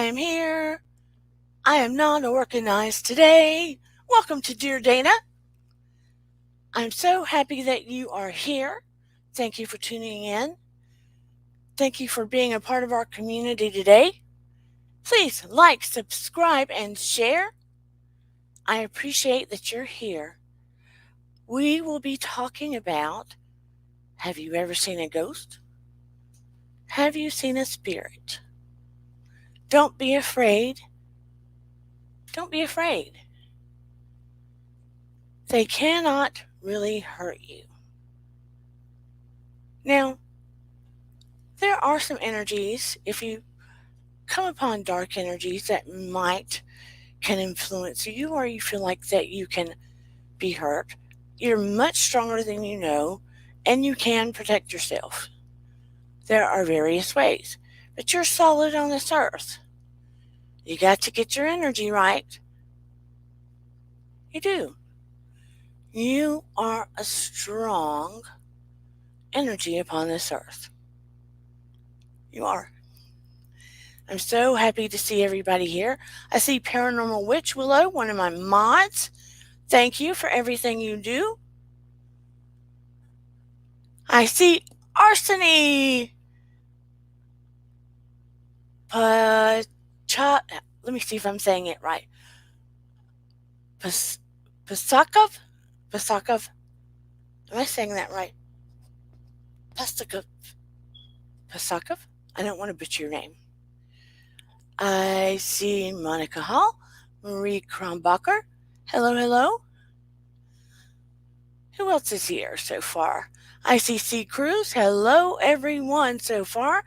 am here. I am not organized today. Welcome to Dear Dana. I'm so happy that you are here. Thank you for tuning in. Thank you for being a part of our community today. Please like, subscribe, and share. I appreciate that you're here. We will be talking about, have you ever seen a ghost? Have you seen a spirit? Don't be afraid. Don't be afraid. They cannot really hurt you. Now, there are some energies, if you come upon dark energies that can influence you, or you feel like that you can be hurt, you're much stronger than you know, and you can protect yourself. There are various ways, but you're solid on this earth. You got to get your energy right. You do. You are a strong energy upon this earth. You are. I'm so happy to see everybody here. I see Paranormal Witch Willow, one of my mods. Thank you for everything you do. I see Arseny. Let me see if I'm saying it right. Pasakov? Am I saying that right? Pasakov? I don't want to butcher your name. I see Monica Hall, Marie Kronbacher. Hello. Who else is here so far? I see C. Cruz. Hello, everyone so far.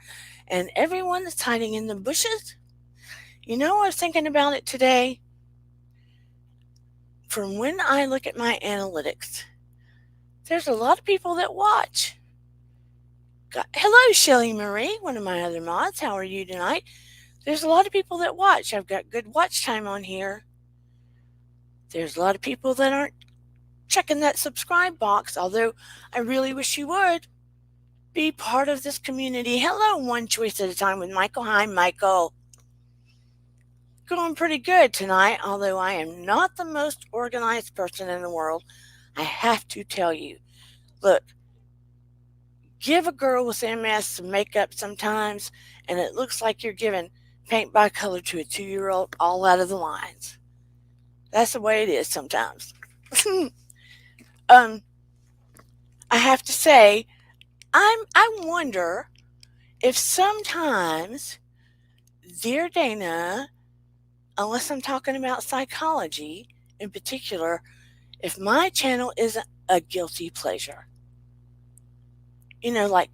And everyone that's hiding in the bushes. You know, I was thinking about it today. From when I look at my analytics, there's a lot of people that watch. Hello, Shelly Marie, one of my other mods. How are you tonight? There's a lot of people that watch. I've got good watch time on here. There's a lot of people that aren't checking that subscribe box, although I really wish you would be part of this community. Hello, One Choice at a Time with Michael. Hi, Michael. Going pretty good tonight, although I am not the most organized person in the world. I have to tell you, look, give a girl with MS some makeup sometimes, and it looks like you're giving paint by color to a 2-year-old all out of the lines. That's the way it is sometimes. I have to say, I wonder if sometimes Dear Dana, unless I'm talking about psychology in particular, if my channel isn't a guilty pleasure. You know, like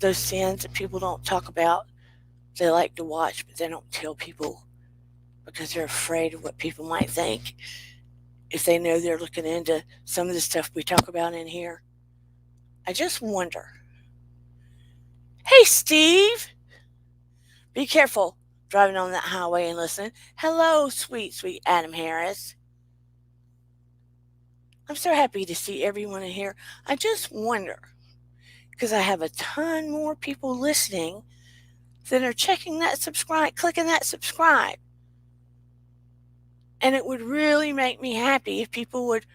those sins that people don't talk about, they like to watch, but they don't tell people because they're afraid of what people might think if they know they're looking into some of the stuff we talk about in here. I just wonder. Hey, Steve! Be careful driving on that highway and listening. Hello, sweet Adam Harris. I'm so happy to see everyone in here. I just wonder, because I have a ton more people listening that are checking that subscribe, clicking that subscribe. And it would really make me happy if people would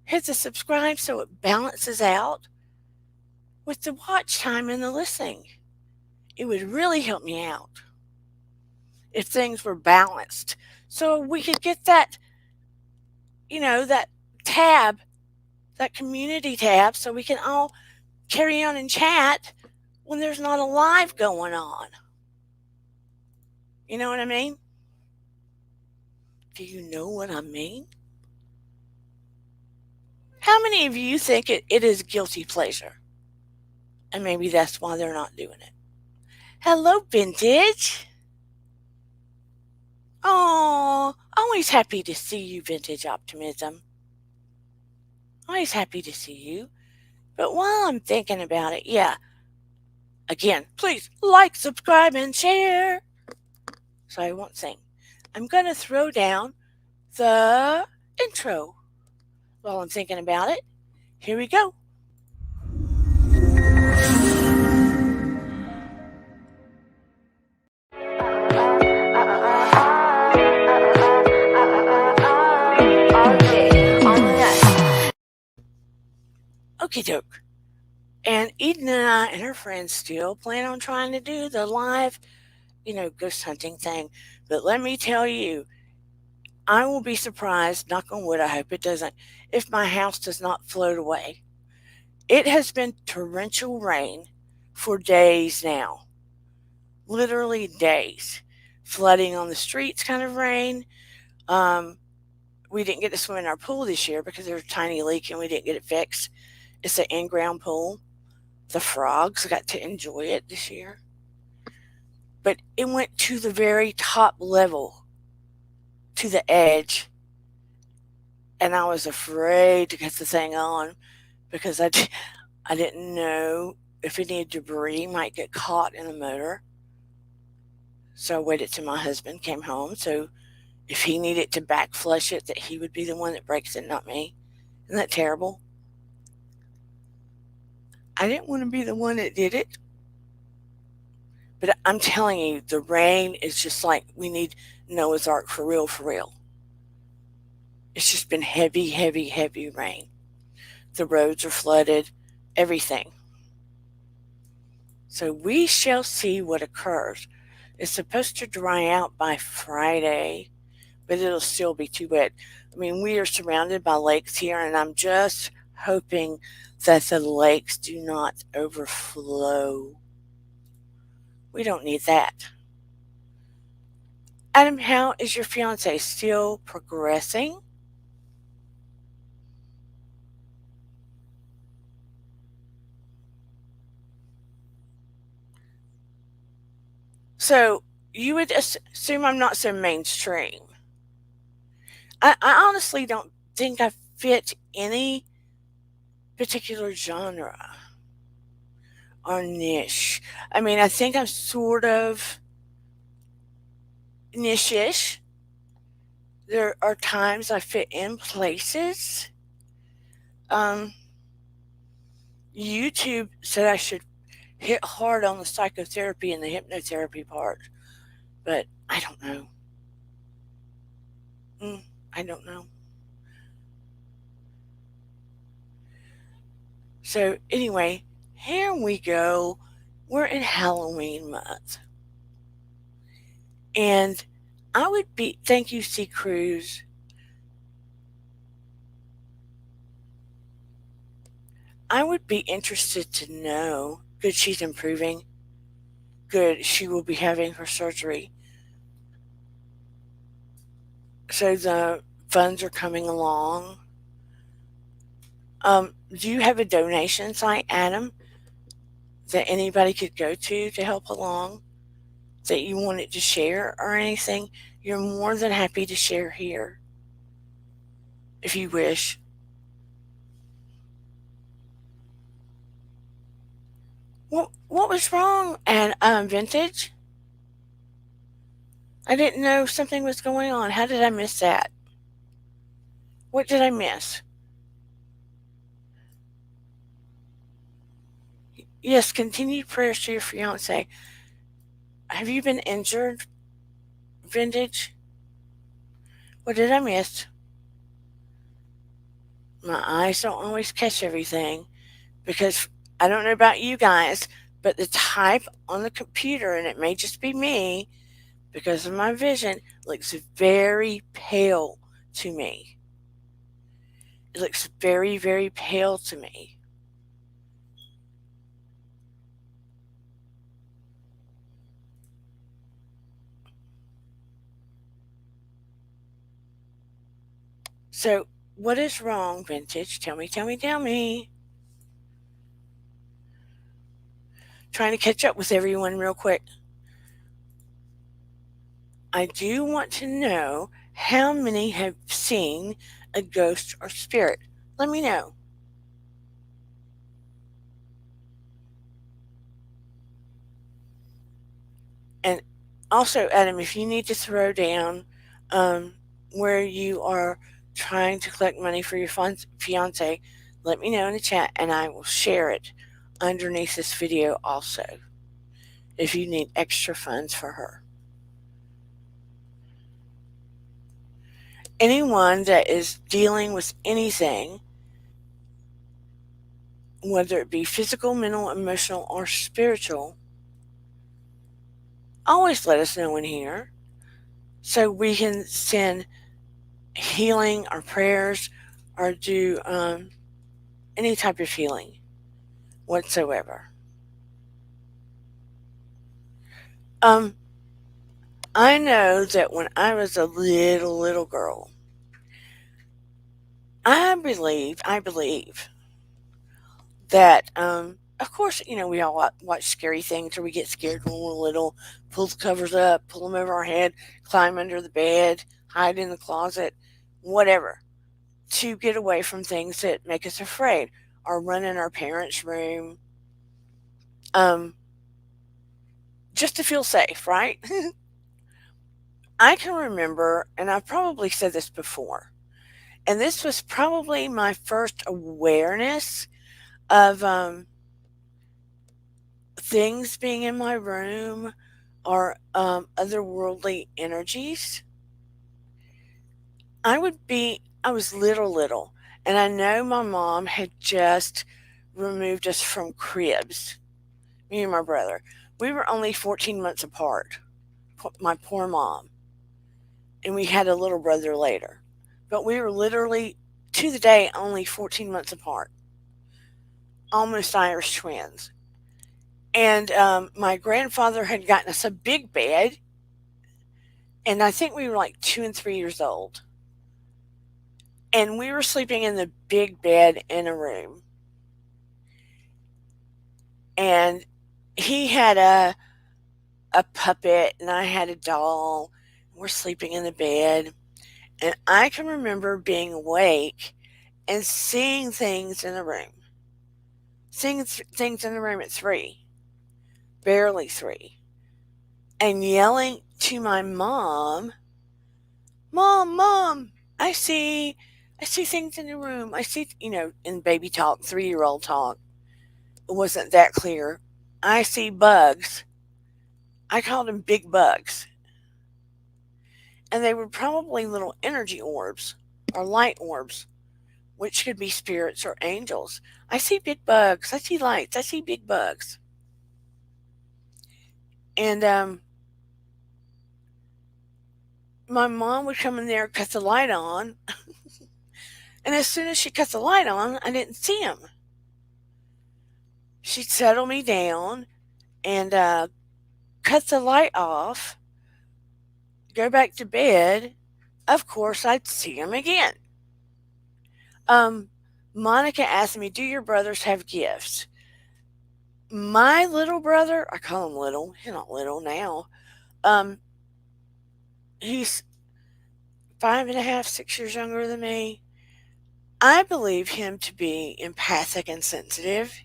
hit the subscribe so it balances out with the watch time and the listening. It would really help me out if things were balanced. So we could get that, that tab, that community tab, so we can all carry on and chat when there's not a live going on. You know what I mean? Do you know what I mean? How many of you think it is guilty pleasure? And maybe that's why they're not doing it. Hello, Vintage. Oh, always happy to see you, Vintage Optimism. Always happy to see you. But while I'm thinking about it, again, please like, subscribe, and share. So I won't sing. I'm going to throw down the intro while I'm thinking about it. Here we go. Okie doke. And Eden and I and her friends still plan on trying to do the live, ghost hunting thing. But let me tell you, I will be surprised, knock on wood, I hope it doesn't, if my house does not float away. It has been torrential rain for days now, literally days. Flooding on the streets kind of rain. Um, we didn't get to swim in our pool this year because there was a tiny leak and we didn't get it fixed. It's an in-ground pool. The frogs got to enjoy it this year. But it went to the very top level, to the edge. And I was afraid to get the thing on because I didn't know if any debris might get caught in the motor. So I waited till my husband came home. So if he needed to back flush it, that he would be the one that breaks it, not me. Isn't that terrible? I didn't want to be the one that did it. But I'm telling you, the rain is just like we need Noah's Ark for real, for real. It's just been heavy, heavy, heavy rain. The roads are flooded, everything. So we shall see what occurs. It's supposed to dry out by Friday, but it'll still be too wet. I mean, we are surrounded by lakes here, and I'm just hoping that the lakes do not overflow. We don't need that. Adam, how is your fiance still progressing? So you would assume I'm not so mainstream. I honestly don't think I fit any particular genre or niche. I mean, I think I'm sort of niche-ish. There are times I fit in places. Um, YouTube said I should hit hard on the psychotherapy and the hypnotherapy part, but I don't know. I don't know. So anyway, here we go. We're in Halloween month. And thank you, C. Cruz. I would be interested to know. Good, she's improving. Good, she will be having her surgery. So the funds are coming along. Do you have a donation site, Adam, that anybody could go to help along? That you wanted to share or anything? You're more than happy to share here if you wish. What was wrong? And Vintage? I didn't know something was going on. How did I miss that? What did I miss? Yes, continued prayers to your fiance. Have you been injured, Vintage? What did I miss? My eyes don't always catch everything because I don't know about you guys, but the type on the computer, and it may just be me because of my vision, looks very pale to me. It looks very, very pale to me. So, what is wrong, Vintage? Tell me, tell me, tell me. Trying to catch up with everyone real quick. I do want to know how many have seen a ghost or spirit. Let me know. And also, Adam, if you need to throw down where you are trying to collect money for your fiance, let me know in the chat and I will share it underneath this video also if you need extra funds for her. Anyone that is dealing with anything whether it be physical, mental, emotional, or spiritual, always let us know in here so we can send healing or prayers or do any type of healing whatsoever. Um, I know that when I was a little girl, I believe that, of course, we all watch scary things or we get scared when we're little, pull the covers up, pull them over our head, climb under the bed, hide in the closet, whatever, to get away from things that make us afraid or run in our parents' room, um, just to feel safe, right? I can remember, and I've probably said this before, and this was probably my first awareness of things being in my room or otherworldly energies. I was little, and I know my mom had just removed us from cribs, me and my brother. We were only 14 months apart, my poor mom, and we had a little brother later. But we were literally, to the day, only 14 months apart, almost Irish twins. And my grandfather had gotten us a big bed, and I think we were like 2 and 3 years old. And we were sleeping in the big bed in a room. And he had a puppet, and I had a doll. We're sleeping in the bed. And I can remember being awake and seeing things in the room. Seeing things in the room at 3, barely 3, and yelling to my mom, "Mom, Mom, I see things in the room. I see," in baby talk, 3-year-old talk. It wasn't that clear. "I see bugs." I called them big bugs. And they were probably little energy orbs or light orbs, which could be spirits or angels. "I see big bugs. I see lights. I see big bugs." And my mom would come in there, cut the light on, and as soon as she cut the light on, I didn't see him. She'd settle me down and cut the light off, go back to bed. Of course, I'd see him again. Um, Monica asked me, "Do your brothers have gifts?" My little brother, I call him little, he's not little now. Um, he's 5.5, 6 years younger than me. I believe him to be empathic and sensitive.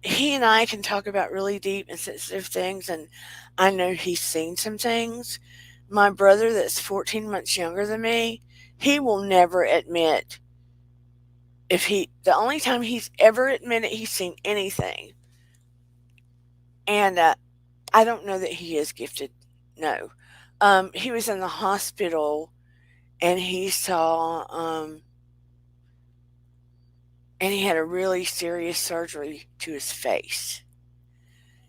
He and I can talk about really deep and sensitive things, and I know he's seen some things. My brother, that's 14 months younger than me, he will never admit the only time he's ever admitted he's seen anything, and I don't know that he is gifted. No. He was in the hospital and he saw, and he had a really serious surgery to his face.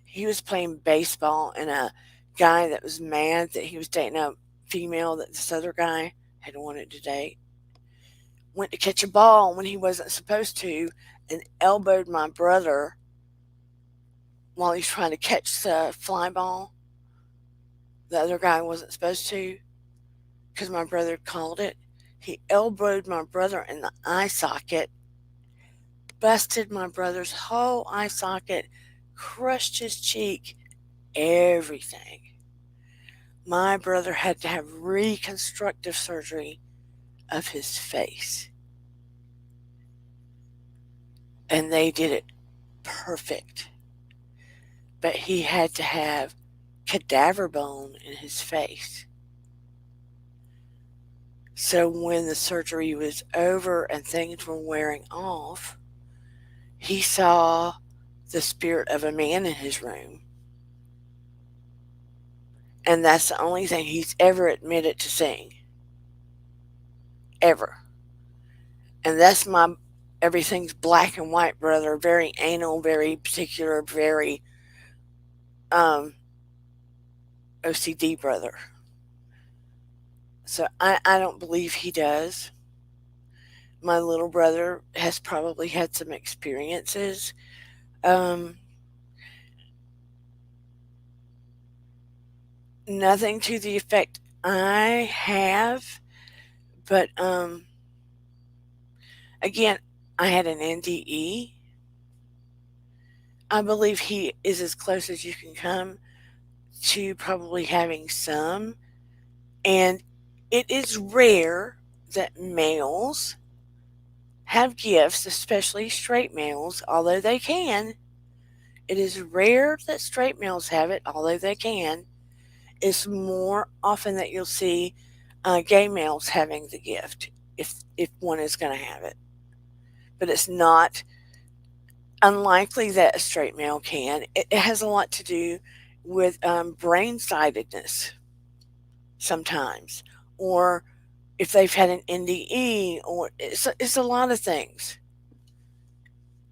He was playing baseball, and a guy that was mad that he was dating a female that this other guy had wanted to date went to catch a ball when he wasn't supposed to and elbowed my brother while he's trying to catch the fly ball. The other guy wasn't supposed to because my brother called it. He elbowed my brother in the eye socket, busted my brother's whole eye socket, crushed his cheek, everything. My brother had to have reconstructive surgery of his face. And they did it perfect. But he had to have cadaver bone in his face. So when the surgery was over and things were wearing off, he saw the spirit of a man in his room. And that's the only thing he's ever admitted to seeing. Ever. And that's everything's black and white brother, very anal, very particular, very um, OCD brother. So I don't believe he does. My little brother has probably had some experiences. Um, Nothing to the effect I have, but again, I had an NDE. I believe he is as close as you can come to probably having some. And it is rare that males have gifts, especially straight males, although they can. It is rare that straight males have it, although they can. It's more often that you'll see gay males having the gift if one is going to have it. But it's not unlikely that a straight male can. It has a lot to do with brain sidedness sometimes, or if they've had an NDE, or it's a lot of things.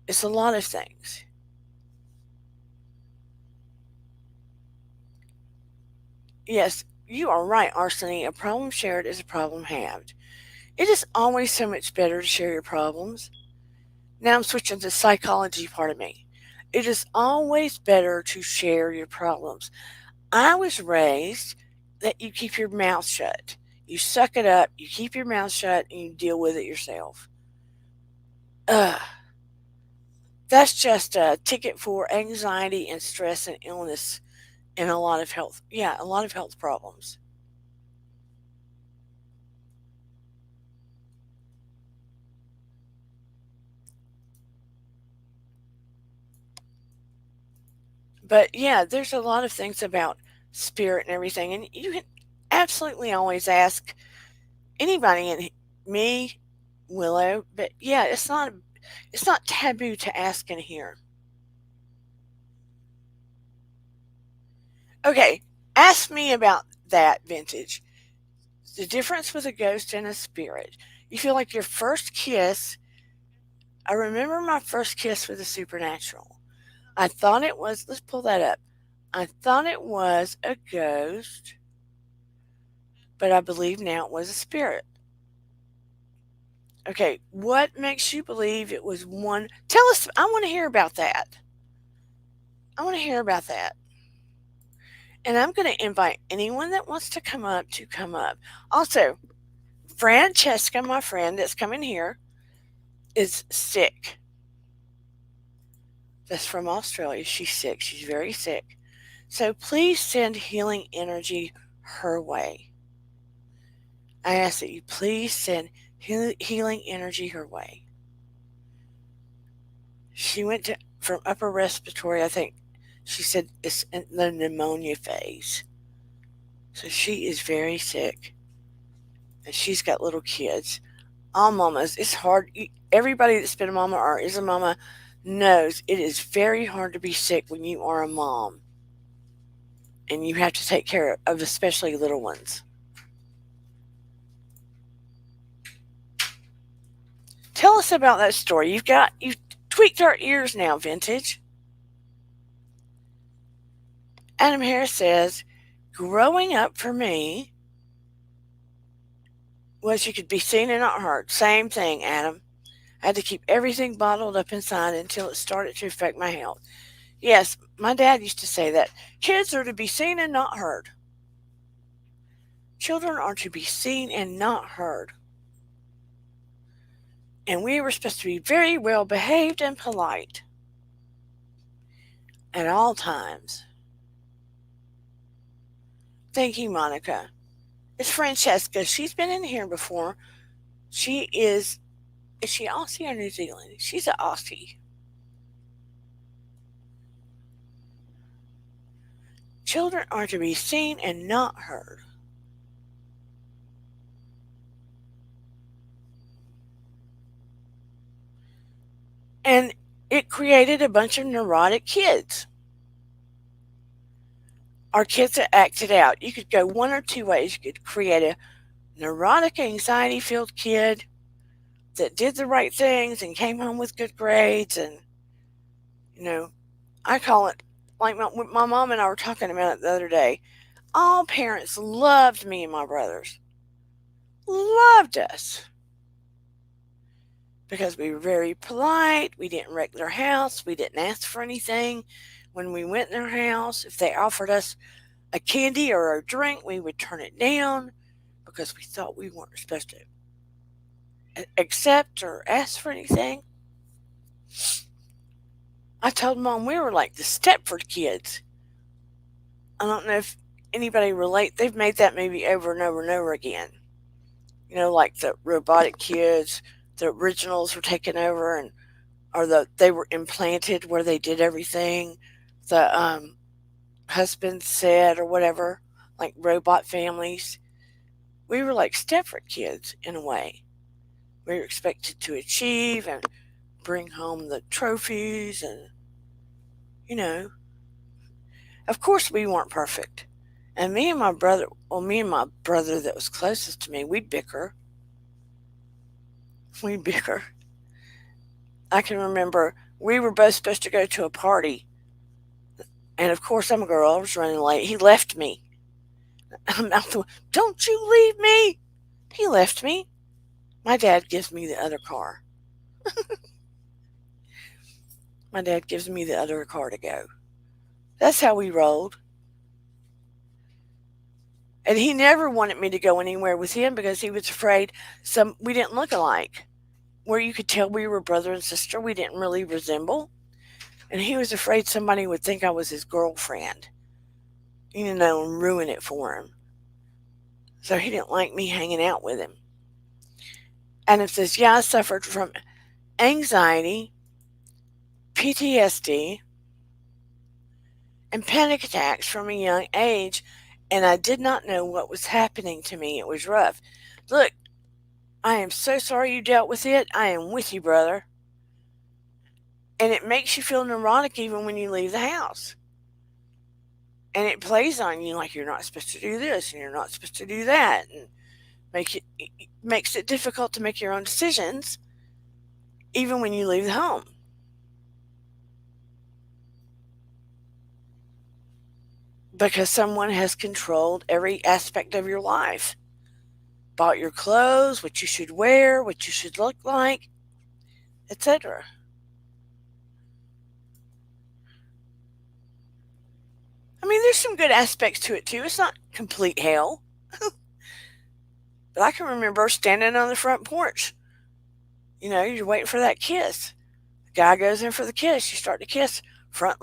It's a lot of things. Yes, you are right, Arseny. A problem shared is a problem halved. It is always so much better to share your problems. Now I'm switching to the psychology part of me. It is always better to share your problems. I was raised that you keep your mouth shut. You suck it up, you keep your mouth shut, and you deal with it yourself. Ugh. That's just a ticket for anxiety and stress and illness and a lot of health. Yeah, a lot of health problems. But yeah, there's a lot of things about spirit and everything, and you can absolutely always ask anybody, and me, Willow. But yeah, it's not taboo to ask in here. Okay, ask me about that, Vintage. The difference with a ghost and a spirit. You feel like your first kiss. I remember my first kiss with the supernatural. I thought it was, let's pull that up. I thought it was a ghost, but I believe now it was a spirit. Okay, what makes you believe it was one? Tell us, I want to hear about that. I want to hear about that. And I'm going to invite anyone that wants to come up to come up. Also, Francesca, my friend that's coming here, is sick. That's from Australia. She's sick. She's very sick. So please send healing energy her way. I ask that you please send healing energy her way. She went from upper respiratory, I think she said it's in the pneumonia phase. So she is very sick. And she's got little kids. All mamas, it's hard. Everybody that's been a mama or is a mama knows it is very hard to be sick when you are a mom. And you have to take care of especially little ones. Tell us about that story. You've tweaked our ears now, Vintage. Adam Harris says, growing up for me was you could be seen and not heard. Same thing, Adam. I had to keep everything bottled up inside until it started to affect my health. Yes, my dad used to say that. Kids are to be seen and not heard. Children are to be seen and not heard. And we were supposed to be very well behaved and polite at all times. Thank you, Monica. It's Francesca. She's been in here before. She is she Aussie or New Zealand? She's an Aussie. Children are to be seen and not heard. And it created a bunch of neurotic kids. Our kids that acted out. You could go one or two ways. You could create a neurotic, anxiety filled kid, that did the right things and came home with good grades. And, you know, I call it, like my mom and I were talking about it the other day. All parents loved me and my brothers, loved us because we were very polite. We didn't wreck their house. We didn't ask for anything when we went in their house. If they offered us a candy or a drink, we would turn it down because we thought we weren't supposed to accept or ask for anything. I told Mom we were like the Stepford kids. I don't know if anybody relate. They've made that movie over and over and over again. Like the robotic kids, the originals were taken over, and or they were implanted where they did everything. The husband said or whatever, like robot families. We were like Stepford kids in a way. We were expected to achieve and bring home the trophies, and you know, of course we weren't perfect. And me and my brother that was closest to me, we'd bicker. We'd bicker. I can remember we were both supposed to go to a party. And of course, I'm a girl. I was running late. He left me. I'm out the Don't you leave me. He left me. My dad gives me the other car. My dad gives me the other car to go. That's how we rolled. And he never wanted me to go anywhere with him because he was afraid we didn't look alike. Where you could tell we were brother and sister, we didn't really resemble. And he was afraid somebody would think I was his girlfriend, and ruin it for him. So he didn't like me hanging out with him. And it says, yeah, I suffered from anxiety, PTSD, and panic attacks from a young age, and I did not know what was happening to me. It was rough. Look, I am so sorry you dealt with it. I am with you, brother. And it makes you feel neurotic even when you leave the house. And it plays on you like you're not supposed to do this and you're not supposed to do that, and makes it difficult to make your own decisions even when you leave the home. Because someone has controlled every aspect of your life. Bought your clothes, what you should wear, what you should look like, etc. I mean, there's some good aspects to it too. It's not complete hell. But I can remember standing on the front porch. You're waiting for that kiss. The guy goes in for the kiss. You start to kiss. Front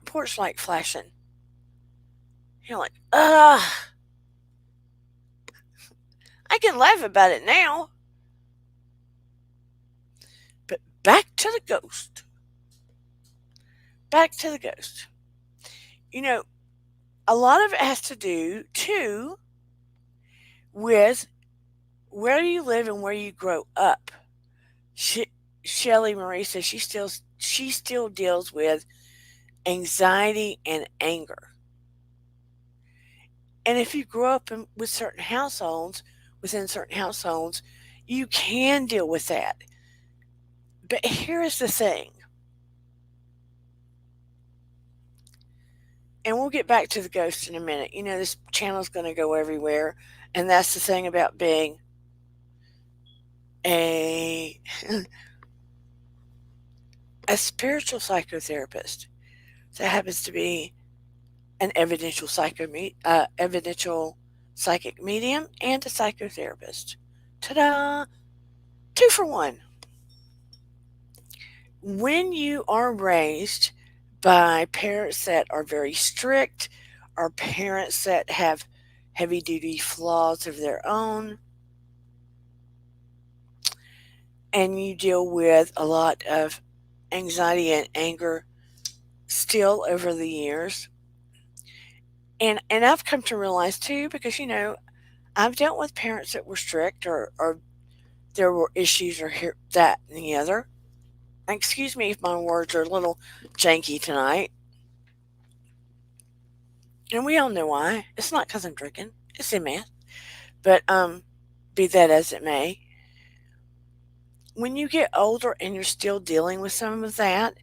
porch light flashing. You're like, ugh. I can laugh about it now. But back to the ghost. Back to the ghost. A lot of it has to do, too, with where you live and where you grow up. Shelly Marie says she still deals with anxiety and anger. And if you grow up within certain households, you can deal with that. But here's the thing. And we'll get back to the ghost in a minute. This channel's going to go everywhere. And that's the thing about being a spiritual psychotherapist. That happens to be an evidential psychic medium and a psychotherapist. Ta-da! 2 for 1. When you are raised by parents that are very strict, or parents that have heavy-duty flaws of their own, and you deal with a lot of anxiety and anger still over the years, and I've come to realize too, because I've dealt with parents that were strict, or there were issues, or here, that, and the other. Excuse me if my words are a little janky tonight. And we all know why. It's not because I'm drinking. It's MS. But be that as it may, when you get older and you're still dealing with some of that,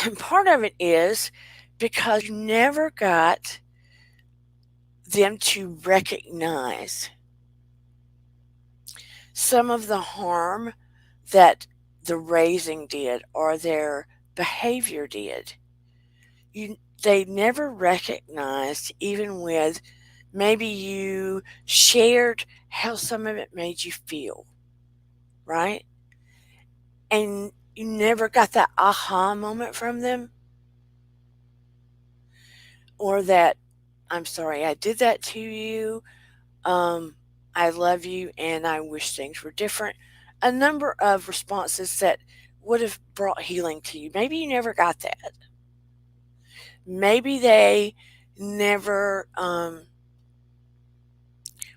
and part of it is because you never got them to recognize some of the harm that the raising did or their behavior did. They never recognized, even with maybe you shared how some of it made you feel, right? And you never got that aha moment from them, or that, I'm sorry I did that to you. Um, I love you and I wish things were different. A number of responses that would have brought healing to you. Maybe you never got that. Maybe they never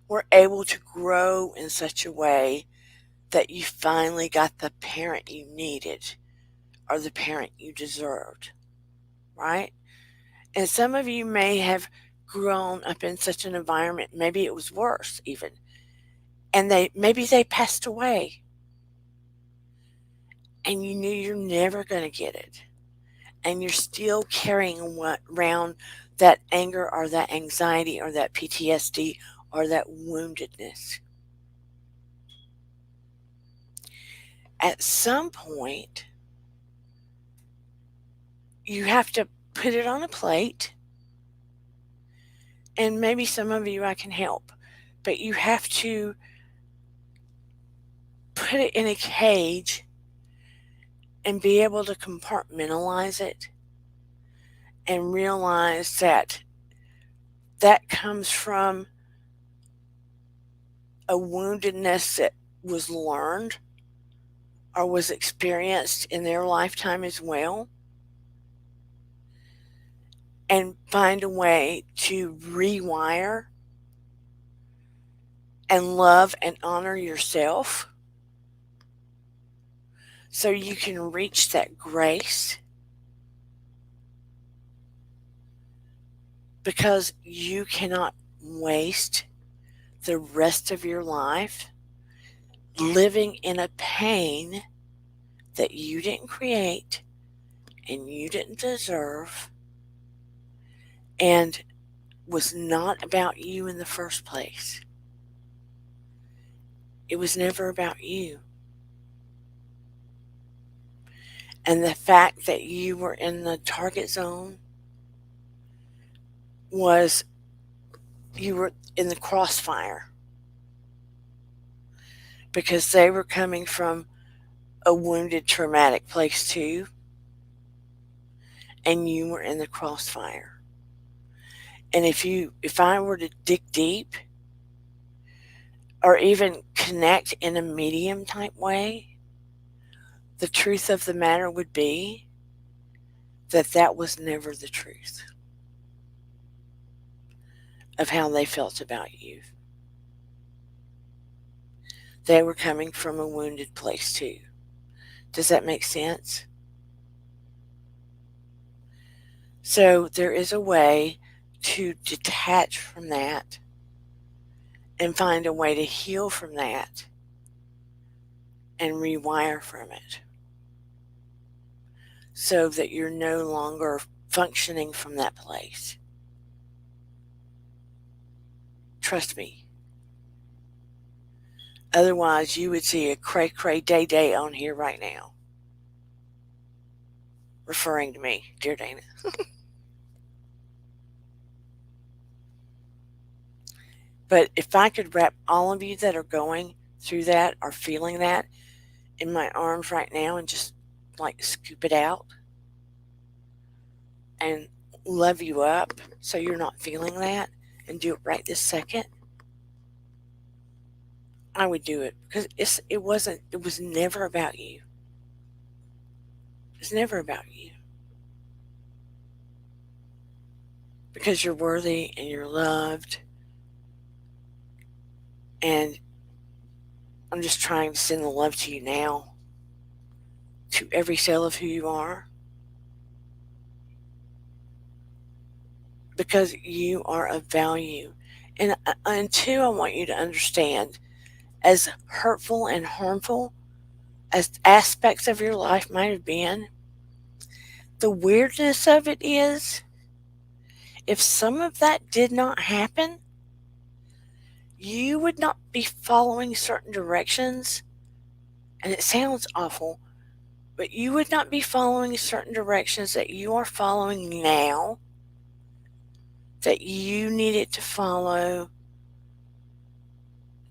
were able to grow in such a way that you finally got the parent you needed or the parent you deserved, right? And some of you may have grown up in such an environment, maybe it was worse even, and maybe they passed away and you knew you're never going to get it. And you're still carrying around that anger or that anxiety or that PTSD or that woundedness. At some point, you have to put it on a plate. And maybe some of you I can help, but you have to put it in a cage and be able to compartmentalize it and realize that that comes from a woundedness that was learned or was experienced in their lifetime as well, and find a way to rewire and love and honor yourself so you can reach that grace, because you cannot waste the rest of your life living in a pain that you didn't create and you didn't deserve and was not about you in the first place. It was never about you. And the fact that you were in the target zone was you were in the crossfire because they were coming from a wounded, traumatic place too, and you were in the crossfire. And if I were to dig deep or even connect in a medium type way, the truth of the matter would be that that was never the truth of how they felt about you. They were coming from a wounded place too. Does that make sense? So there is a way to detach from that and find a way to heal from that and rewire from it so that you're no longer functioning from that place. Trust me. Otherwise, you would see a cray-cray day on here right now. Referring to me, dear Dana. But if I could wrap all of you that are going through that or feeling that in my arms right now and just like scoop it out and love you up so you're not feeling that and do it right this second, I would do it because it was never about you. It's never about you. Because you're worthy and you're loved. And I'm just trying to send the love to you now, to every cell of who you are. Because you are of value. And two, I want you to understand, as hurtful and harmful as aspects of your life might have been, the weirdness of it is, if some of that did not happen, you would not be following certain directions. And it sounds awful, but you would not be following certain directions that you are following now, that you needed to follow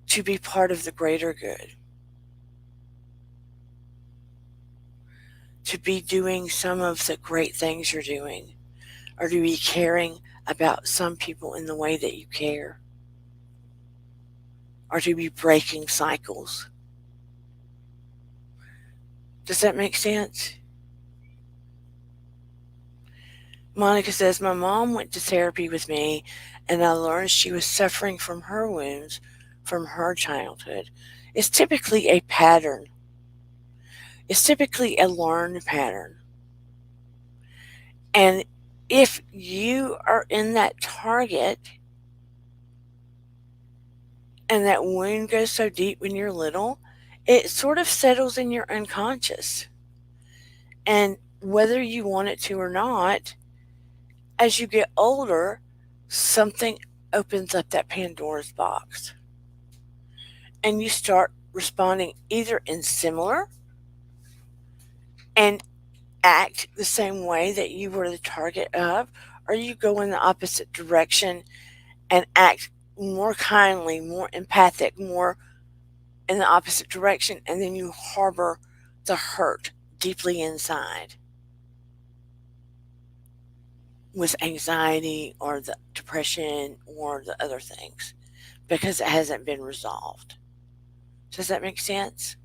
to be part of the greater good, to be doing some of the great things you're doing, or to be caring about some people in the way that you care, or to be breaking cycles. Does that make sense? Monica says, my mom went to therapy with me, and I learned she was suffering from her wounds from her childhood. It's typically a pattern. It's typically a learned pattern. And if you are in that target and that wound goes so deep when you're little, it sort of settles in your unconscious. And whether you want it to or not, as you get older, something opens up that Pandora's box. And you start responding either in similar and act the same way that you were the target of, or you go in the opposite direction and act more kindly, more empathic, more in the opposite direction, and then you harbor the hurt deeply inside with anxiety or the depression or the other things because it hasn't been resolved. Does that make sense?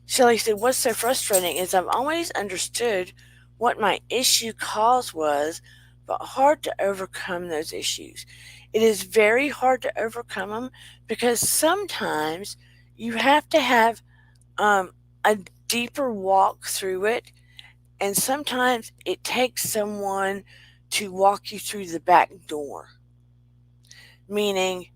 Shelley said, what's so frustrating is I've always understood what my issue cause was, but hard to overcome those issues. It is very hard to overcome them because sometimes you have to have a deeper walk through it, and sometimes it takes someone to walk you through the back door, meaning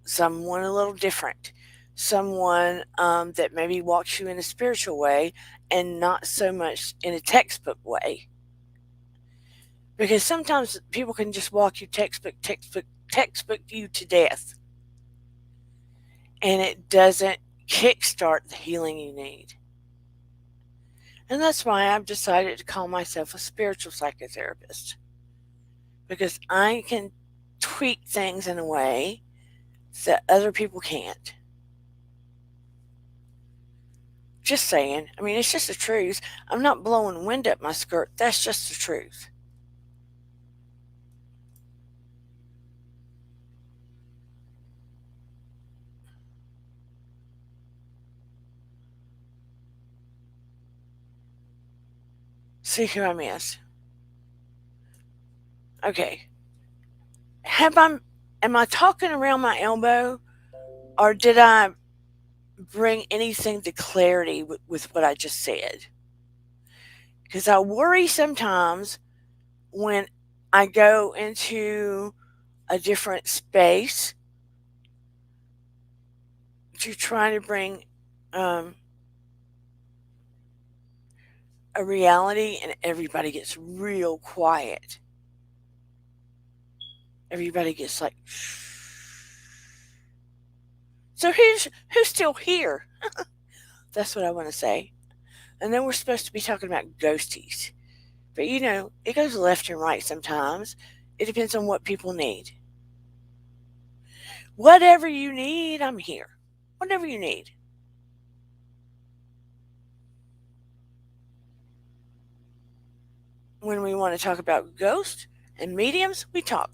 someone a little different, someone that maybe walks you in a spiritual way and not so much in a textbook way. Because sometimes people can just walk you textbook you to death. And it doesn't kickstart the healing you need. And that's why I've decided to call myself a spiritual psychotherapist. Because I can tweak things in a way that other people can't. Just saying. I mean, it's just the truth. I'm not blowing wind up my skirt. That's just the truth. See who I miss. Okay. Am I talking around my elbow, or did I bring anything to clarity with what I just said? Because I worry sometimes when I go into a different space to try to bring a reality, and everybody gets real quiet. Everybody gets like, so who's still here? That's what I want to say. And then we're supposed to be talking about ghosties. But you know, it goes left and right sometimes. It depends on what people need. Whatever you need, I'm here. Whatever you need. When we want to talk about ghosts and mediums, we talk.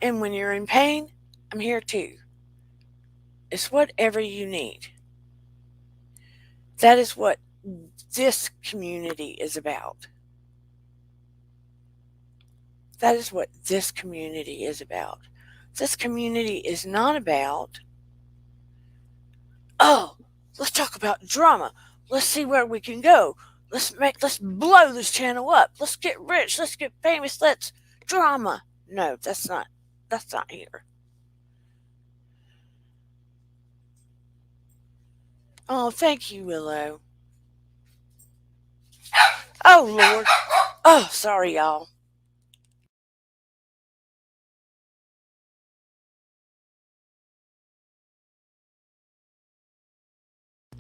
And when you're in pain, I'm here too. It's whatever you need. That is what this community is about. That is what this community is about. This community is not about, oh, let's talk about drama. Let's see where we can go. Let's blow this channel up. Let's get rich. Let's get famous. Let's drama. No, that's not here. Oh, thank you, Willow. Oh, Lord. Oh, sorry, y'all.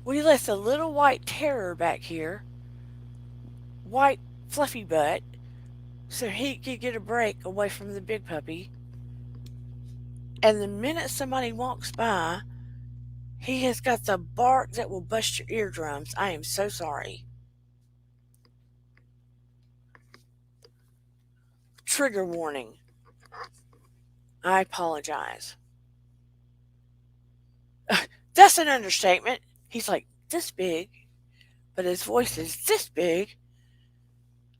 We left a little white terror back here, white fluffy butt, so he could get a break away from the big puppy. And the minute somebody walks by, he has got the bark that will bust your eardrums. I am so sorry. Trigger warning. I apologize. That's an understatement. He's like this big, but his voice is this big,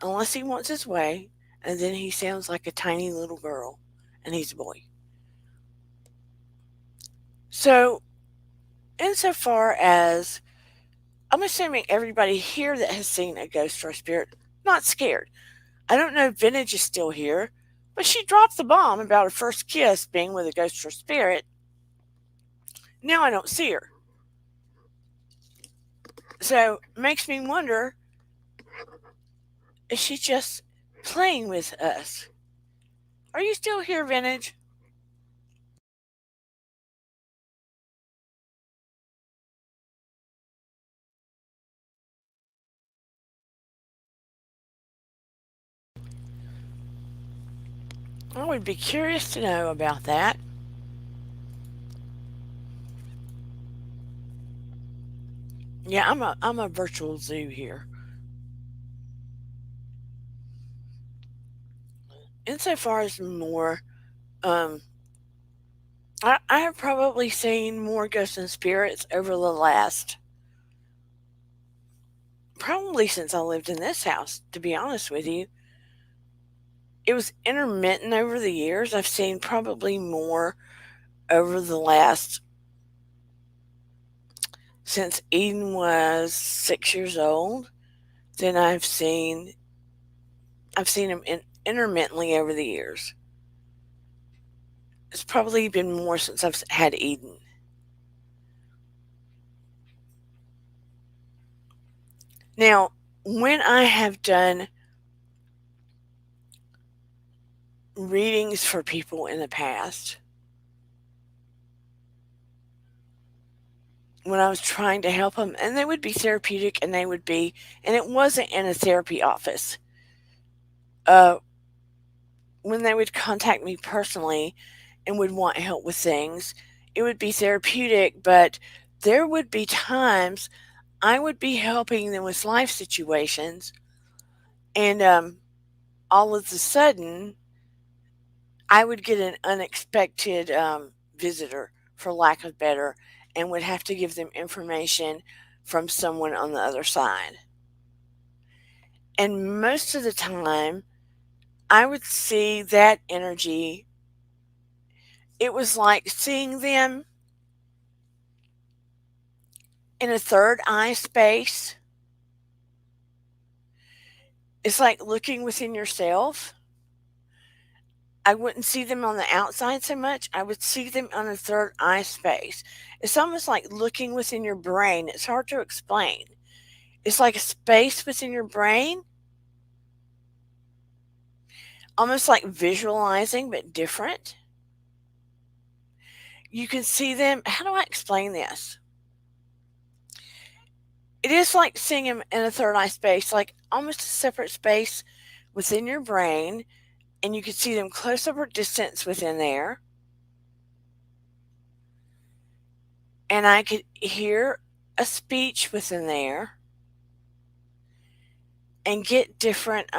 unless he wants his way, and then he sounds like a tiny little girl, and he's a boy. So, insofar as I'm assuming everybody here that has seen a ghost or a spirit, not scared. I don't know if Vintage is still here, but she dropped the bomb about her first kiss being with a ghost or spirit. Now I don't see her. So it makes me wonder, is she just playing with us? Are you still here, Vintage? I would be curious to know about that. Yeah, I'm a virtual zoo here. Insofar as more, um, I have probably seen more ghosts and spirits over the last, probably since I lived in this house, to be honest with you. It was intermittent over the years. I've seen probably more over the last, since Eden was 6 years old, than I've seen him intermittently over the years. It's probably been more since I've had Eden. Now, when I have done readings for people in the past, when I was trying to help them, and they would be therapeutic, and it wasn't in a therapy office. Uh, when they would contact me personally and would want help with things, it would be therapeutic, but there would be times I would be helping them with life situations, and all of a sudden, I would get an unexpected visitor, for lack of better, and would have to give them information from someone on the other side. And most of the time, I would see that energy. It was like seeing them in a third eye space. It's like looking within yourself. I wouldn't see them on the outside so much. I would see them on a third eye space. It's almost like looking within your brain. It's hard to explain. It's like a space within your brain, almost like visualizing, but different. You can see them. How do I explain this? It is like seeing them in a third eye space, like almost a separate space within your brain, and you could see them close up or distance within there. And I could hear a speech within there and get different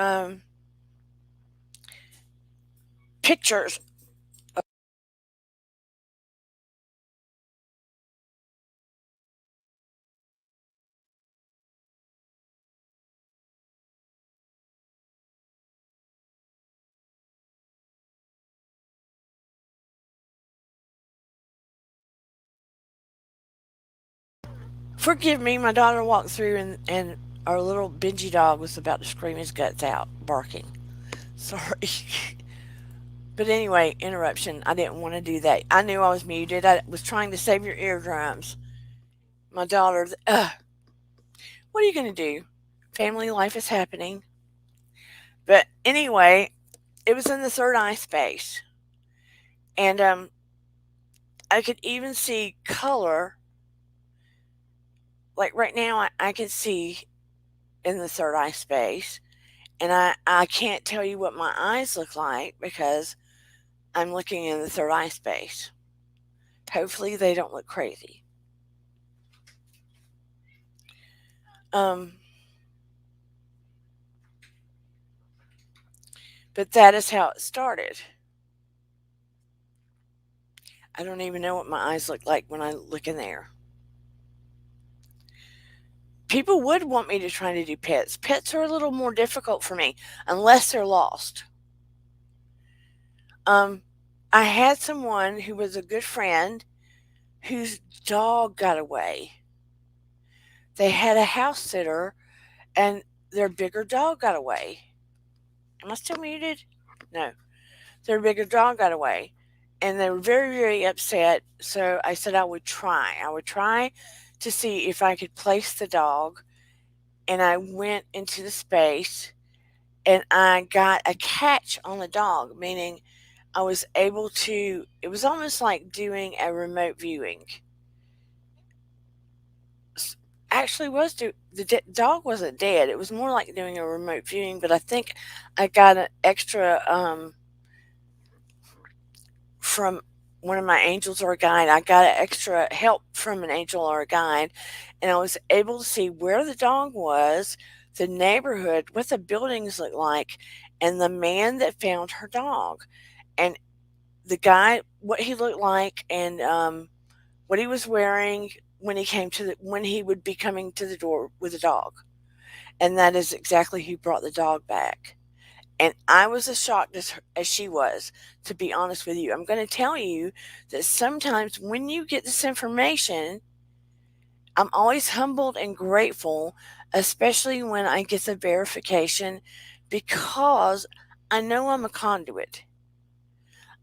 pictures. Forgive me, my daughter walked through and our little Benji dog was about to scream his guts out, barking. Sorry. But anyway, interruption. I didn't want to do that. I knew I was muted. I was trying to save your eardrums. My daughter, what are you going to do? Family life is happening. But anyway, it was in the third eye space. And I could even see color. Like right now, I can see in the third eye space. And I can't tell you what my eyes look like because I'm looking in the third eye space. Hopefully, they don't look crazy. Um, but that is how it started. I don't even know what my eyes look like when I look in there. People would want me to try to do pets. Pets are a little more difficult for me unless they're lost. Um, I had someone who was a good friend whose dog got away. They had a house sitter and their bigger dog got away. Am I still muted? No. Their bigger dog got away. And they were very, very upset. So I said I would try. I would try to see if I could place the dog. And I went into the space and I got a catch on the dog, meaning I was able to, it was almost like doing a remote viewing. Actually, the dog wasn't dead. It was more like doing a remote viewing, but I think I got an extra from one of my angels or a guide. I got an extra help from an angel or a guide, and I was able to see where the dog was, the neighborhood, what the buildings looked like, and the man that found her dog, and the guy, what he looked like, and what he was wearing when he would be coming to the door with the dog, and that is exactly who brought the dog back. And I was as shocked as she was, to be honest with you. I'm going to tell you that sometimes when you get this information, I'm always humbled and grateful, especially when I get the verification, because I know I'm a conduit.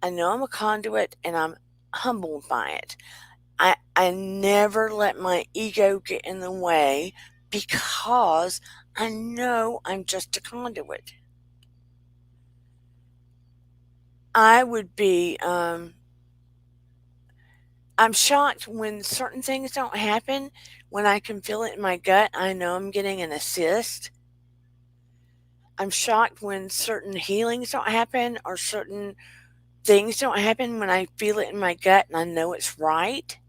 I know I'm a conduit and I'm humbled by it. I never let my ego get in the way because I know I'm just a conduit. I would be, I'm shocked when certain things don't happen. When I can feel it in my gut, I know I'm getting an assist. I'm shocked when certain healings don't happen or certain things don't happen when I feel it in my gut and I know it's right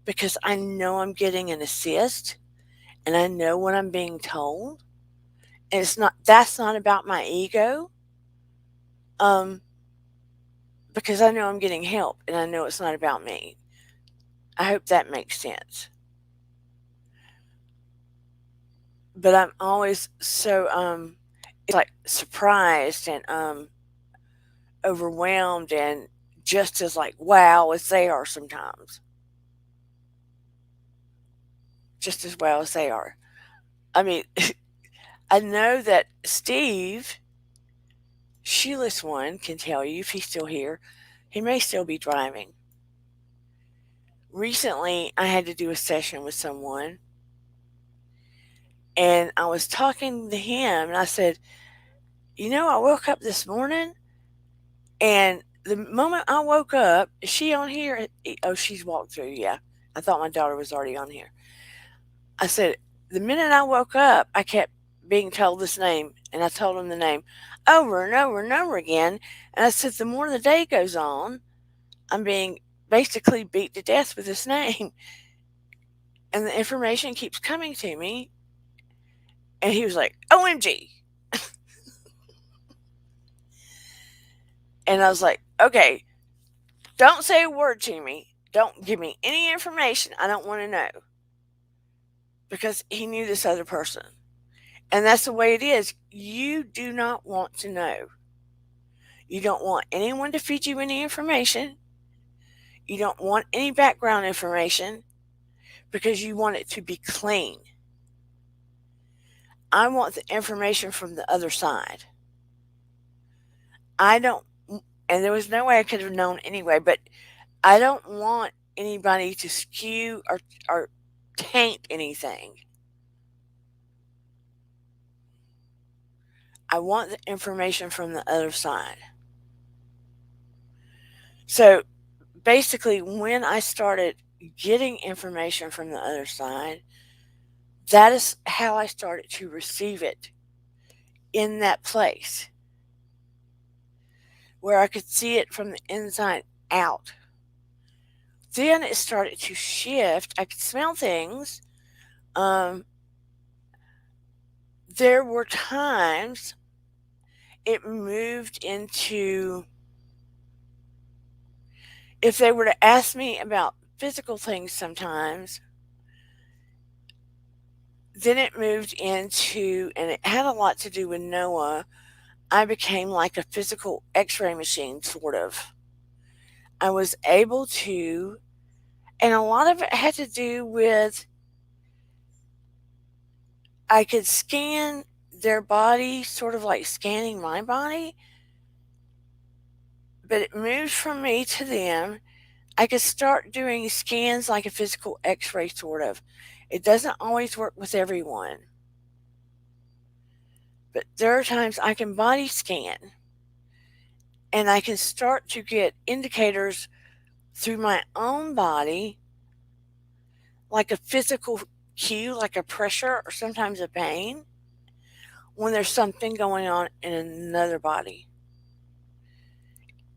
because I know I'm getting an assist and I know what I'm being told. And that's not about my ego. Um, because I know I'm getting help and I know it's not about me. I hope that makes sense. But I'm always so it's like surprised and overwhelmed and just as like wow as they are sometimes. Just as well as they are. I mean, I know that Steve, Sheila's one, can tell you if he's still here. He may still be driving. Recently, I had to do a session with someone, and I was talking to him, and I said, "You know, I woke up this morning, and the moment I woke up, is she on here? Oh, she's walked through. Yeah, I thought my daughter was already on here." I said, "The minute I woke up, I kept being told this name, and I told him the name over and over and over again. And I said, the more the day goes on, I'm being basically beat to death with this name, and the information keeps coming to me." And he was like, "OMG." And I was like, "Okay, don't say a word to me. Don't give me any information I don't want to know." Because he knew this other person. And that's the way it is. You do not want to know. You don't want anyone to feed you any information. You don't want any background information because you want it to be clean. I want the information from the other side. I don't, and there was no way I could have known anyway, but I don't want anybody to skew or taint anything. I want the information from the other side. So basically, when I started getting information from the other side, that is how I started to receive it in that place where I could see it from the inside out. Then it started to shift. I could smell things. Um, there were times it moved into, if they were to ask me about physical things sometimes, then it moved into, and it had a lot to do with Noah. I became like a physical x ray machine, sort of. I was able to, and a lot of it had to do with I could scan their body, sort of like scanning my body, but it moved from me to them. I could start doing scans like a physical x ray, sort of. It doesn't always work with everyone, but there are times I can body scan and I can start to get indicators through my own body, like a physical cue, like a pressure or sometimes a pain, when there's something going on in another body.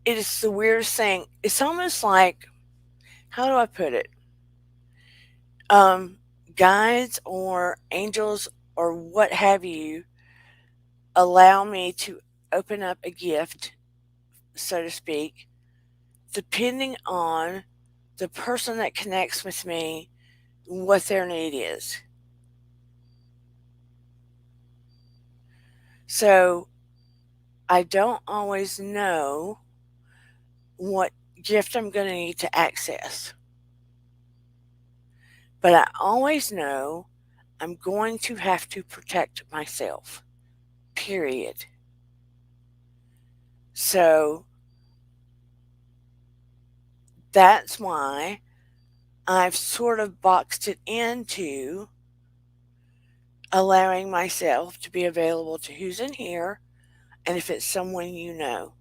It is the weirdest thing. It's almost like, how do I put it? Um, Guides or angels or what have you allow me to open up a gift, so to speak, depending on the person that connects with me, what their need is. So I don't always know what gift I'm going to need to access, but I always know I'm going to have to protect myself, period. So that's why I've sort of boxed it into allowing myself to be available to who's in here and if it's someone you know.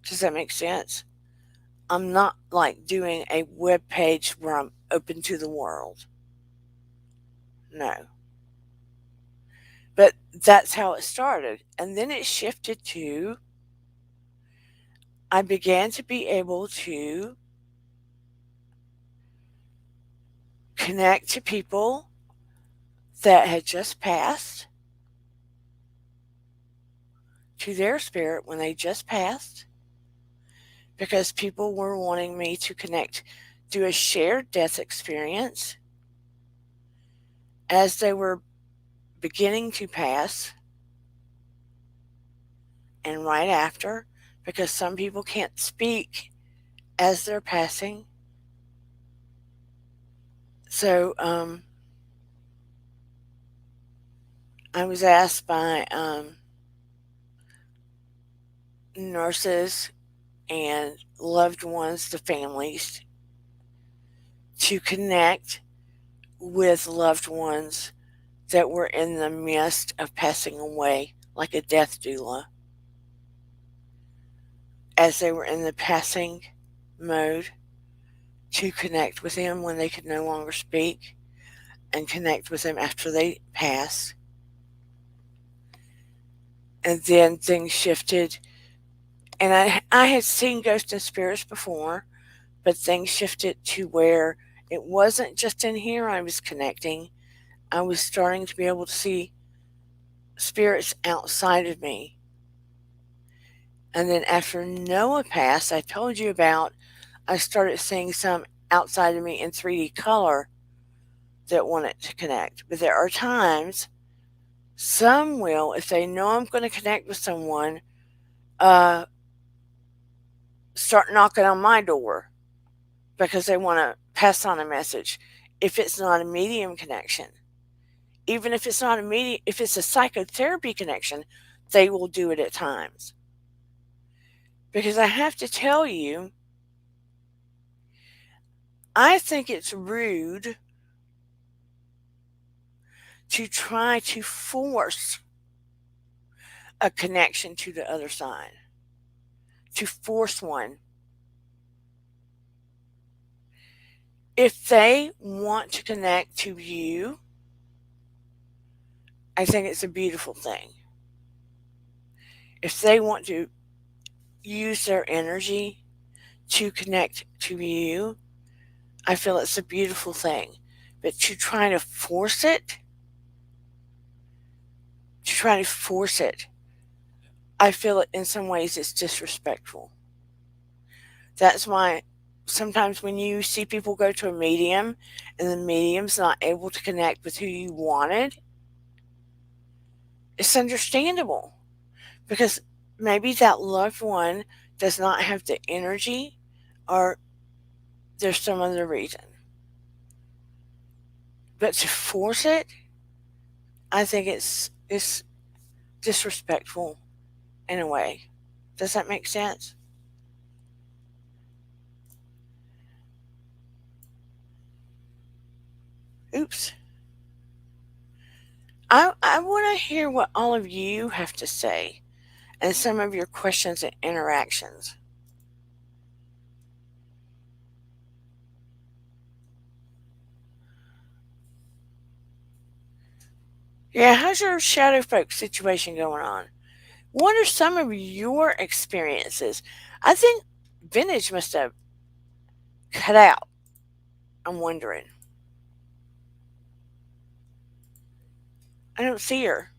Does that make sense? I'm not like doing a web page where I'm open to the world. No. But that's how it started. And then it shifted to I began to be able to connect to people that had just passed, to their spirit when they just passed, because people were wanting me to connect, do a shared death experience as they were beginning to pass and right after, because some people can't speak as they're passing. So I was asked by nurses and loved ones, the families, to connect with loved ones that were in the midst of passing away, like a death doula, as they were in the passing mode, to connect with them when they could no longer speak and connect with them after they pass. And then things shifted. And I had seen ghosts and spirits before, but things shifted to where it wasn't just in here I was connecting. I was starting to be able to see spirits outside of me. And then after Noah passed, I told you about, I started seeing some outside of me in 3D color that wanted to connect. But there are times some will, if they know I'm going to connect with someone, start knocking on my door because they want to pass on a message. If it's not a medium connection, even if it's not a medium, if it's a psychotherapy connection, they will do it at times. Because I have to tell you, I think it's rude to try to force a connection to the other side, to force one. If they want to connect to you, I think it's a beautiful thing. If they want to use their energy to connect to you, I feel it's a beautiful thing. But to try to force it, I feel it in some ways it's disrespectful. That's why sometimes when you see people go to a medium and the medium's not able to connect with who you wanted, it's understandable because maybe that loved one does not have the energy or there's some other reason. But to force it, I think it's disrespectful in a way. Does that make sense? Oops. I want to hear what all of you have to say and some of your questions and interactions. Yeah, how's your Shadowfolk situation going on? What are some of your experiences? I think Vintage must have cut out. I'm wondering. I don't see her.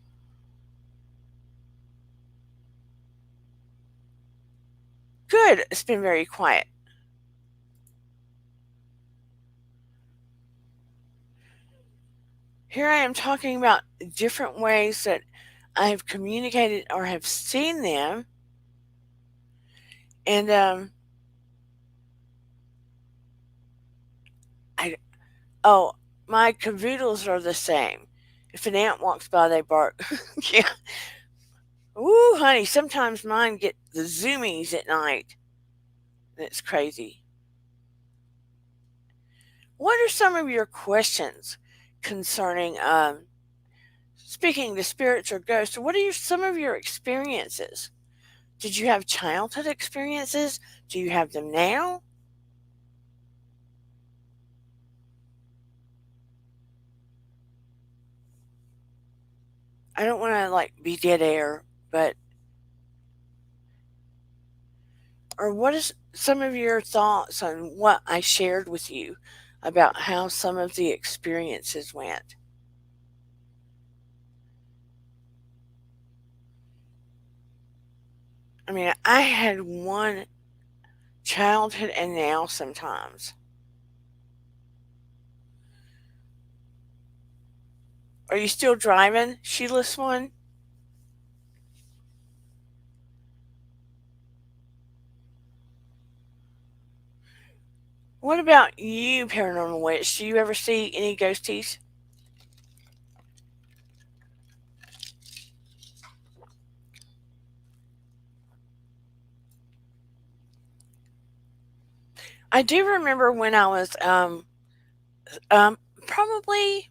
Good. It's been very quiet. Here I am talking about different ways that I have communicated or have seen them. And I oh, my cavoodles are the same. If an ant walks by, they bark. Yeah. Ooh, honey, sometimes mine get the zoomies at night. It's crazy. What are some of your questions concerning speaking to spirits or ghosts? What are some of your experiences? Did you have childhood experiences? Do you have them now? I don't want to like be dead air, but or what is some of your thoughts on what I shared with you about how some of the experiences went? I mean, I had one childhood and now sometimes. Are you still driving, Sheila's one? What about you, Paranormal Witch? Do you ever see any ghosties? I do remember when I was probably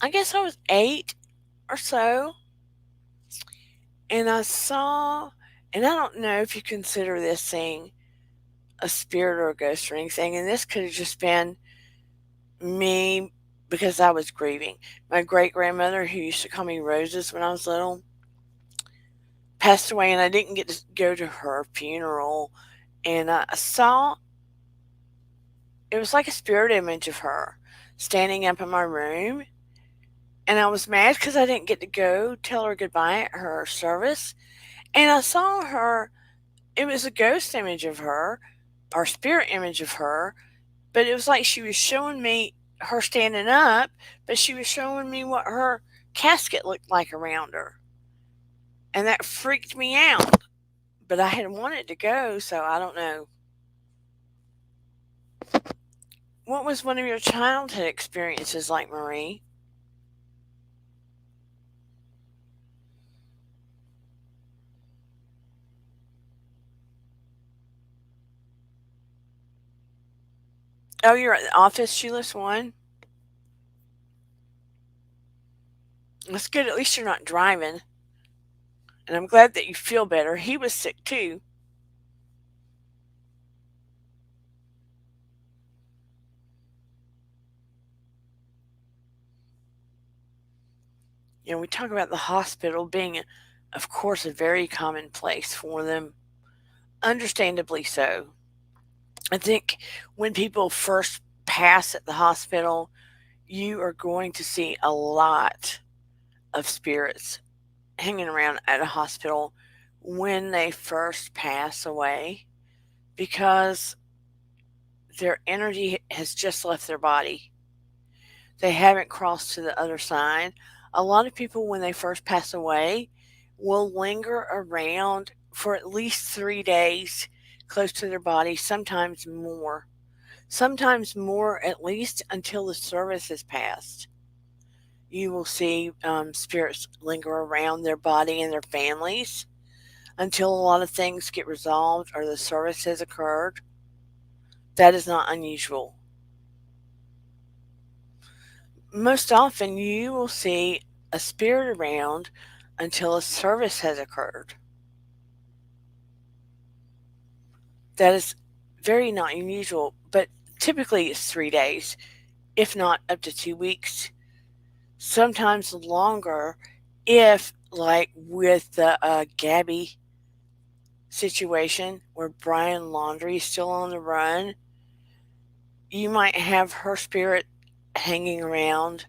I guess I was 8 or so, and I saw, and I don't know if you consider this thing a spirit or a ghost or anything, and this could have just been me because I was grieving. My great grandmother, who used to call me Roses when I was little, passed away, and I didn't get to go to her funeral. And I saw it was like a spirit image of her standing up in my room, and I was mad because I didn't get to go tell her goodbye at her service. And I saw her, it was a ghost image of her, or spirit image of her, but it was like she was showing me her standing up, but she was showing me what her casket looked like around her. And that freaked me out. But I had wanted to go, so I don't know. What was one of your childhood experiences like, Marie? Oh, you're at the office, Sheila's one? That's good. At least you're not driving. And I'm glad that you feel better. He was sick too. We talk about the hospital being, of course, a very common place for them, understandably so. I think when people first pass at the hospital, you are going to see a lot of spirits hanging around at a hospital when they first pass away because their energy has just left their body. They haven't crossed to the other side. A lot of people, when they first pass away, will linger around for at least 3 days close to their body, sometimes more. Sometimes more, at least until the service has passed. You will see spirits linger around their body and their families until a lot of things get resolved or the service has occurred. That is not unusual. Most often, you will see a spirit around until a service has occurred. That is very not unusual, but typically it's 3 days, if not up to 2 weeks, sometimes longer if, like with the Gabby situation where Brian Laundrie is still on the run, you might have her spirit hanging around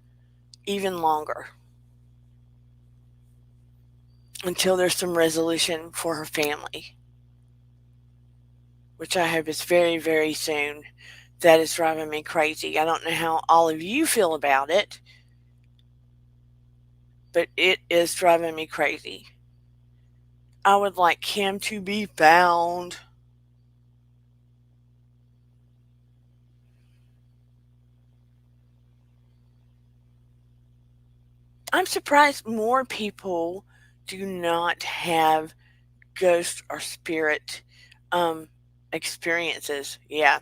even longer until there's some resolution for her family, which I hope is very, very soon. That is driving me crazy. I don't know how all of you feel about it, but it is driving me crazy. I would like him to be found. I'm surprised more people do not have ghost or spirit um, experiences. Yeah,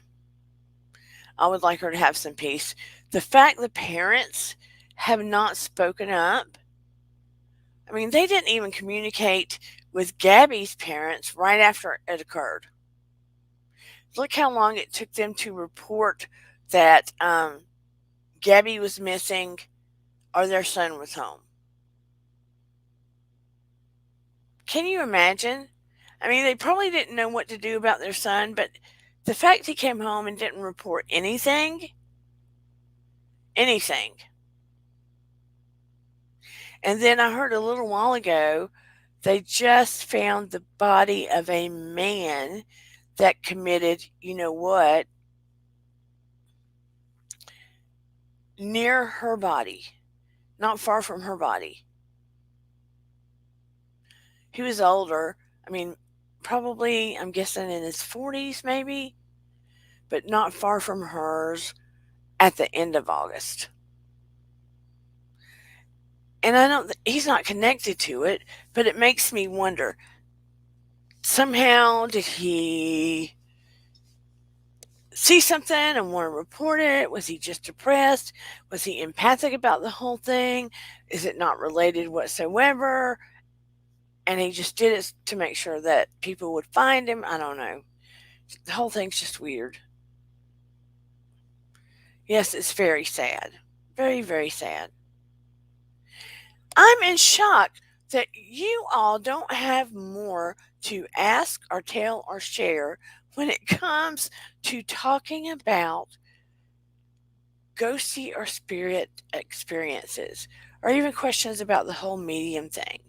I would like her to have some peace. The fact the parents have not spoken up, I mean, they didn't even communicate with Gabby's parents right after it occurred. Look how long it took them to report that Gabby was missing or their son was home. Can you imagine? I mean, they probably didn't know what to do about their son, but the fact he came home and didn't report anything. And then I heard a little while ago they just found the body of a man that committed, you know what, near her body, not far from her body. He was older. I mean, probably, I'm guessing in his 40s, maybe, but not far from hers at the end of August. And I don't, he's not connected to it, but it makes me wonder somehow did he see something and want to report it? Was he just depressed? Was he empathic about the whole thing? Is it not related whatsoever? And he just did it to make sure that people would find him. I don't know. The whole thing's just weird. Yes, it's very sad. Very, very sad. I'm in shock that you all don't have more to ask or tell or share when it comes to talking about ghosty or spirit experiences or even questions about the whole medium thing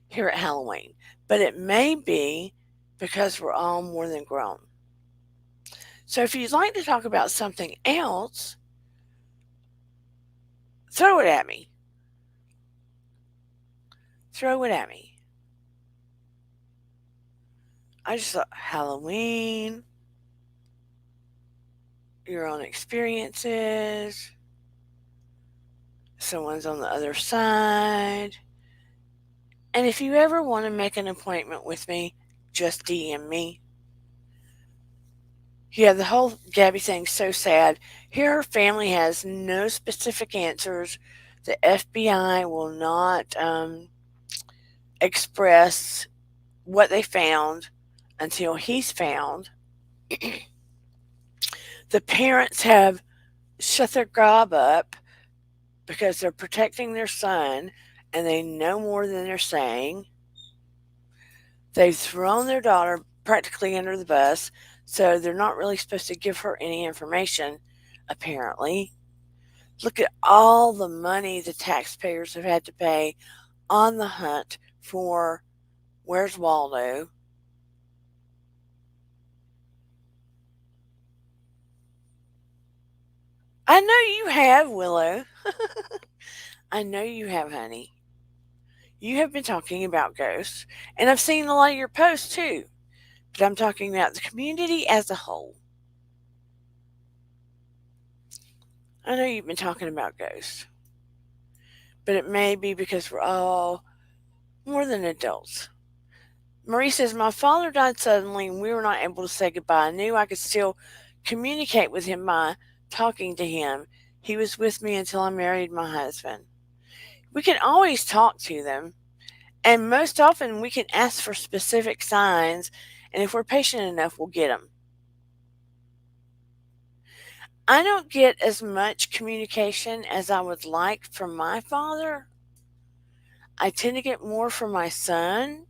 here at Halloween. But it may be because we're all more than grown. So if you'd like to talk about something else, throw it at me. Throw it at me. I just thought Halloween, your own experiences, someone's on the other side. And if you ever want to make an appointment with me, just DM me. Yeah, the whole Gabby thing's so sad. Here, her family has no specific answers. The FBI will not express what they found until he's found. The parents have shut their gob up because they're protecting their son and they know more than they're saying. They've thrown their daughter practically under the bus, so they're not really supposed to give her any information, apparently. Look at all the money the taxpayers have had to pay on the hunt for Where's Waldo. I know you have, Willow. I know you have, honey. You have been talking about ghosts, and I've seen a lot of your posts too. But I'm talking about the community as a whole. I know you've been talking about ghosts, but it may be because we're all more than adults. Marie says, my father died suddenly and we were not able to say goodbye. I knew I could still communicate with him by talking to him. He was with me until I married my husband. We can always talk to them, and most often we can ask for specific signs, and if we're patient enough, we'll get them. I don't get as much communication as I would like from my father. I tend to get more from my son,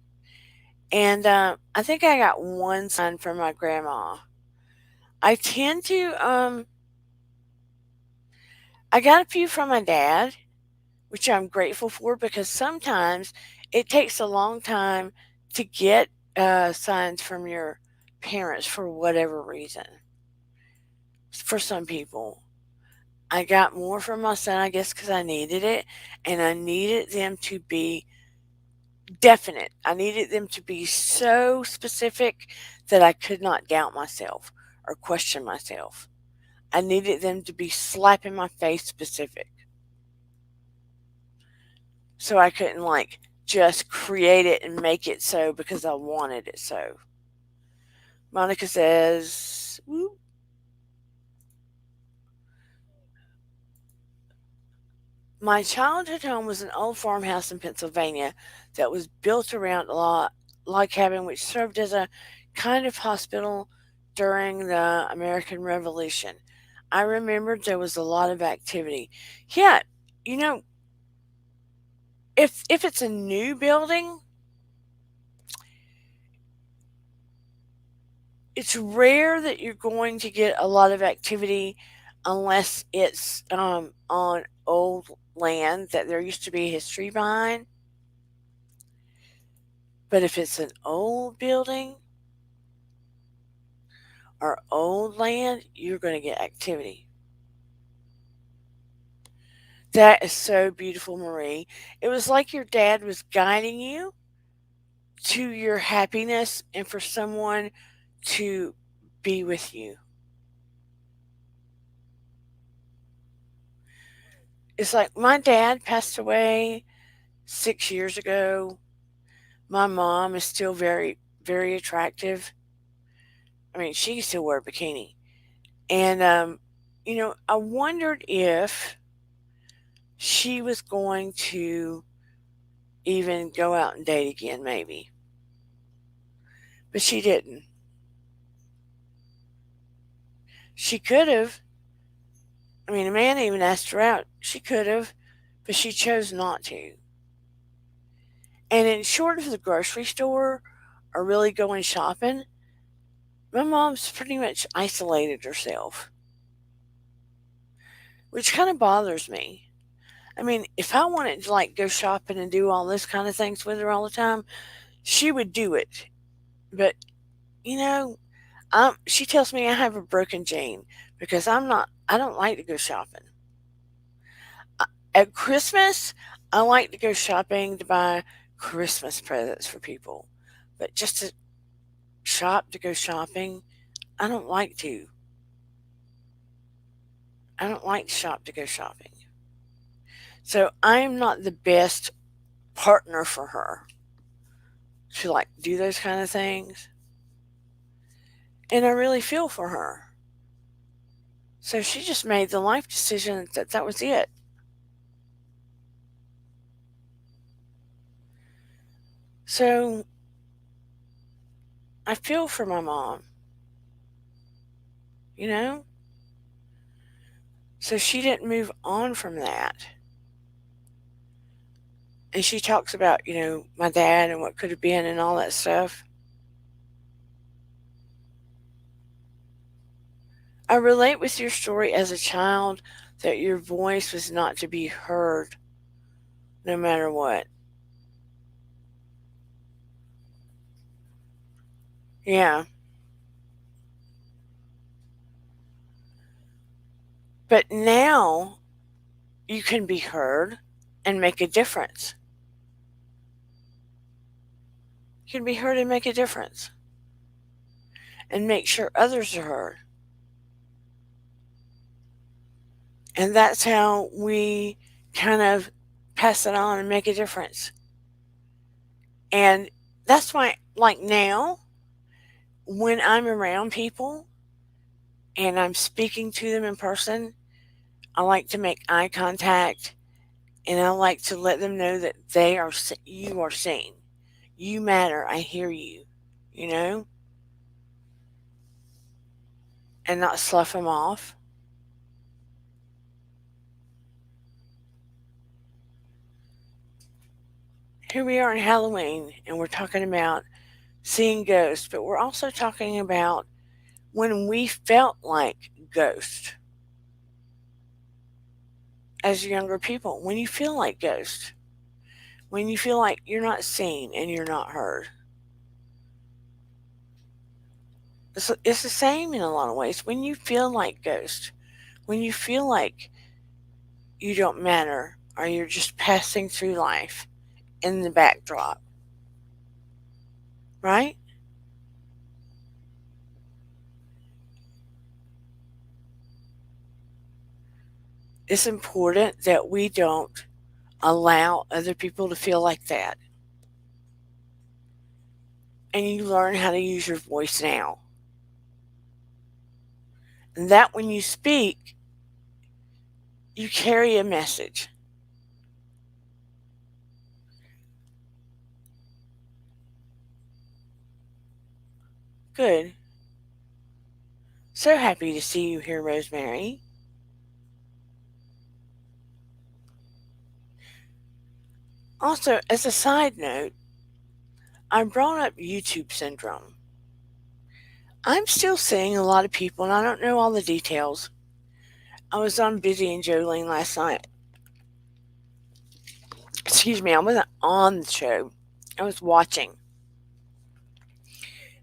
and I think I got one sign from my grandma. I tend to, I got a few from my dad, which I'm grateful for because sometimes it takes a long time to get signs from your parents for whatever reason. For some people, I got more from my son, I guess, because I needed it, and I needed them to be definite. I needed them to be so specific that I could not doubt myself or question myself. I needed them to be slap in my face specific. So I couldn't like just create it and make it so because I wanted it so. Monica says, "Woo." My childhood home was an old farmhouse in Pennsylvania that was built around a log cabin which served as a kind of hospital during the American Revolution. I remembered there was a lot of activity. Yeah, you know, if it's a new building, it's rare that you're going to get a lot of activity unless it's on old land that there used to be history behind. But if it's an old building or old land, you're going to get activity. That is so beautiful, Marie. It was like your dad was guiding you to your happiness and for someone to be with you. It's like my dad passed away 6 years ago. My mom is still very, very attractive. I mean, she can still wear a bikini. And, I wondered if she was going to even go out and date again, maybe. But she didn't. She could have. I mean, a man even asked her out. She could have, but she chose not to. And in short of the grocery store or really going shopping, my mom's pretty much isolated herself, which kind of bothers me. I mean, if I wanted to like go shopping and do all this kind of things with her all the time, she would do it. But you know, she tells me I have a broken gene because I'm not. I don't like to go shopping. At Christmas, I like to go shopping to buy Christmas presents for people, but just to shop to go shopping, I don't like to. I don't like to shop to go shopping. So I'm not the best partner for her to like do those kind of things. And I really feel for her. So she just made the life decision that that was it. So I feel for my mom, you know? So she didn't move on from that. And she talks about, my dad and what could have been and all that stuff. I relate with your story as a child that your voice was not to be heard no matter what. Yeah. But now you can be heard and make a difference. You can be heard and make a difference. And make sure others are heard. And that's how we kind of pass it on and make a difference. And that's why, like now, when I'm around people and I'm speaking to them in person, I like to make eye contact and I like to let them know that you are seen. You matter. I hear you, you know, and not slough them off. Here we are in Halloween and we're talking about seeing ghosts, but we're also talking about when we felt like ghosts as younger people, when you feel like ghosts, when you feel like you're not seen and you're not heard. It's the same in a lot of ways. When you feel like ghosts, when you feel like you don't matter or you're just passing through life in the backdrop, right? It's important that we don't allow other people to feel like that. And you learn how to use your voice now. And that when you speak, you carry a message. Good. So happy to see you here, Rosemary. Also, as a side note, I brought up YouTube syndrome. I'm still seeing a lot of people, and I don't know all the details. I was on Busy and Jolene last night. Excuse me, I wasn't on the show. I was watching.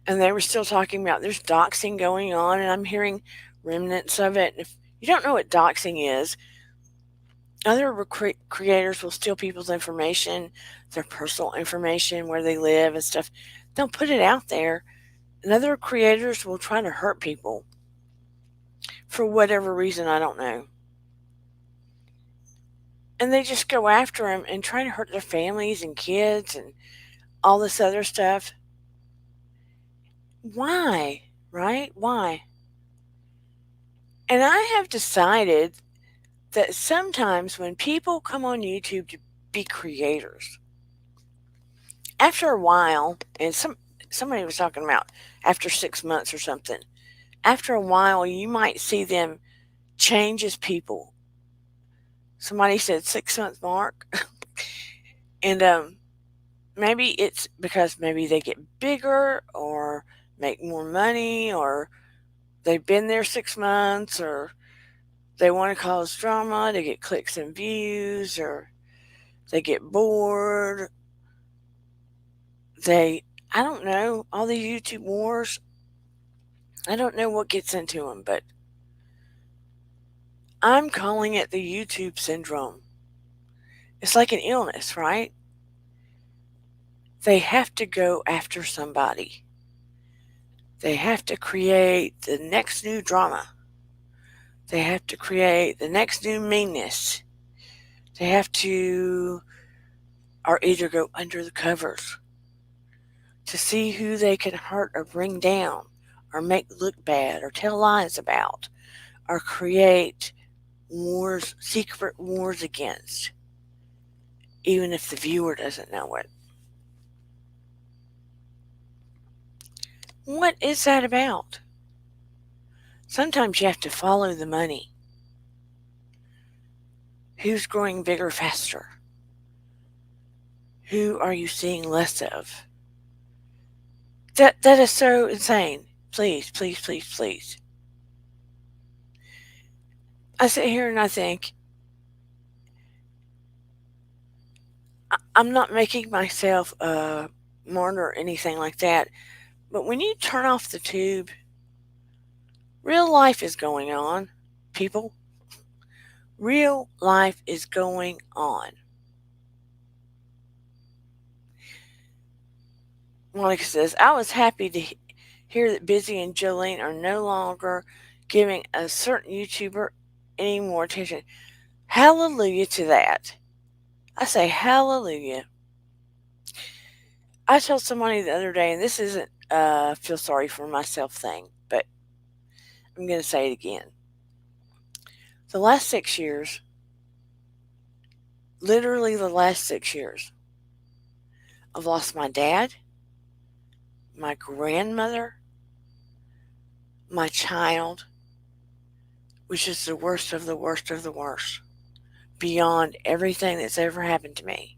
And they were still talking about there's doxing going on, and I'm hearing remnants of it. If you don't know what doxing is, other creators will steal people's information, their personal information, where they live and stuff. They'll put it out there, and other creators will try to hurt people for whatever reason, I don't know. And they just go after them and try to hurt their families and kids and all this other stuff. Why? Right? Why? And I have decided that sometimes when people come on YouTube to be creators, after a while, and somebody was talking about after 6 months or something, after a while you might see them change as people. Somebody said 6 month mark. And maybe it's because maybe they get bigger or make more money or they've been there 6 months or they want to cause drama, they get clicks and views, or they get bored. I don't know, all the YouTube wars, I don't know what gets into them, but I'm calling it the YouTube syndrome. It's like an illness, right? They have to go after somebody. They have to create the next new drama. They have to create the next new meanness. They have to, or either go under the covers to see who they can hurt or bring down or make look bad or tell lies about or create wars, secret wars against, even if the viewer doesn't know it. What is that about? Sometimes you have to follow the money. Who's growing bigger faster? Who are you seeing less of? That is so insane. Please, please, please, please. I sit here and I think, I'm not making myself a martyr or anything like that, but when you turn off the tube, real life is going on, people. Real life is going on. Monica says, I was happy to hear that Busy and Jolene are no longer giving a certain YouTuber any more attention. Hallelujah to that. I say hallelujah. I told somebody the other day, and this isn't a feel sorry for myself thing, but I'm going to say it again. The last 6 years, literally the last 6 years, I've lost my dad, my grandmother, my child, which is the worst of the worst of the worst, beyond everything that's ever happened to me.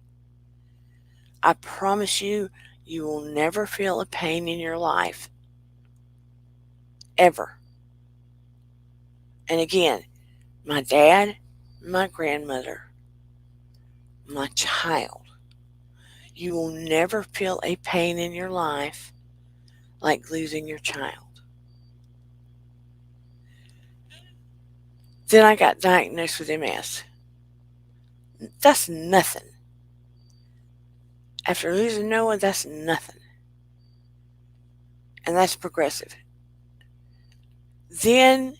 I promise you, you will never feel a pain in your life. Ever. And again, my dad, my grandmother, my child. You will never feel a pain in your life like losing your child. Then I got diagnosed with MS. That's nothing. After losing Noah, that's nothing. And that's progressive. Then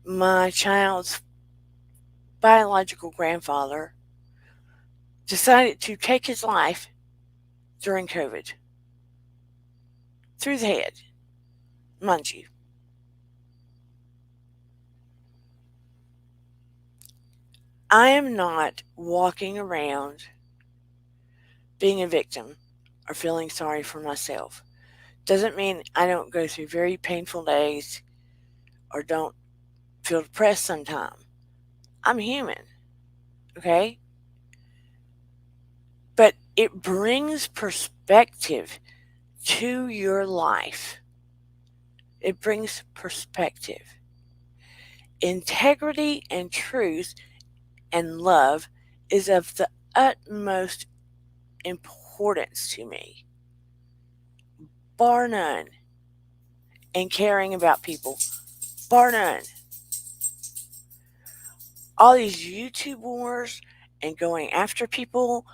my child's biological grandfather decided to take his life during COVID. Through the head, mind you. I am not walking around being a victim or feeling sorry for myself. Doesn't mean I don't go through very painful days or don't feel depressed sometimes. I'm human, okay? But it brings perspective to your life. It brings perspective. Integrity and truth and love is of the utmost importance to me, bar none. And caring about people, bar none. All these YouTube wars and going after people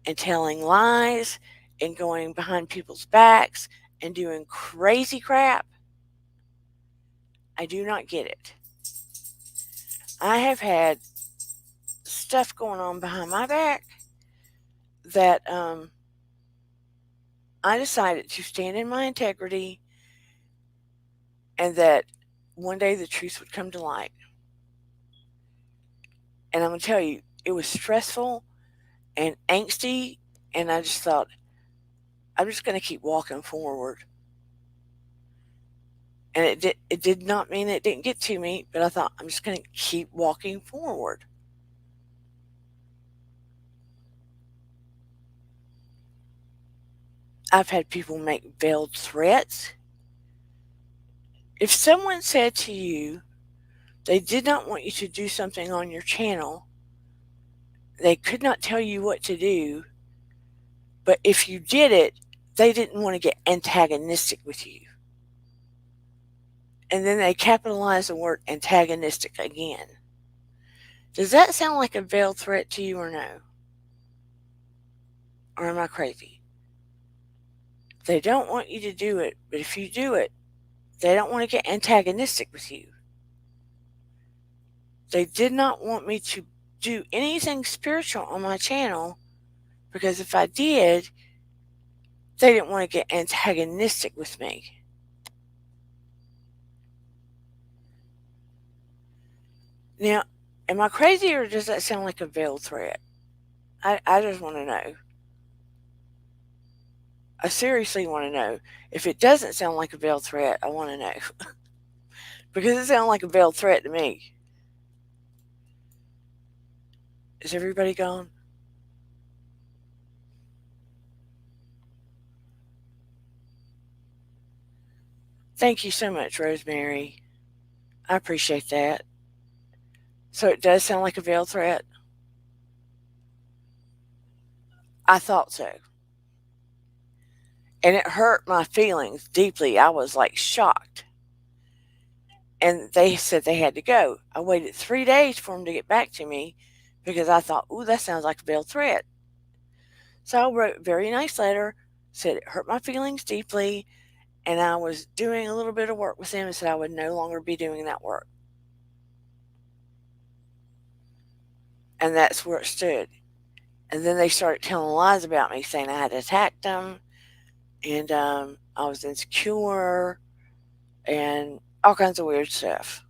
and telling lies and going behind people's backs and doing crazy crap, I do not get it. I have had stuff going on behind my back that I decided to stand in my integrity and that one day the truth would come to light. And I'm going to tell you, it was stressful and angsty, and I just thought, I'm just going to keep walking forward. And it did not mean it didn't get to me, but I thought, I'm just going to keep walking forward. I've had people make veiled threats. If someone said to you they did not want you to do something on your channel, they could not tell you what to do, but if you did it, they didn't want to get antagonistic with you. And then they capitalize the word antagonistic again. Does that sound like a veiled threat to you or no? Or am I crazy? They don't want you to do it, but if you do it, they don't want to get antagonistic with you. They did not want me to do anything spiritual on my channel because if I did, they didn't want to get antagonistic with me. Now, am I crazy or does that sound like a veiled threat? I just want to know. I seriously want to know. If it doesn't sound like a veiled threat, I want to know. Because it sounds like a veiled threat to me. Is everybody gone? Thank you so much, Rosemary. I appreciate that. So it does sound like a veiled threat? I thought so. And it hurt my feelings deeply. I was like shocked. And they said they had to go. I waited 3 days for them to get back to me because I thought, ooh, that sounds like a veiled threat. So I wrote a very nice letter, said it hurt my feelings deeply, and I was doing a little bit of work with them and said I would no longer be doing that work. And that's where it stood. And then they started telling lies about me, saying I had attacked them and I was insecure and all kinds of weird stuff.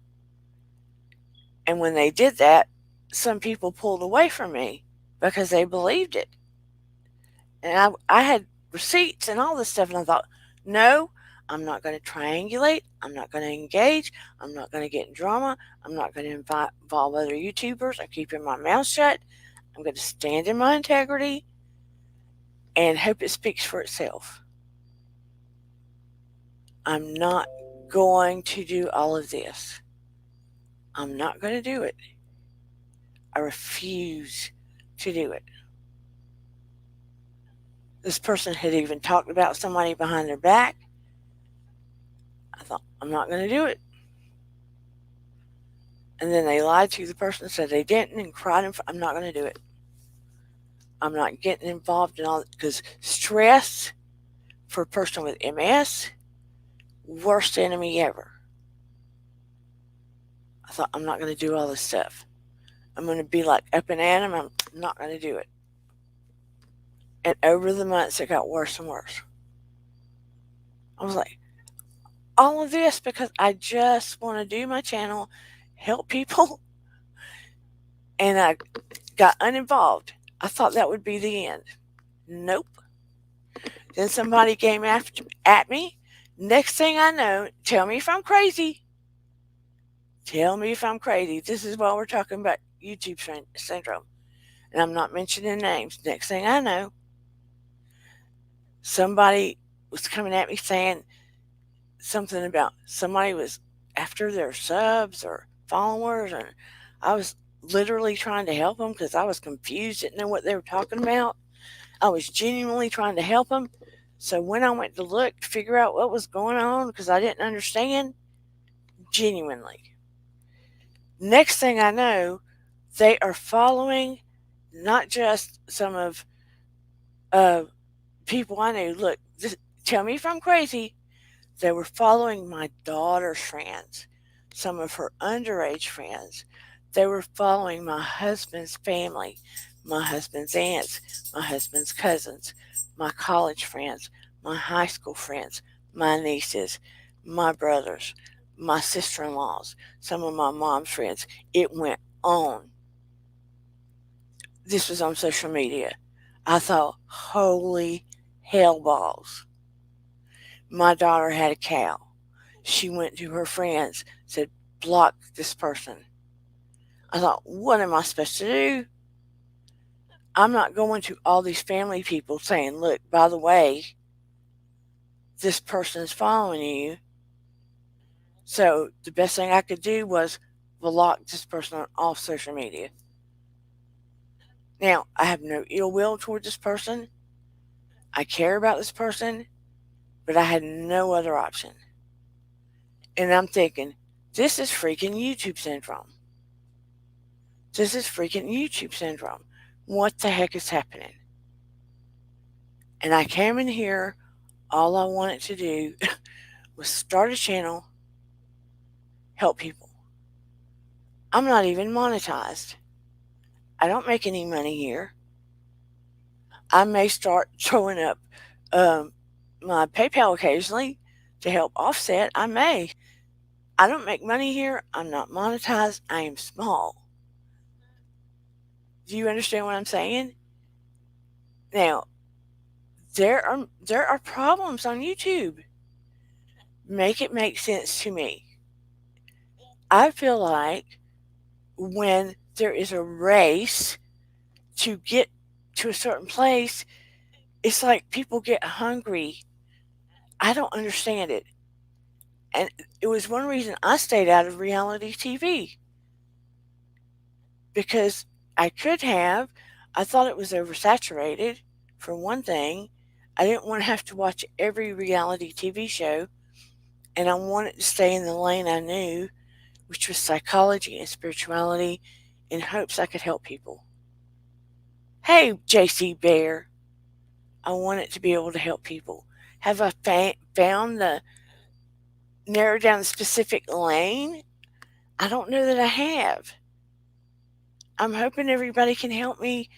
And when they did that, some people pulled away from me because they believed it. And I had receipts and all this stuff, and I thought, no, I'm not going to triangulate. I'm not going to engage. I'm not going to get in drama. I'm not going to involve other YouTubers. I'm keeping my mouth shut. I'm going to stand in my integrity and hope it speaks for itself. I'm not going to do all of this. I'm not going to do it. I refuse to do it. This person had even talked about somebody behind their back. I thought, I'm not going to do it. And then they lied to the person, said they didn't, and cried. I'm not going to do it. I'm not getting involved in all that because stress for a person with MS, worst enemy ever. I thought, I'm not going to do all this stuff. I'm going to be like up and at 'em. I'm not going to do it. And over the months, it got worse and worse. I was like, all of this because I just want to do my channel, help people, and I got uninvolved. I thought that would be the end. Nope. Then somebody came at me. Next thing I know, tell me if I'm crazy. Tell me if I'm crazy. This is why we're talking about YouTube syndrome. And I'm not mentioning names. Next thing I know, somebody was coming at me saying something about somebody was after their subs or followers. And I was literally trying to help them because I was confused, didn't know what they were talking about. I was genuinely trying to help them. So when I went to look to figure out what was going on because I didn't understand, genuinely. Next thing I know, they are following not just some of uh, people I knew. Look, tell me if I'm crazy. They were following my daughter's friends, some of her underage friends. They were following my husband's family, my husband's aunts, my husband's cousins, my college friends, my high school friends, my nieces, my brothers, my sister in laws, some of my mom's friends. It went on. This was on social media. I thought, holy hell balls. My daughter had a cow. She went to her friends, said, block this person. I thought, what am I supposed to do? I'm not going to all these family people saying, look, by the way, this person's following you. So the best thing I could do was block this person on all social media. Now, I have no ill will toward this person. I care about this person, but I had no other option. And I'm thinking, this is freaking YouTube syndrome. This is freaking YouTube syndrome. What the heck is happening? And I came in here, all I wanted to do was start a channel, help people. I'm not even monetized. I don't make any money here. I may start throwing up my PayPal occasionally to help offset. I may. I don't make money here. I'm not monetized. I am small. Do you understand what I'm saying? Now, there are problems on YouTube. Make it make sense to me. I feel like when there is a race to get to a certain place, it's like people get hungry. I don't understand it. And it was one reason I stayed out of reality TV because I could have. I thought it was oversaturated, for one thing. I didn't want to have to watch every reality TV show, and I wanted to stay in the lane I knew, which was psychology and spirituality, in hopes I could help people. Hey, JC Bear, I wanted to be able to help people. Have I found the narrow down the specific lane? I don't know that I have. I'm hoping everybody can help me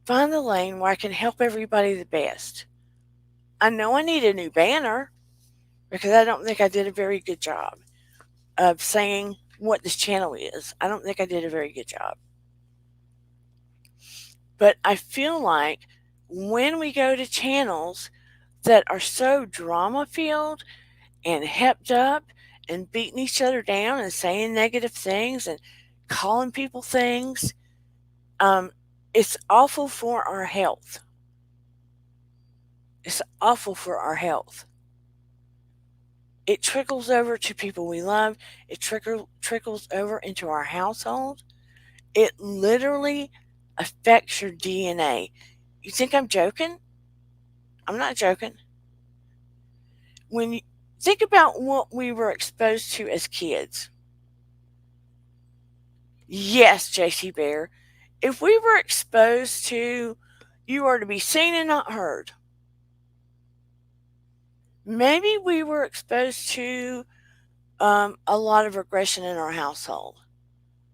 find the lane where I can help everybody the best. I know I need a new banner because I don't think I did a very good job of saying what this channel is. I don't think I did a very good job. But I feel like when we go to channels that are so drama filled and hepped up and beating each other down and saying negative things and calling people things, it's awful for our health. It's awful for our health. It trickles over to people we love. It trickles over into our household. It literally affects your DNA. You think I'm joking? I'm not joking. When you think about what we were exposed to as kids. Yes, JC Bear. If we were exposed to you are to be seen and not heard, maybe we were exposed to a lot of aggression in our household.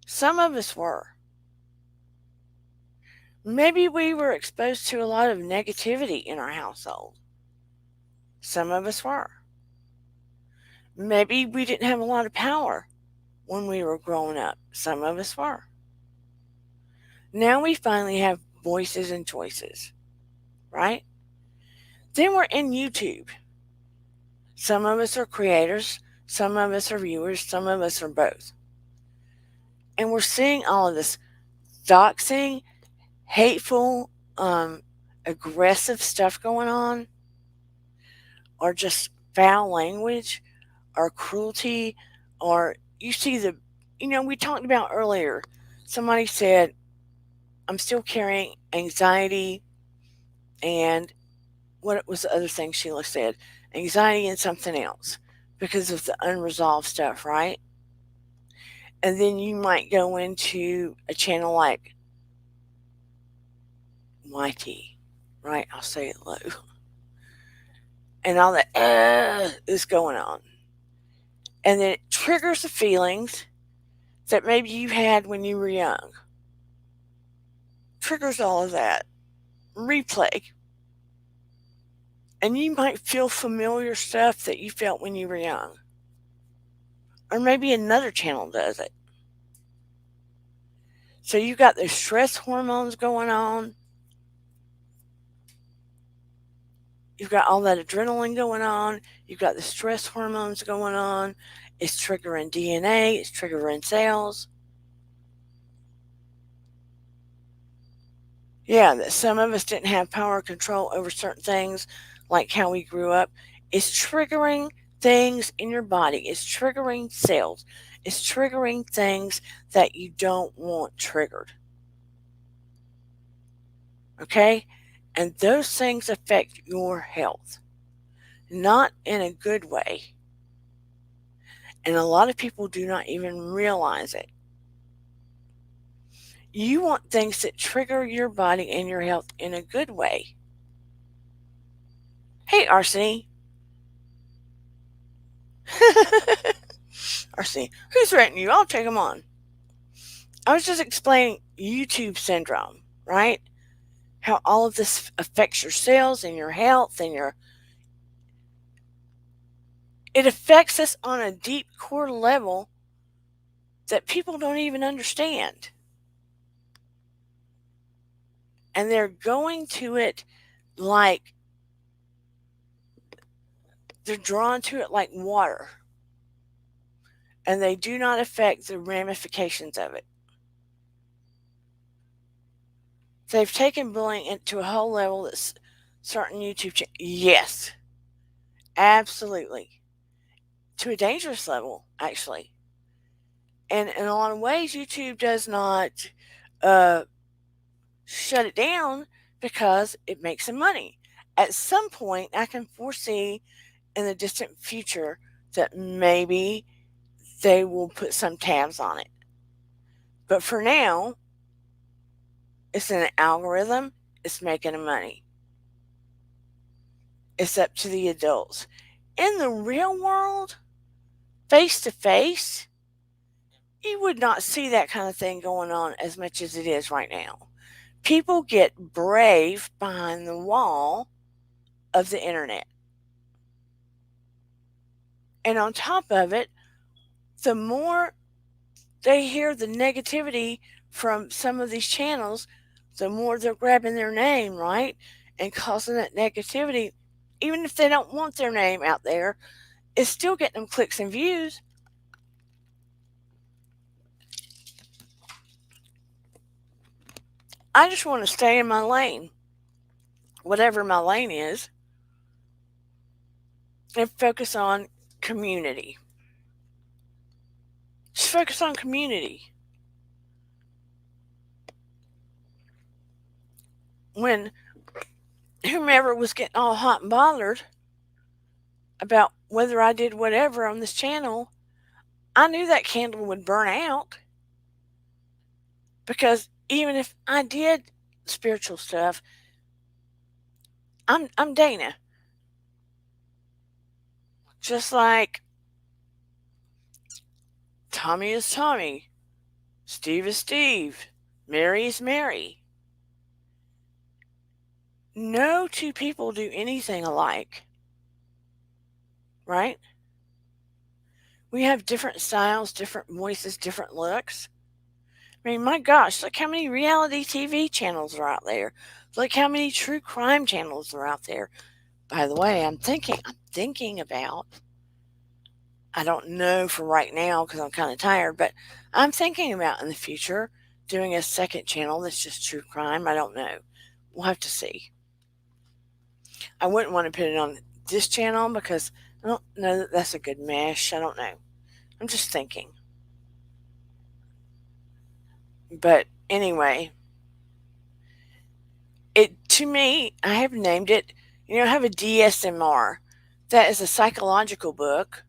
Some of us were. Maybe we were exposed to a lot of negativity in our household. Some of us were. Maybe we didn't have a lot of power when we were growing up. Some of us were. Now we finally have voices and choices, right? Then we're in YouTube. Some of us are creators, some of us are viewers, some of us are both. And we're seeing all of this doxing, hateful, aggressive stuff going on, or just foul language, or cruelty, or you see we talked about earlier. Somebody said, I'm still carrying anxiety and what was the other thing Sheila said? Anxiety and something else because of the unresolved stuff, right? And then you might go into a channel like YT, right? I'll say it low. And all that is going on. And then it triggers the feelings that maybe you had when you were young. Triggers all of that. Replay. And you might feel familiar stuff that you felt when you were young. Or maybe another channel does it. So you got the stress hormones going on. You've got all that adrenaline going on. You've got the stress hormones going on. It's triggering DNA. It's triggering cells. Yeah, that some of us didn't have power control over certain things, like how we grew up. It's triggering things in your body. It's triggering cells. It's triggering things that you don't want triggered. Okay? And those things affect your health, not in a good way. And a lot of people do not even realize it. You want things that trigger your body and your health in a good way. Hey, Arseny. Arseny, who's threatening you? I'll take them on. I was just explaining YouTube syndrome, right? How all of this affects your cells and your health and It affects us on a deep core level that people don't even understand. And they're going to it like they're drawn to it like water. And they do not affect the ramifications of it. They've taken bullying into a whole level that's certain YouTube channels. Yes, absolutely. To a dangerous level, actually. And in a lot of ways, YouTube does not uh, shut it down because it makes some money. At some point, I can foresee in the distant future that maybe they will put some tabs on it. But for now, it's an algorithm, it's making money. It's up to the adults. In the real world, face to face, you would not see that kind of thing going on as much as it is right now. People get brave behind the wall of the internet. And on top of it, the more they hear the negativity from some of these channels, the more they're grabbing their name, right? And causing that negativity, even if they don't want their name out there, it's still getting them clicks and views. I just want to stay in my lane, whatever my lane is, and focus on community. Just focus on community. When whomever was getting all hot and bothered about whether I did whatever on this channel, I knew that candle would burn out. Because even if I did spiritual stuff, I'm Dana. Just like Tommy is Tommy, Steve is Steve, Mary is Mary. No two people do anything alike. Right? We have different styles, different voices, different looks. I mean, my gosh, look how many reality TV channels are out there. Look how many true crime channels are out there. By the way, I'm thinking about, I don't know for right now because I'm kind of tired, but I'm thinking about in the future doing a second channel that's just true crime. I don't know. We'll have to see. I wouldn't want to put it on this channel because I don't know that that's a good mesh. I don't know. I'm just thinking. But anyway, it to me, I have named it, I have a DSMR. That is a psychological book.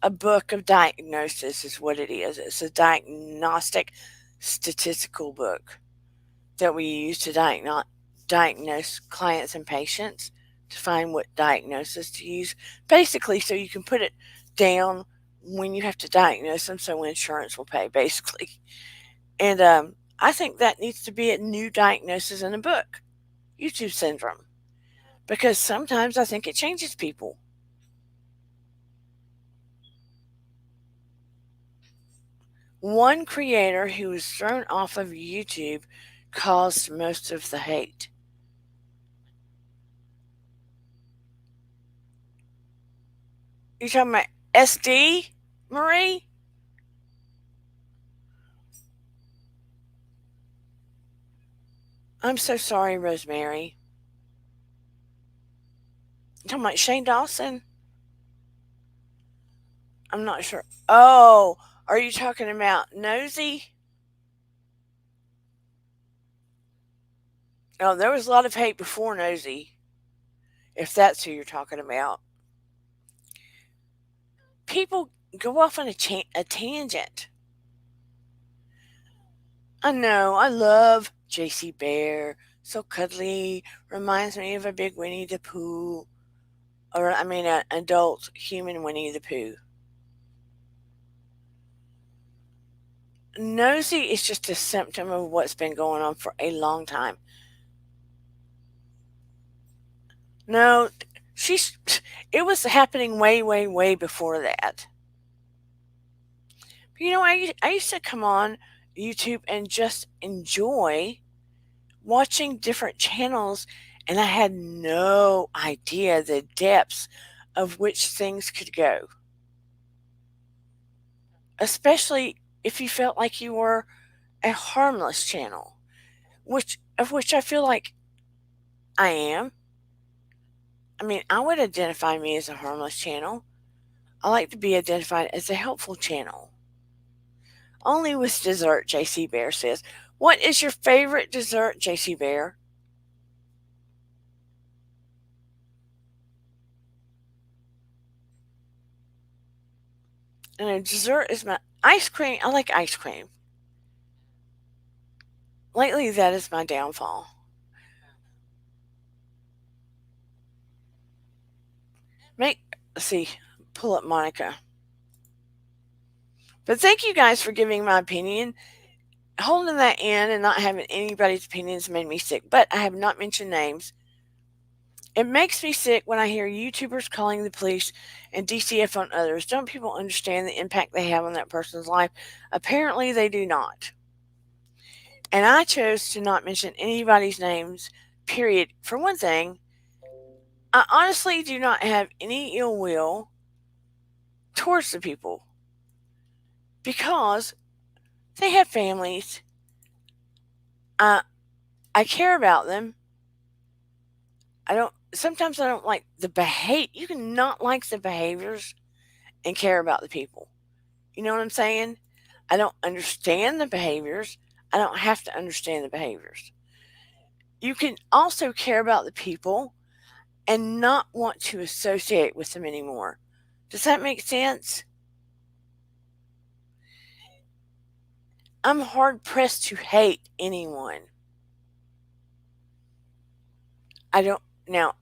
A book of diagnosis is what it is. It's a diagnostic statistical book that we use to diagnose clients and patients to find what diagnosis to use. Basically, so you can put it down when you have to diagnose them so insurance will pay, basically. And I think that needs to be a new diagnosis in a book, YouTube syndrome, because sometimes I think it changes people. One creator who was thrown off of YouTube caused most of the hate. You talking about SD, Marie? I'm so sorry, Rosemary. You talking about Shane Dawson? I'm not sure. Oh, are you talking about Nosy? Oh, there was a lot of hate before Nosy, if that's who you're talking about. People go off on a tangent. I know, I love JC Bear. So cuddly. Reminds me of a big Winnie the Pooh. Or, I mean, an adult human Winnie the Pooh. Nosy is just a symptom of what's been going on for a long time. No, she's it was happening way, way, way before that. But I used to come on YouTube and just enjoy watching different channels, and I had no idea the depths of which things could go, especially if you felt like you were a harmless channel, which I feel like I am. I mean, I would identify me as a harmless channel. I like to be identified as a helpful channel. Only with dessert, JC Bear says. What is your favorite dessert, JC Bear? And a dessert is my ice cream. I like ice cream. Lately, that is my downfall. Let's see, pull up Monica. But thank you guys for giving my opinion. Holding that in and not having anybody's opinions made me sick, but I have not mentioned names. It makes me sick when I hear YouTubers calling the police and DCF on others. Don't people understand the impact they have on that person's life? Apparently, they do not. And I chose to not mention anybody's names, period. For one thing, I honestly do not have any ill will towards the people because they have families. I care about them. Sometimes I don't like the behavior. You can not like the behaviors and care about the people. You know what I'm saying? I don't understand the behaviors. I don't have to understand the behaviors. You can also care about the people and not want to associate with them anymore. Does that make sense? I'm hard pressed to hate anyone. I don't now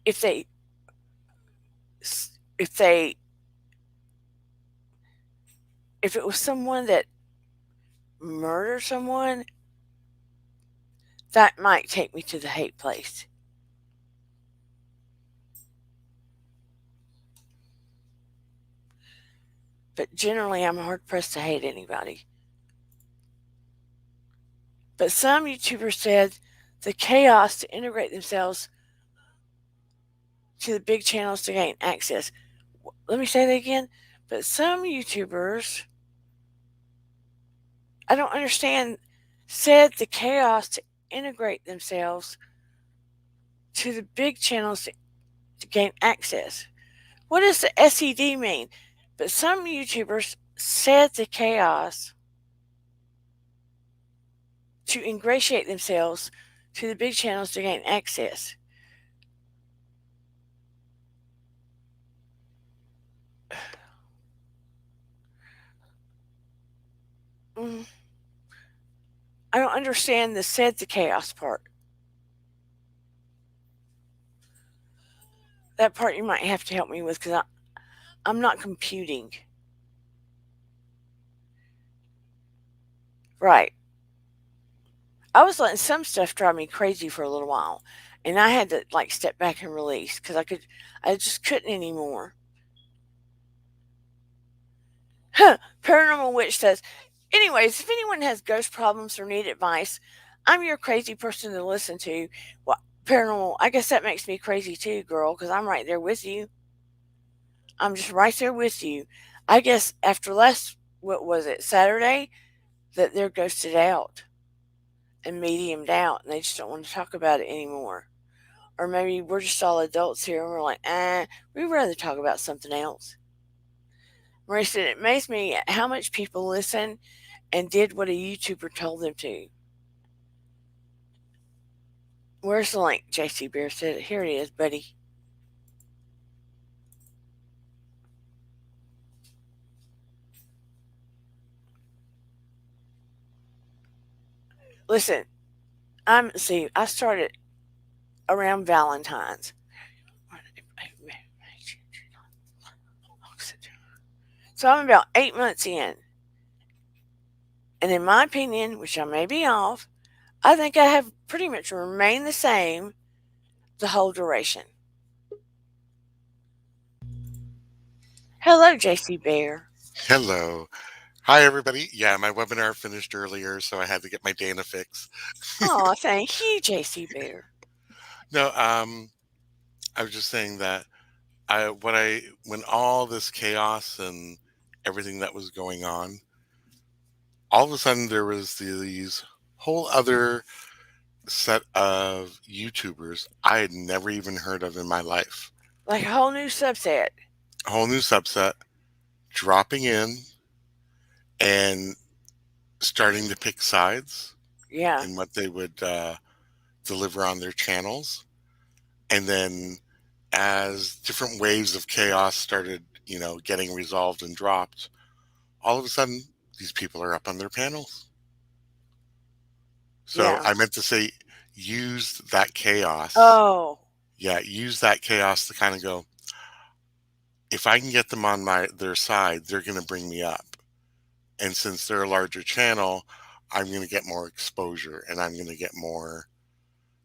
if they if they if it was someone that murdered someone, that might take me to the hate place. But generally, I'm hard pressed to hate anybody. But some YouTubers said the chaos to integrate themselves to the big channels to gain access. Let me say that again. But some YouTubers, I don't understand, said the chaos to integrate themselves to the big channels to gain access. What does the SED mean? But some YouTubers said the chaos to ingratiate themselves to the big channels to gain access. I don't understand the said the chaos part. That part you might have to help me with because I'm not computing. Right. I was letting some stuff drive me crazy for a little while, and I had to like step back and release because I just couldn't anymore. Huh. Paranormal Witch says, anyways, if anyone has ghost problems or need advice, I'm your crazy person to listen to. Well, Paranormal, I guess that makes me crazy too, girl, because I'm right there with you. I'm just right there with you. I guess after what was it, Saturday, that they're ghosted out and mediumed out and they just don't want to talk about it anymore. Or maybe we're just all adults here and we're like, we'd rather talk about something else. Marie said, it amazed me at how much people listen and did what a YouTuber told them to. Where's the link? JC Bear said, here it is, buddy. Listen, I started around Valentine's. So I'm about 8 months in. And in my opinion, which I may be off, I think I have pretty much remained the same the whole duration. Hello, JC Bear. Hello. Hi, everybody. Yeah, my webinar finished earlier, so I had to get my Dana fix. Oh, thank you, JC Bear. No, I was just saying that when all this chaos and everything that was going on, all of a sudden there was these whole other set of YouTubers I had never even heard of in my life. Like a whole new subset. A whole new subset dropping in and starting to pick sides Yeah, in what they would deliver on their channels. And then as different waves of chaos started, getting resolved and dropped, all of a sudden these people are up on their panels. So yeah. I meant to say use that chaos. Oh, Yeah, use that chaos to kind of go, if I can get them on their side, they're going to bring me up. And since they're a larger channel, I'm going to get more exposure and I'm going to get more,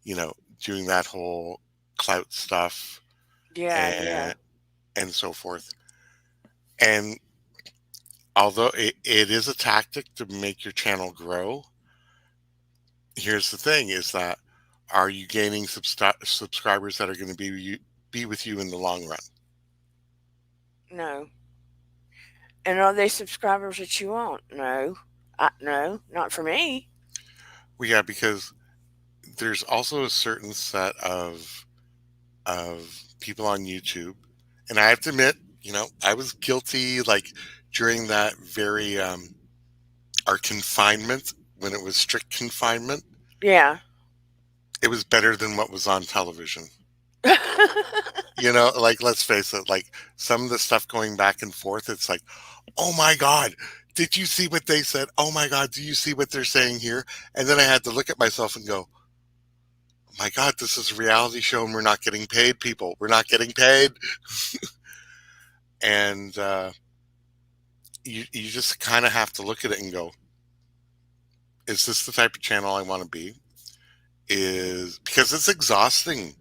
you know, doing that whole clout stuff yeah, yeah, and and so forth. And although it is a tactic to make your channel grow, here's the thing is that are you gaining subscribers that are going to be with you in the long run? no. And are they subscribers that you want? No. No, not for me. Well, yeah, because there's also a certain set of people on YouTube, and I have to admit, I was guilty like during that very our confinement when it was strict confinement. Yeah. It was better than what was on television. Like let's face it, like some of the stuff going back and forth, it's like, oh my God, did you see what they said? Oh my God, do you see what they're saying here? And then I had to look at myself and go, oh my God, this is a reality show and we're not getting paid, people. We're not getting paid. And you just kind of have to look at it and go, is this the type of channel I want to be? Is because it's exhausting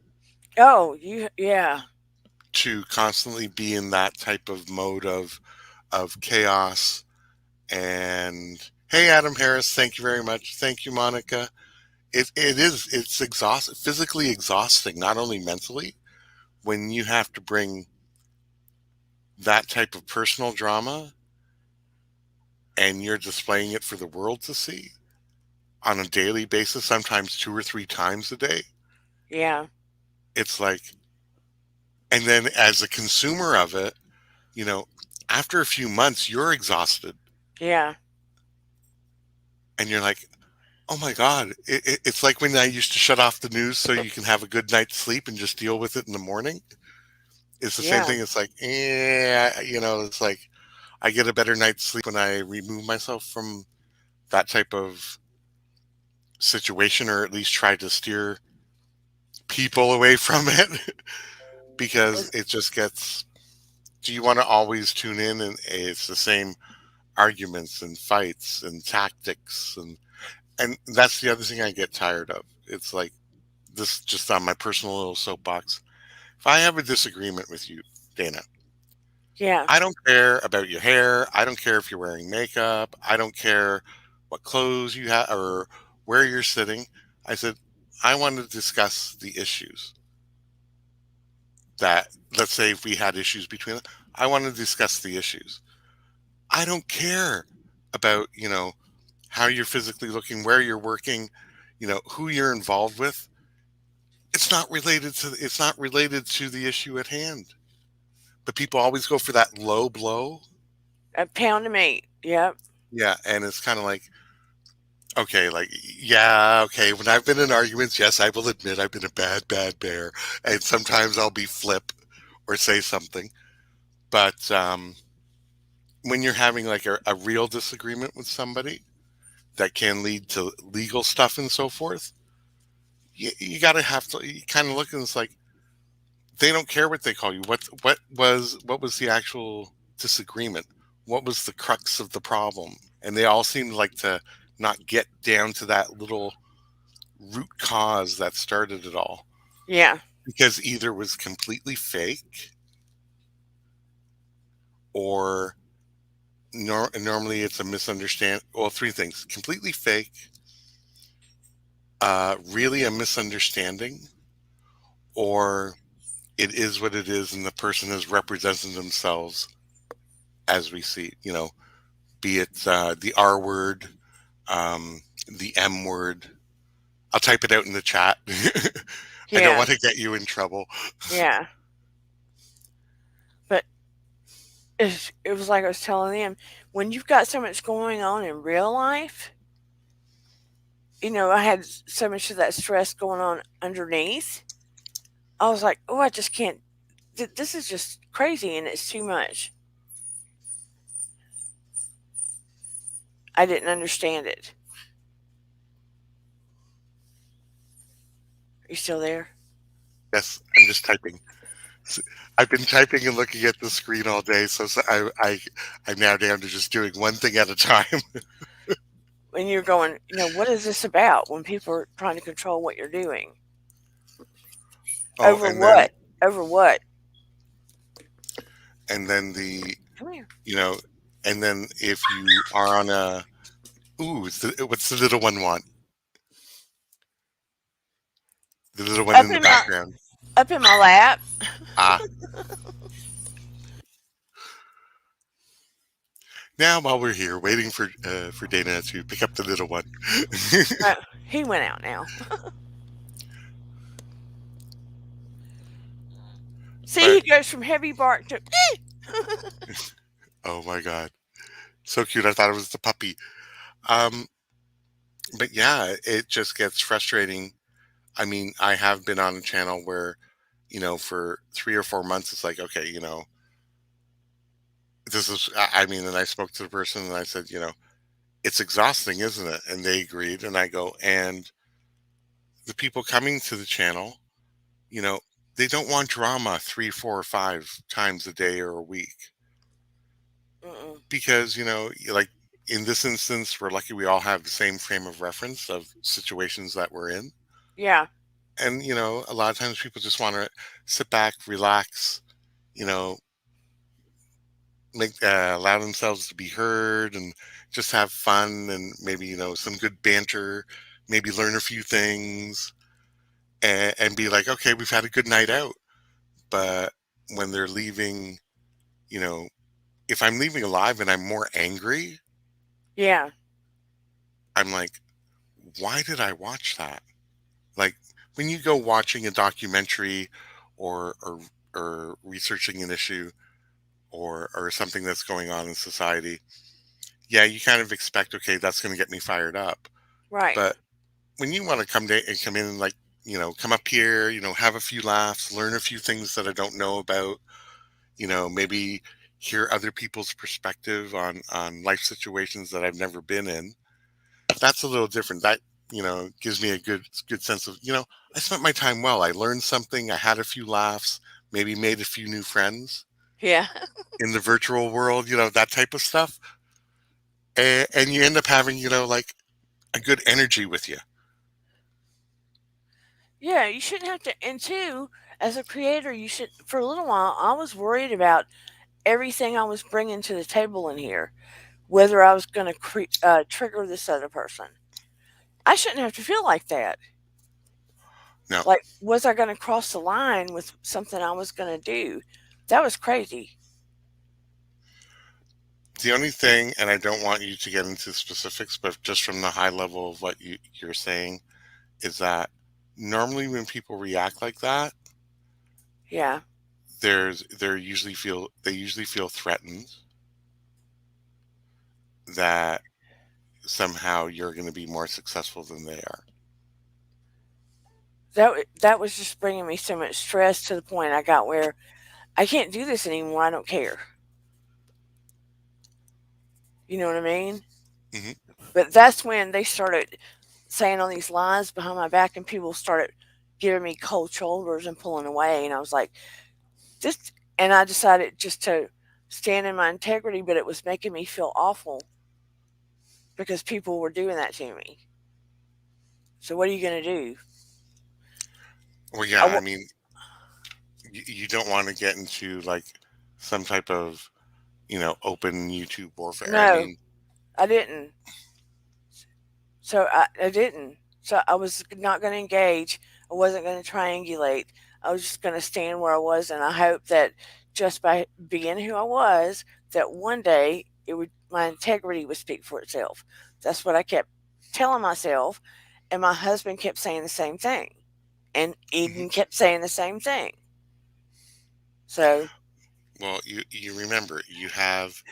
Oh, yeah, to constantly be in that type of mode of chaos. And hey, Adam Harris, thank you very much. Thank you, Monica. It's exhausting, physically exhausting, not only mentally, when you have to bring that type of personal drama and you're displaying it for the world to see on a daily basis, sometimes 2 or 3 times a day. yeah, It's like, and then as a consumer of it, you know, after a few months, you're exhausted yeah, and you're like, oh my God. It's like when I used to shut off the news so you can have a good night's sleep and just deal with it in the morning. It's the same yeah, thing. It's like, it's like I get a better night's sleep when I remove myself from that type of situation or at least try to steer people away from it because It's- it just gets, do you want to always tune in and it's the same arguments and fights and tactics and that's the other thing I get tired of. It's like this just on my personal little soapbox. If I have a disagreement with you, Dana, yeah, I don't care about your hair. I don't care if you're wearing makeup. I don't care what clothes you have or where you're sitting. I said, I want to discuss the issues that, let's say, if we had issues between us, I want to discuss the issues. I don't care about, how you're physically looking, where you're working, who you're involved with. It's not related to the issue at hand. But people always go for that low blow. a pound of meat. Yep. Yeah, and it's kind of like, okay, like, yeah, okay. When I've been in arguments, yes, I will admit I've been a bad, bad bear, and sometimes I'll be flip or say something. But when you're having like a real disagreement with somebody that can lead to legal stuff and so forth, you got to have to you kind of look and it's like they don't care what they call you. What was the actual disagreement? What was the crux of the problem? And they all seem like to not get down to that little root cause that started it all Yeah. because either it was completely fake or normally it's a misunderstand. Well, three things: completely fake, really a misunderstanding, or it is what it is, and the person has represented themselves as we see. Be it the R word, um, the M word. I'll type it out in the chat. I don't Yeah, want to get you in trouble. yeah. But it was like I was telling them, when you've got so much going on in real life, I had so much of that stress going on underneath. I was like, oh, I just can't. This is just crazy and it's too much. I didn't understand it. Are you still there? Yes, I'm just typing. I've been typing and looking at the screen all day, so I'm now down to just doing one thing at a time. When you're going, what is this about when people are trying to control what you're doing? Oh, Over what? Over what? and then the Come here. you know, and then if you are on a what's the little one want? The little one Up in the in my background. up in my lap. Ah, now while we're here waiting for Dana to pick up the little one. Uh, he went out now. See, But he goes from heavy bark to. oh my god, so cute! I thought it was the puppy. Um, but yeah, it just gets frustrating. I mean, I have been on a channel where, for 3 or 4 months, it's like, okay, this is, I mean, and I spoke to the person and I said, it's exhausting, isn't it? And they agreed. And I go, and the people coming to the channel, you know, they don't want drama 3, 4, or 5 times a day or a week Mm-mm. because, like in this instance, we're lucky we all have the same frame of reference of situations that we're in. Yeah, And, a lot of times people just want to sit back, relax, you know, make allow themselves to be heard and just have fun and maybe some good banter, maybe learn a few things and be like, okay, we've had a good night out. But when they're leaving, you know if I'm leaving alive and I'm more angry, yeah, I'm like, why did I watch that? Like, when you go watching a documentary or researching an issue or something that's going on in society, yeah, you kind of expect, okay, that's going to get me fired up. right. But when you want to come in and, like, come up here, have a few laughs, learn a few things that I don't know about, maybe hear other people's perspective on life situations that I've never been in. That's a little different. That gives me a good sense of, I spent my time well. I learned something. I had a few laughs. Maybe made a few new friends Yeah, in the virtual world. That type of stuff. And you end up having like a good energy with you. yeah. You shouldn't have to. And two, as a creator, you should. For a little while, I was worried about everything I was bringing to the table in here, whether I was going to trigger this other person. I shouldn't have to feel like that. No, Like, was I going to cross the line with something I was going to do? That was crazy. the only thing, and I don't want you to get into specifics, but just from the high level of what you're saying, is that normally when people react like that, Yeah, they usually feel threatened that somehow you're going to be more successful than they are. that was just bringing me so much stress to the point I got where I can't do this anymore. I don't care. You know what I mean? Hmm. But that's when they started saying all these lies behind my back, and people started giving me cold shoulders and pulling away. And I was like, just, and I decided just to stand in my integrity, but it was making me feel awful because people were doing that to me. So what are you going to do? Well, I, yeah, I wa- mean, you don't want to get into like some type of open YouTube warfare. I No, mean, I didn't. So I didn't. So I was not going to engage. I wasn't going to triangulate. I was just going to stand where I was, and I hoped that just by being who I was, that one day it would my integrity would speak for itself. That's what I kept telling myself, and my husband kept saying the same thing, and mhm. Eden kept saying the same thing. So Well, you remember, you have,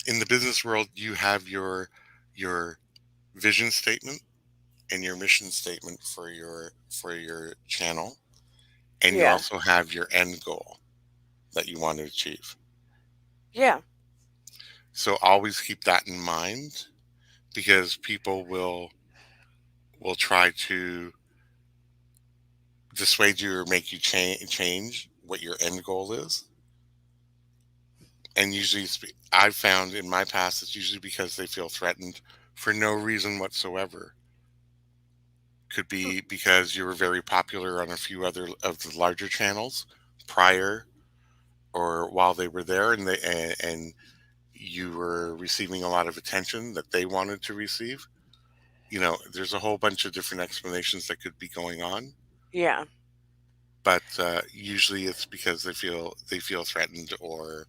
in the business world, you have your vision statement and your mission statement for your channel, and you yeah, also have your end goal that you want to achieve. yeah, So always keep that in mind, because people will try to dissuade you or make you change what your end goal is. And usually I've found in my past, it's usually because they feel threatened for no reason whatsoever. Could be because you were very popular on a few other of the larger channels prior or while they were there, and you were receiving a lot of attention that they wanted to receive. There's a whole bunch of different explanations that could be going on, yeah, but usually it's because they feel threatened, or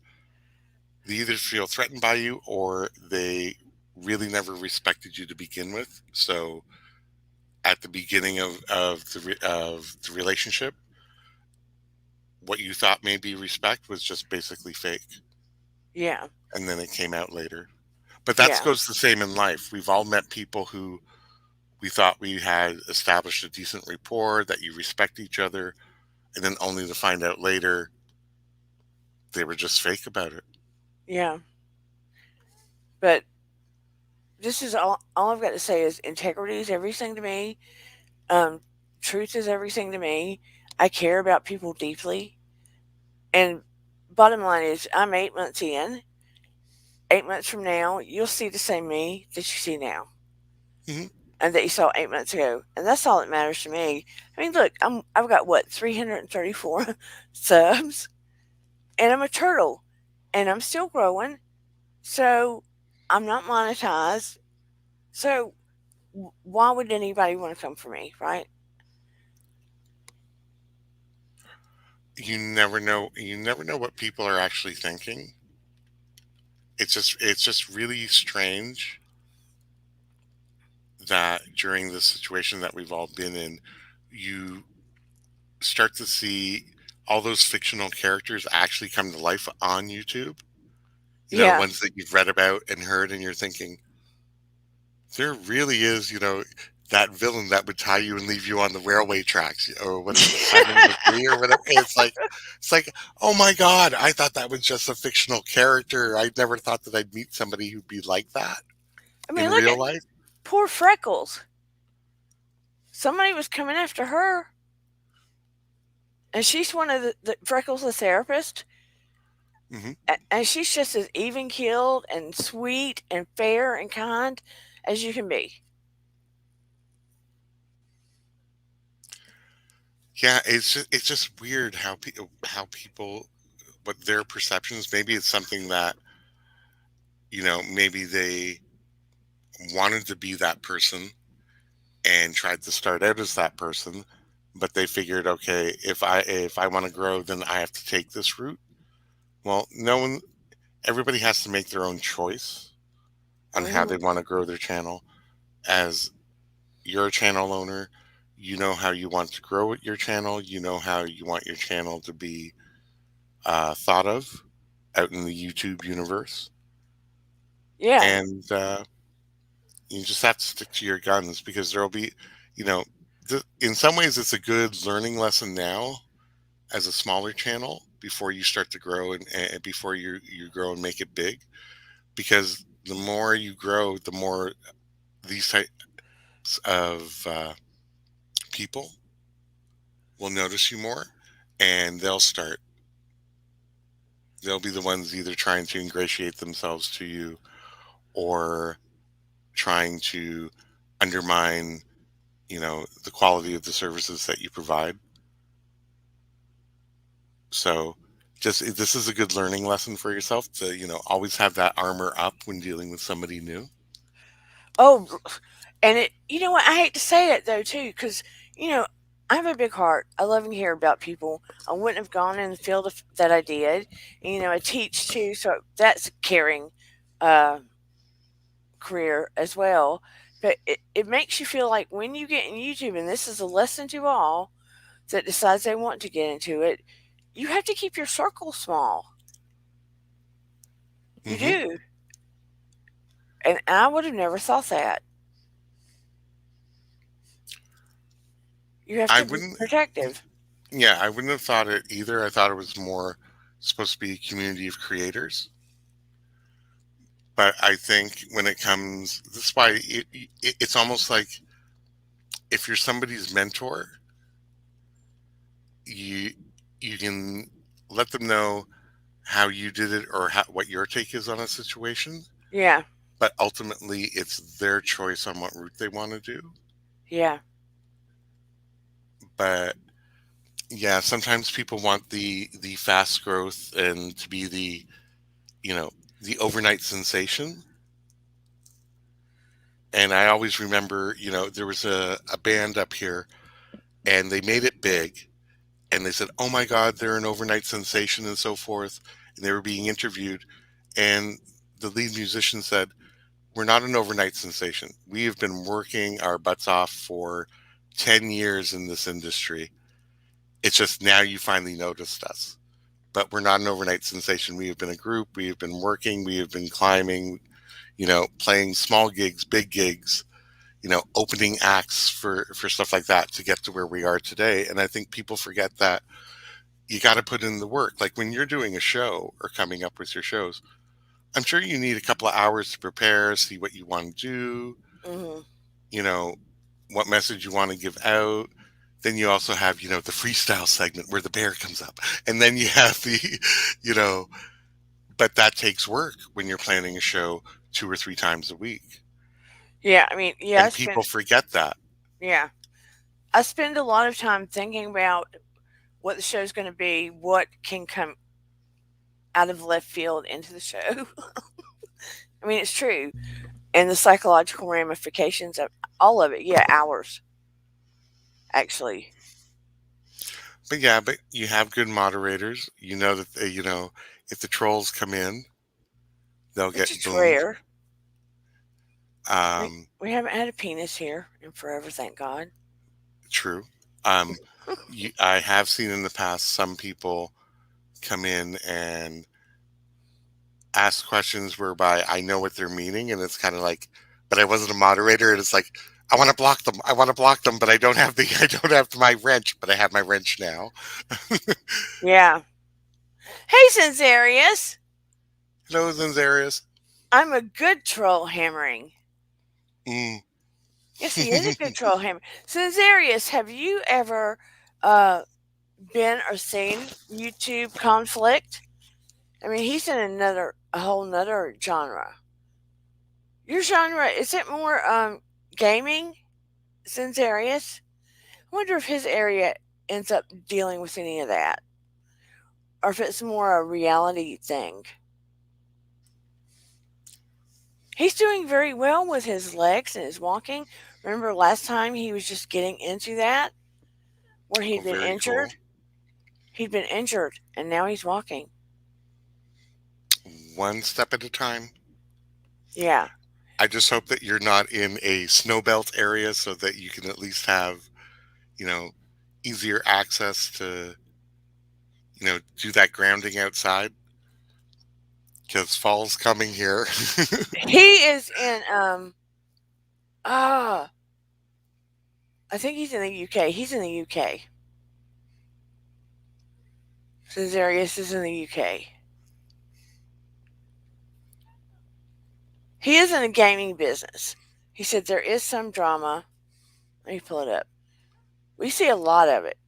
they either feel threatened by you, or they really never respected you to begin with. So at the beginning of the relationship, what you thought may be respect was just basically fake, yeah, and then it came out later. But that yeah, goes the same in life. We've all met people who we thought we had established a decent rapport, that you respect each other, and then only to find out later they were just fake about it. yeah. But this is all I've got to say is integrity is everything to me. Um, Truth is everything to me. I care about people deeply. And bottom line is, I'm 8 months in. 8 months from now, you'll see the same me that you see now Hmm. and that you saw 8 months ago. And that's all that matters to me. I mean, look, I've got what, 334 subs, and I'm a turtle, and I'm still growing. So I'm not monetized. So why would anybody want to come for me, right? You never know what people are actually thinking. It's just really strange that during this situation that we've all been in, you start to see all those fictional characters actually come to life on YouTube. Yeah. Ones that you've read about and heard, and you're thinking, there really is, that villain that would tie you and leave you on the railway tracks, or what is it, Simon McGee or whatever. It's like, oh my God, I thought that was just a fictional character. I never thought that I'd meet somebody who'd be like that I in mean, look real at life. poor Freckles. Somebody was coming after her, and she's one of the Freckles, the therapist, Hmm. and she's just as even keeled and sweet and fair and kind as you can be. Yeah, it's just weird how people, what their perceptions. Maybe it's something that, maybe they wanted to be that person and tried to start out as that person, but they figured, okay, if I want to grow, then I have to take this route. Well, no one, everybody has to make their own choice on how Hmm. they want to grow their channel. As you're a channel owner, you know how you want to grow your channel. You know how you want your channel to be thought of out in the YouTube universe, Yeah, and you just have to stick to your guns, because there'll be, you know, in some ways, it's a good learning lesson now as a smaller channel before you start to grow, and before you grow and make it big, because the more you grow, the more these types of people will notice you more, and they'll be the ones either trying to ingratiate themselves to you, or trying to undermine, the quality of the services that you provide. So Just this is a good learning lesson for yourself to, always have that armor up when dealing with somebody new. Oh, and you know what? I hate to say it though, too, because, you know, I have a big heart. I love and care about people. I wouldn't have gone in the field that I did. And, I teach too, so that's a caring uh, career as well. But it makes you feel like when you get in YouTube, and this is a lesson to all that decides they want to get into it, you have to keep your circle small. You Hmm. do. And I would have never thought that. You have I to be wouldn't, protective. yeah, I wouldn't have thought it either. I thought it was more supposed to be a community of creators. But I think when it comes, that's why it's almost like if you're somebody's mentor, you you can let them know how you did it or what your take is on a situation. Yeah, But ultimately, it's their choice on what route they want to do. yeah, But yeah, sometimes people want the fast growth and to be you know the overnight sensation. And I always remember, there was a band up here and they made it big and they said, "Oh my God, they're an overnight sensation," and so forth. And they were being interviewed, and the lead musician said, "We're not an overnight sensation. We have been working our butts off for 10 years in this industry. It's just now you finally noticed us. But we're not an overnight sensation. We have been a group. We have been working. We have been climbing, playing small gigs, big gigs, opening acts for stuff like that to get to where we are today." And I think people forget that you got to put in the work. Like when you're doing a show or coming up with your shows, I'm sure you need a couple of hours to prepare, see what you want to do, hmm you know, what message you want to give out. Then you also have, the freestyle segment where the bear comes up. And then you have you know, but that takes work when you're planning a show 2 or 3 times a week. yeah. I mean, yeah, And people forget that. yeah, I spend a lot of time thinking about what the show's going to be, what can come out of left field into the show. I mean, it's true, and the psychological ramifications of all of it. Yeah, hours actually. But yeah, but you have good moderators. You know that, if the trolls come in, they'll Which get is boomed. rare. Um, We haven't had a penis here in forever, thank God. True. Um, I have seen in the past some people come in and ask questions whereby I know what they're meaning, and it's kind of like, but I wasn't a moderator, and it's like, I want to block them. I want to block them, but I don't have the I don't have my wrench, but I have my wrench now. Yeah. Hey, Sensarius! Hello, Zanzarius. I'm a good troll hammering. Mm. Yes, he is a good troll hammer. Sensarius, have you ever uh, been or seen YouTube conflict? I mean, he's in a whole nother genre. Your genre, is it more gaming, Sensarius? I wonder if his area ends up dealing with any of that, or if it's more a reality thing. He's doing very well with his legs and his walking. Remember last time he was just getting into that, where Oh, he'd been very cool. injured? He'd been injured, and now he's walking. One step at a time. Yeah. I just hope that you're not in a snowbelt area so that you can at least have, you know, easier access to, do that grounding outside because fall's coming here. He is in ah I think he's in the UK. He's in the UK. Cesarius is in the UK. He is in the gaming business. He said there is some drama. Let me pull it up. We see a lot of it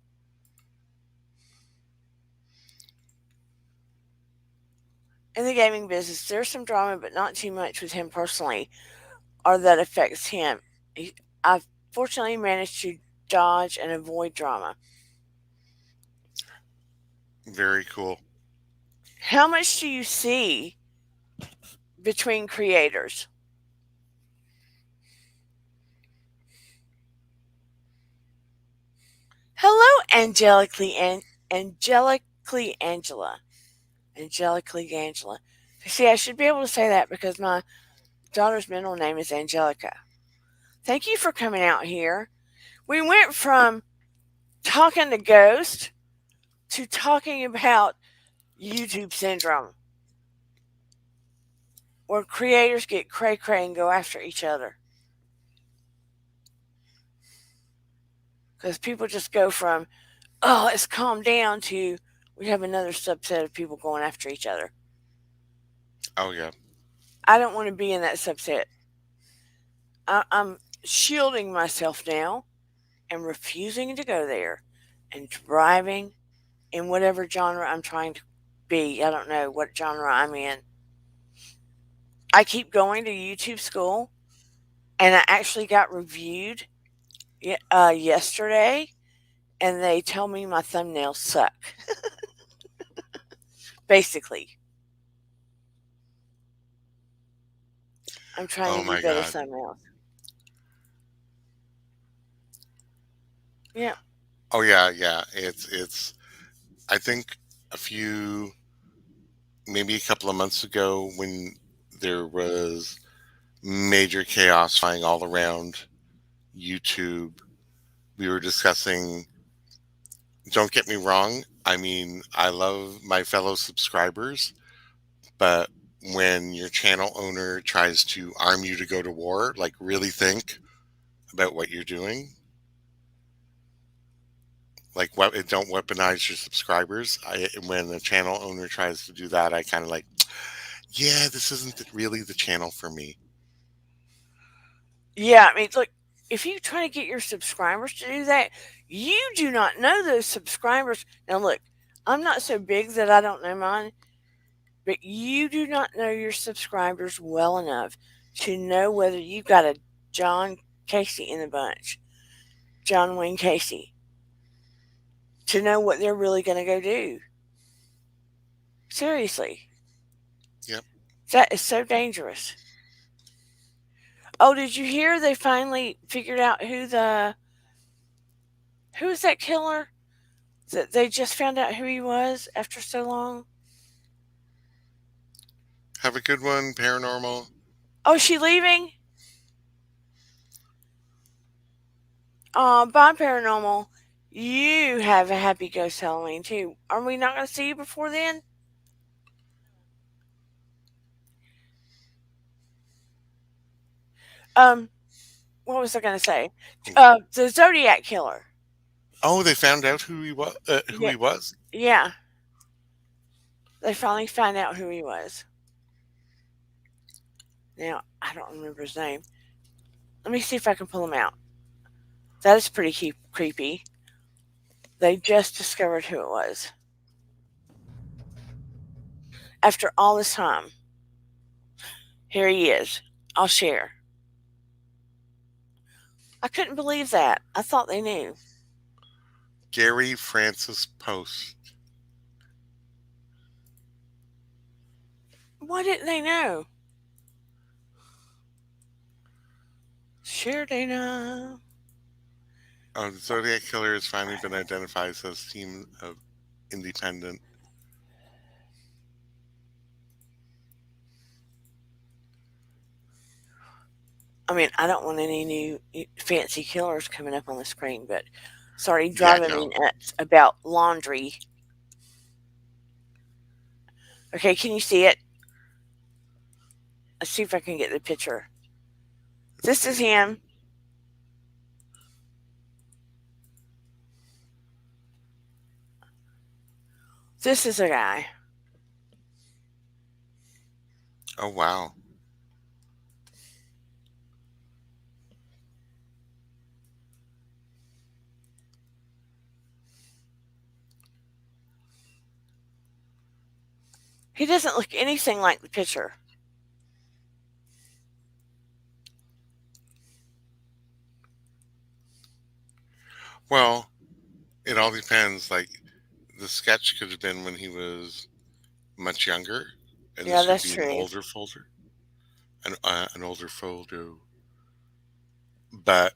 in the gaming business. There's some drama, but not too much with him personally, or that affects him. I've fortunately managed to dodge and avoid drama. Very cool. How much do you see between creators? Hello, angelically Angela. Angelically Angela. See, I should be able to say that because my daughter's middle name is Angelica. Thank you for coming out here. We went from talking to ghosts to talking about YouTube syndrome, where creators get cray cray and go after each other. Because people just go from, oh, let's calm down to we have another subset of people going after each other. Oh yeah. I don't want to be in that subset. I'm shielding myself now and refusing to go there and driving in whatever genre I'm trying to be. I don't know what genre I'm in. I keep going to YouTube school, and I actually got reviewed yesterday, and they tell me my thumbnails suck. Basically, I'm trying Oh to do my better God. thumbnails. Yeah. Oh yeah, yeah. It's. I think a few, maybe a couple of months ago, when there was major chaos flying all around YouTube, we were discussing. Don't get me wrong. I mean, I love my fellow subscribers, but when your channel owner tries to arm you to go to war, like really think about what you're doing. Like, what? Don't weaponize your subscribers. When a channel owner tries to do that, I kind of like, yeah, this isn't really the channel for me. Yeah, I mean, look, if you try to get your subscribers to do that, you do not know those subscribers. Now, look, I'm not so big that I don't know mine, but you do not know your subscribers well enough to know whether you've got a John Casey in the bunch, John Wayne Casey, to know what they're really going to go do. Seriously, Yep. that is so dangerous. Oh, did you hear they finally figured out who was that killer? That they just found out who he was after so long. Have a good one, paranormal. Oh, is she leaving? Bye, paranormal. You have a happy ghost Halloween too. Are we not going to see you before then? Um, what was I going to say? The Zodiac killer. Oh, they found out who he was. Who Yeah, he was. yeah. They finally found out who he was. Now I don't remember his name. Let me see if I can pull him out. That is pretty creepy. They just discovered who it was after all this time. Here he is. I'll share. I couldn't believe that. I thought they knew. Gary Francis Post. Why didn't they know? Sure they know. Oh, the Zodiac killer has finally been identified as team of independent. I mean, I don't want any new fancy killers coming up on the screen, but sorry, Yeah, driving me no. nuts about laundry. Okay, can you see it? Let's see if I can get the picture. This is him. This is a guy. Oh wow. He doesn't look anything like the picture. Well, it all depends. Like the sketch could have been when he was much younger, and Yeah, this would that's be an true. older folder, an older photo. But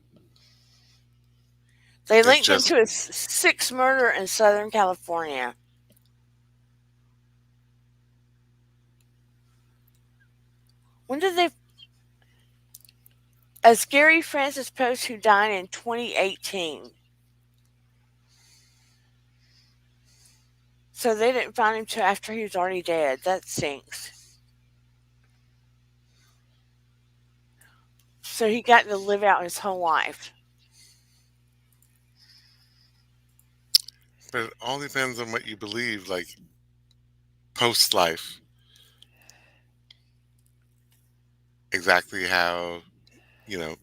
They it's linked him just to a sixth murder in Southern California. When did they? As Gary Francis Post, who died in 2018. So they didn't find him till after he was already dead. That stinks. So he got to live out his whole life. but it all depends on what you believe. Like post life, exactly how you know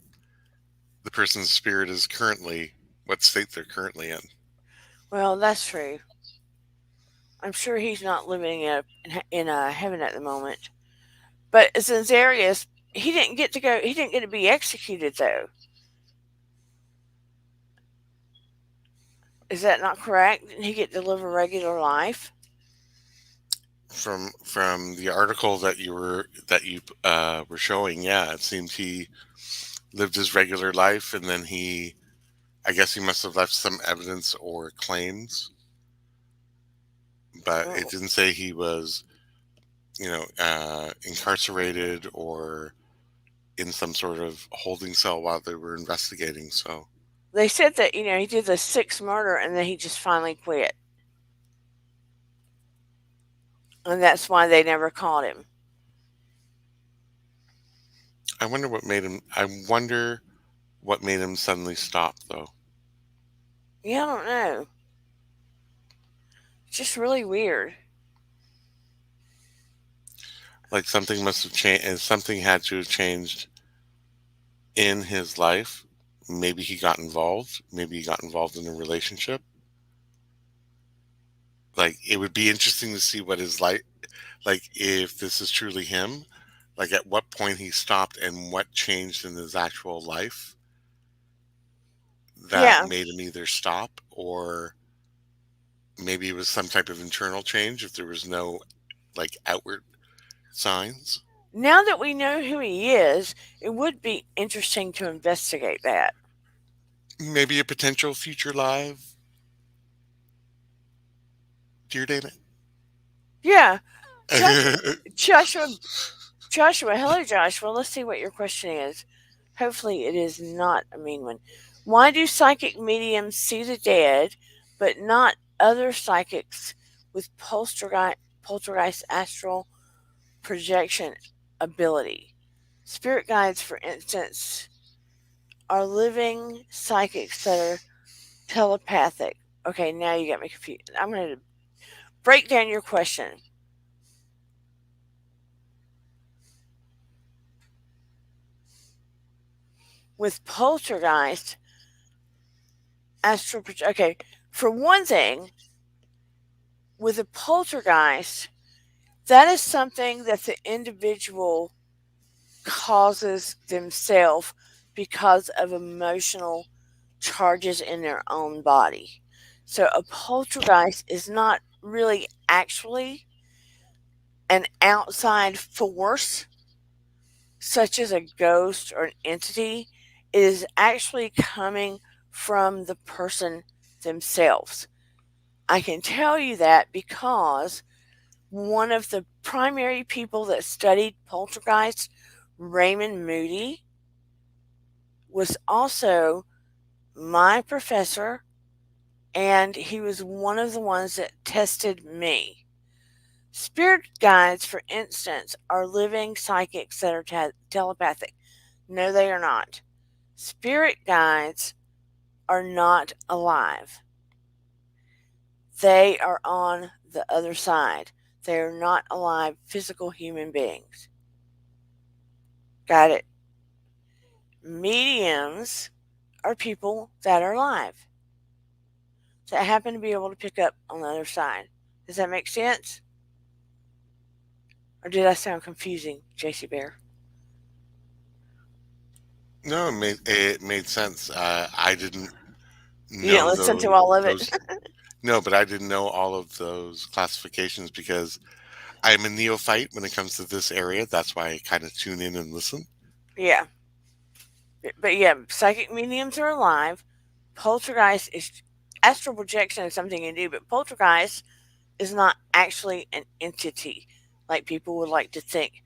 the person's spirit is currently, what state they're currently in. Well, that's true. I'm sure he's not living in a heaven at the moment. But Zenzarius, he didn't get to go. He didn't get to be executed though. Is that not correct? Didn't he get to live a regular life? From the article that you were showing, yeah, it seemed he lived his regular life, and then I guess he must have left some evidence or claims, but it Oh, didn't say he was, incarcerated or in some sort of holding cell while they were investigating. So they said that he did the sixth murder and then he just finally quit, and that's why they never caught him. I wonder what made him suddenly stop, though. Yeah, I don't know. It's just really weird. Like something must have changed, and something had to have changed in his life. Maybe he got involved. Maybe he got involved in a relationship. Like it would be interesting to see what his life, like if this is truly him, like at what point he stopped and what changed in his actual life that Yeah. made him either stop, or maybe it was some type of internal change if there was no like outward signs. Now that we know who he is, it would be interesting to investigate that. Maybe a potential future live, dear Dana. Yeah. Joshua, Joshua, Joshua, hello, Joshua. Let's see what your question is. Hopefully, it is not a mean one. Why do psychic mediums see the dead, but not other psychics with poltergeist astral projection ability? Spirit guides, for instance, are living psychics that are telepathic. Okay, now you got me confused. I'm going to break down your question. With poltergeist, okay, for one thing, with a poltergeist, that is something that the individual causes themselves because of emotional charges in their own body. So a poltergeist is not really actually an outside force, such as a ghost or an entity. It is actually coming from the person themselves. I can tell you that because one of the primary people that studied poltergeists, Raymond Moody, was also my professor, and he was one of the ones that tested me. Spirit guides, for instance, are living psychics that are telepathic. No, they are not. Spirit guides are not alive. They are on the other side. They are not alive physical human beings. Got it? Mediums are people that are alive, that happen to be able to pick up on the other side. Does that make sense? Or did I sound confusing, JC Bear? No, it made sense. I didn't You didn't know listen to all of it? those. No, but I didn't know all of those classifications because I'm a neophyte when it comes to this area. That's why I kind of tune in and listen. Yeah. But yeah, psychic mediums are alive. Poltergeist is astral projection is something you do, but poltergeist is not actually an entity like people would like to think.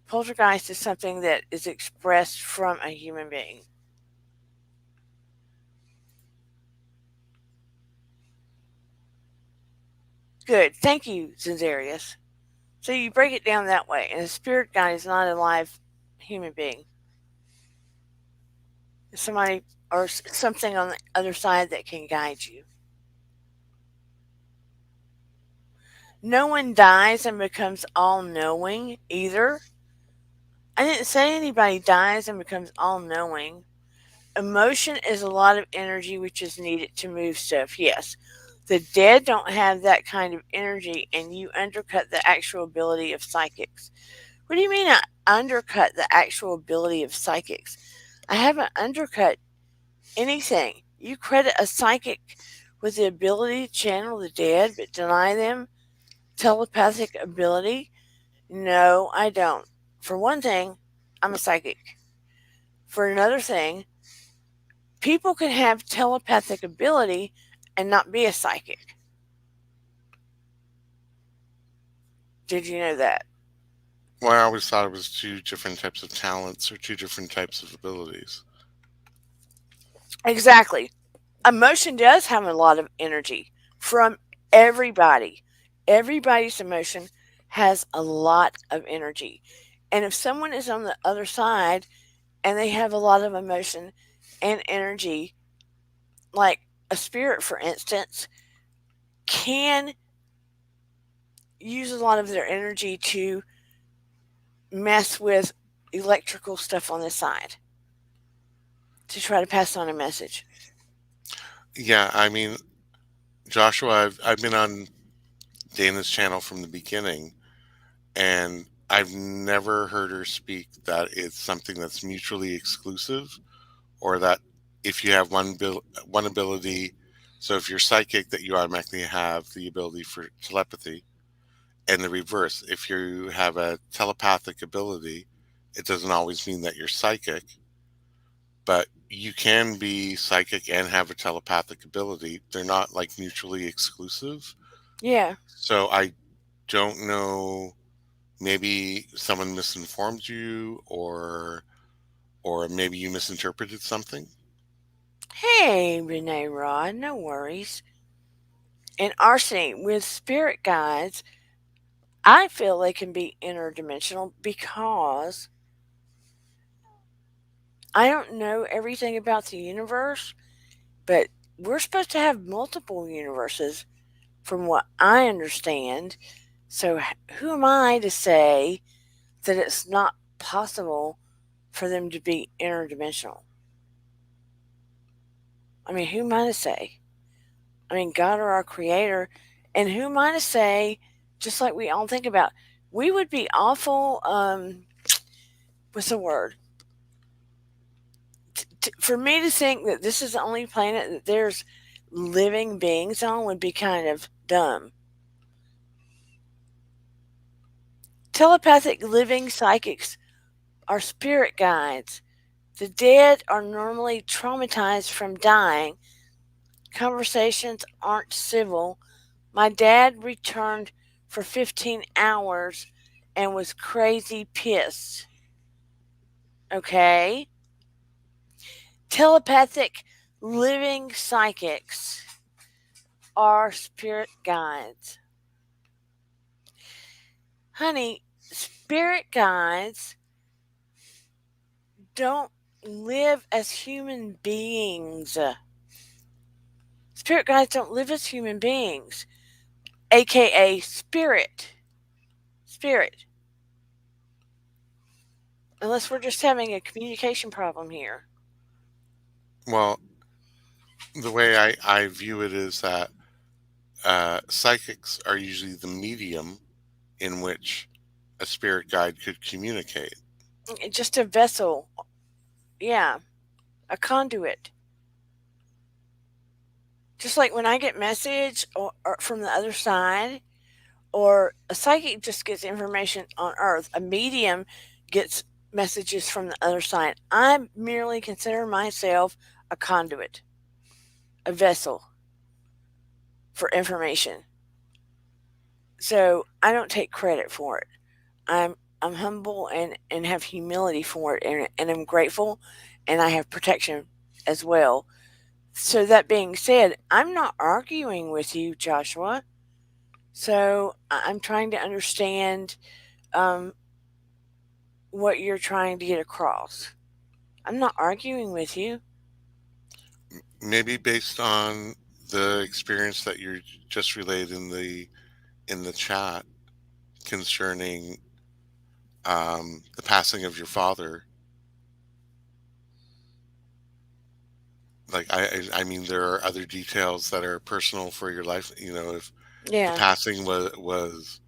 Poltergeist is something that is expressed from a human being. Good. Thank you, Zinzarius. So you break it down that way, and a spirit guide is not a live human being. It's somebody or something on the other side that can guide you. No one dies and becomes all knowing either. I didn't say anybody dies and becomes all knowing. Emotion is a lot of energy which is needed to move stuff. Yes. The dead don't have that kind of energy, and you undercut the actual ability of psychics. What do you mean I undercut the actual ability of psychics? I haven't undercut anything. You credit a psychic with the ability to channel the dead but deny them telepathic ability? No, I don't. For one thing, I'm a psychic. For another thing, people can have telepathic ability and not be a psychic. Did you know that? Well, I always thought it was two different types of talents or two different types of abilities. Exactly. Emotion does have a lot of energy from everybody. Everybody's emotion has a lot of energy. And if someone is on the other side and they have a lot of emotion and energy, like a spirit, for instance, can use a lot of their energy to mess with electrical stuff on the side to try to pass on a message. Yeah, I mean, Joshua, I've been on Dana's channel from the beginning, and I've never heard her speak that it's something that's mutually exclusive, or that if you have one ability, so if you're psychic, that you automatically have the ability for telepathy, and the reverse. If you have a telepathic ability, it doesn't always mean that you're psychic, but you can be psychic and have a telepathic ability. They're not like mutually exclusive. Yeah. So I don't know, maybe someone misinformed you, or maybe you misinterpreted something. Hey, Renee Rod, no worries. And arsenic with spirit guides, I feel they can be interdimensional because I don't know everything about the universe, but we're supposed to have multiple universes from what I understand. So, who am I to say that it's not possible for them to be interdimensional? I mean, who am I to say? I mean, God or our creator. And who am I to say, just like we all think about, we would be awful, what's the word? For me to think that this is the only planet that there's living beings on would be kind of dumb. Telepathic living psychics are spirit guides. The dead are normally traumatized from dying. Conversations aren't civil. My dad returned for 15 hours and was crazy pissed. Okay? Telepathic living psychics are spirit guides. Honey, spirit guides don't live as human beings. Spirit guides don't live as human beings, aka spirit. Spirit. Unless we're just having a communication problem here. Well, the way I view it is that psychics are usually the medium in which a spirit guide could communicate. Just a vessel. Yeah, a conduit. Just like when I get message or from the other side, or a psychic just gets information on Earth. A medium gets messages from the other side. I merely consider myself a conduit, a vessel for information. So I don't take credit for it. I'm humble and have humility for it, and I'm grateful, and I have protection as well. So that being said, I'm not arguing with you, Joshua. So I'm trying to understand um, what you're trying to get across. I'm not arguing with you. Maybe based on the experience that you just relayed in the chat concerning the passing of your father. Like I mean, there are other details that are personal for your life. You know, if the Yeah, passing was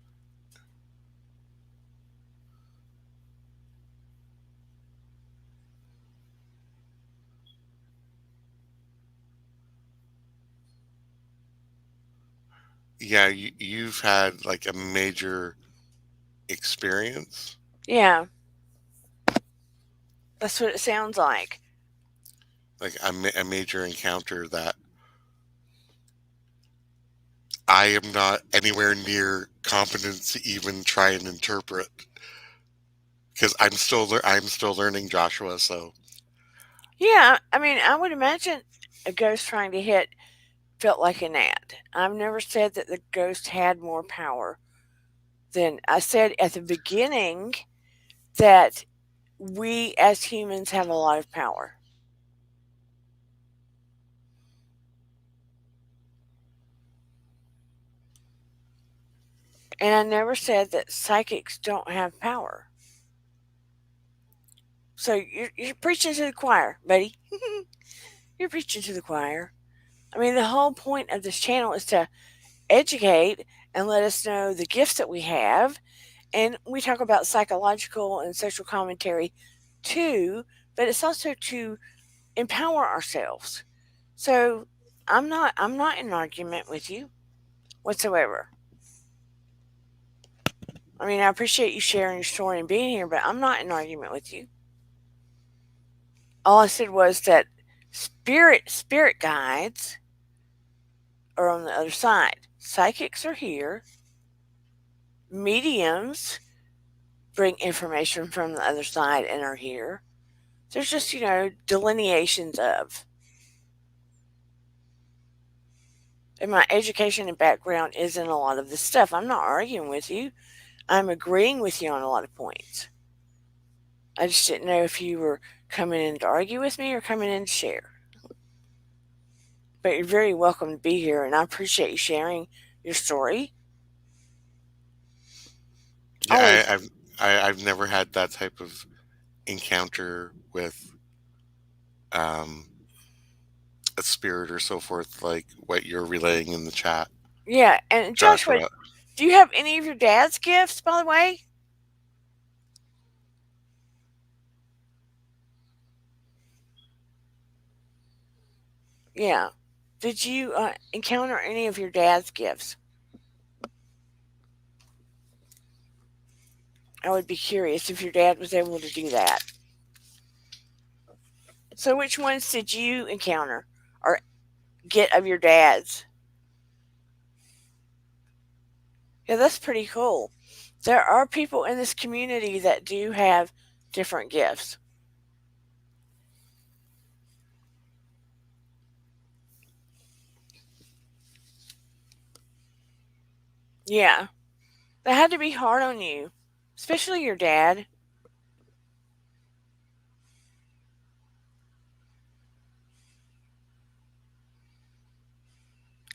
yeah, you've had like a major experience, yeah, that's what it sounds like. like a major encounter that I am not anywhere near competent to even try and interpret because I'm still learning, Joshua. So Yeah, I mean, I would imagine a ghost trying to hit felt like an ad. I've never said that the ghost had more power than I said at the beginning that we as humans have a lot of power. And I never said that psychics don't have power. So you're preaching to the choir, buddy. You're preaching to the choir. I mean, the whole point of this channel is to educate and let us know the gifts that we have. And we talk about psychological and social commentary too, but it's also to empower ourselves. So I'm not in argument with you whatsoever. I mean, I appreciate you sharing your story and being here, but I'm not in argument with you. All I said was that spirit guides are on the other side. Psychics are here. Mediums bring information from the other side and are here. There's just, delineations of. And my education and background is in a lot of this stuff. I'm not arguing with you. I'm agreeing with you on a lot of points. I just didn't know if you were coming in to argue with me or coming in to share. But you're very welcome to be here, and I appreciate you sharing your story. yeah, Always. I've never had that type of encounter with um, a spirit or so forth, like what you're relaying in the chat, Yeah, and Joshua, Joshua. do you have any of your dad's gifts, by the way? Yeah. Did you encounter any of your dad's gifts? I would be curious if your dad was able to do that. So, which ones did you encounter or get of your dad's? Yeah, that's pretty cool. There are people in this community that do have different gifts. Yeah, that had to be hard on you, especially your dad.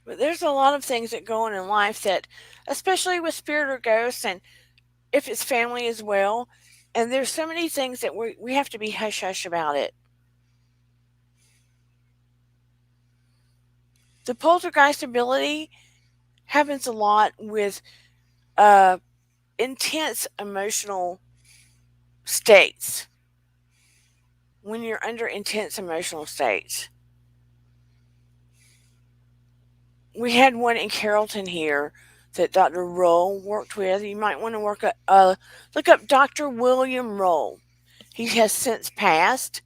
But there's a lot of things that go on in life that, especially with spirit or ghosts, and if it's family as well, and there's so many things that we have to be hush hush about it. The poltergeist ability happens a lot with uh, intense emotional states. When you're under intense emotional states, we had one in Carrollton here that Dr. Roll worked with. You might want to look up Dr. William Roll. He has since passed,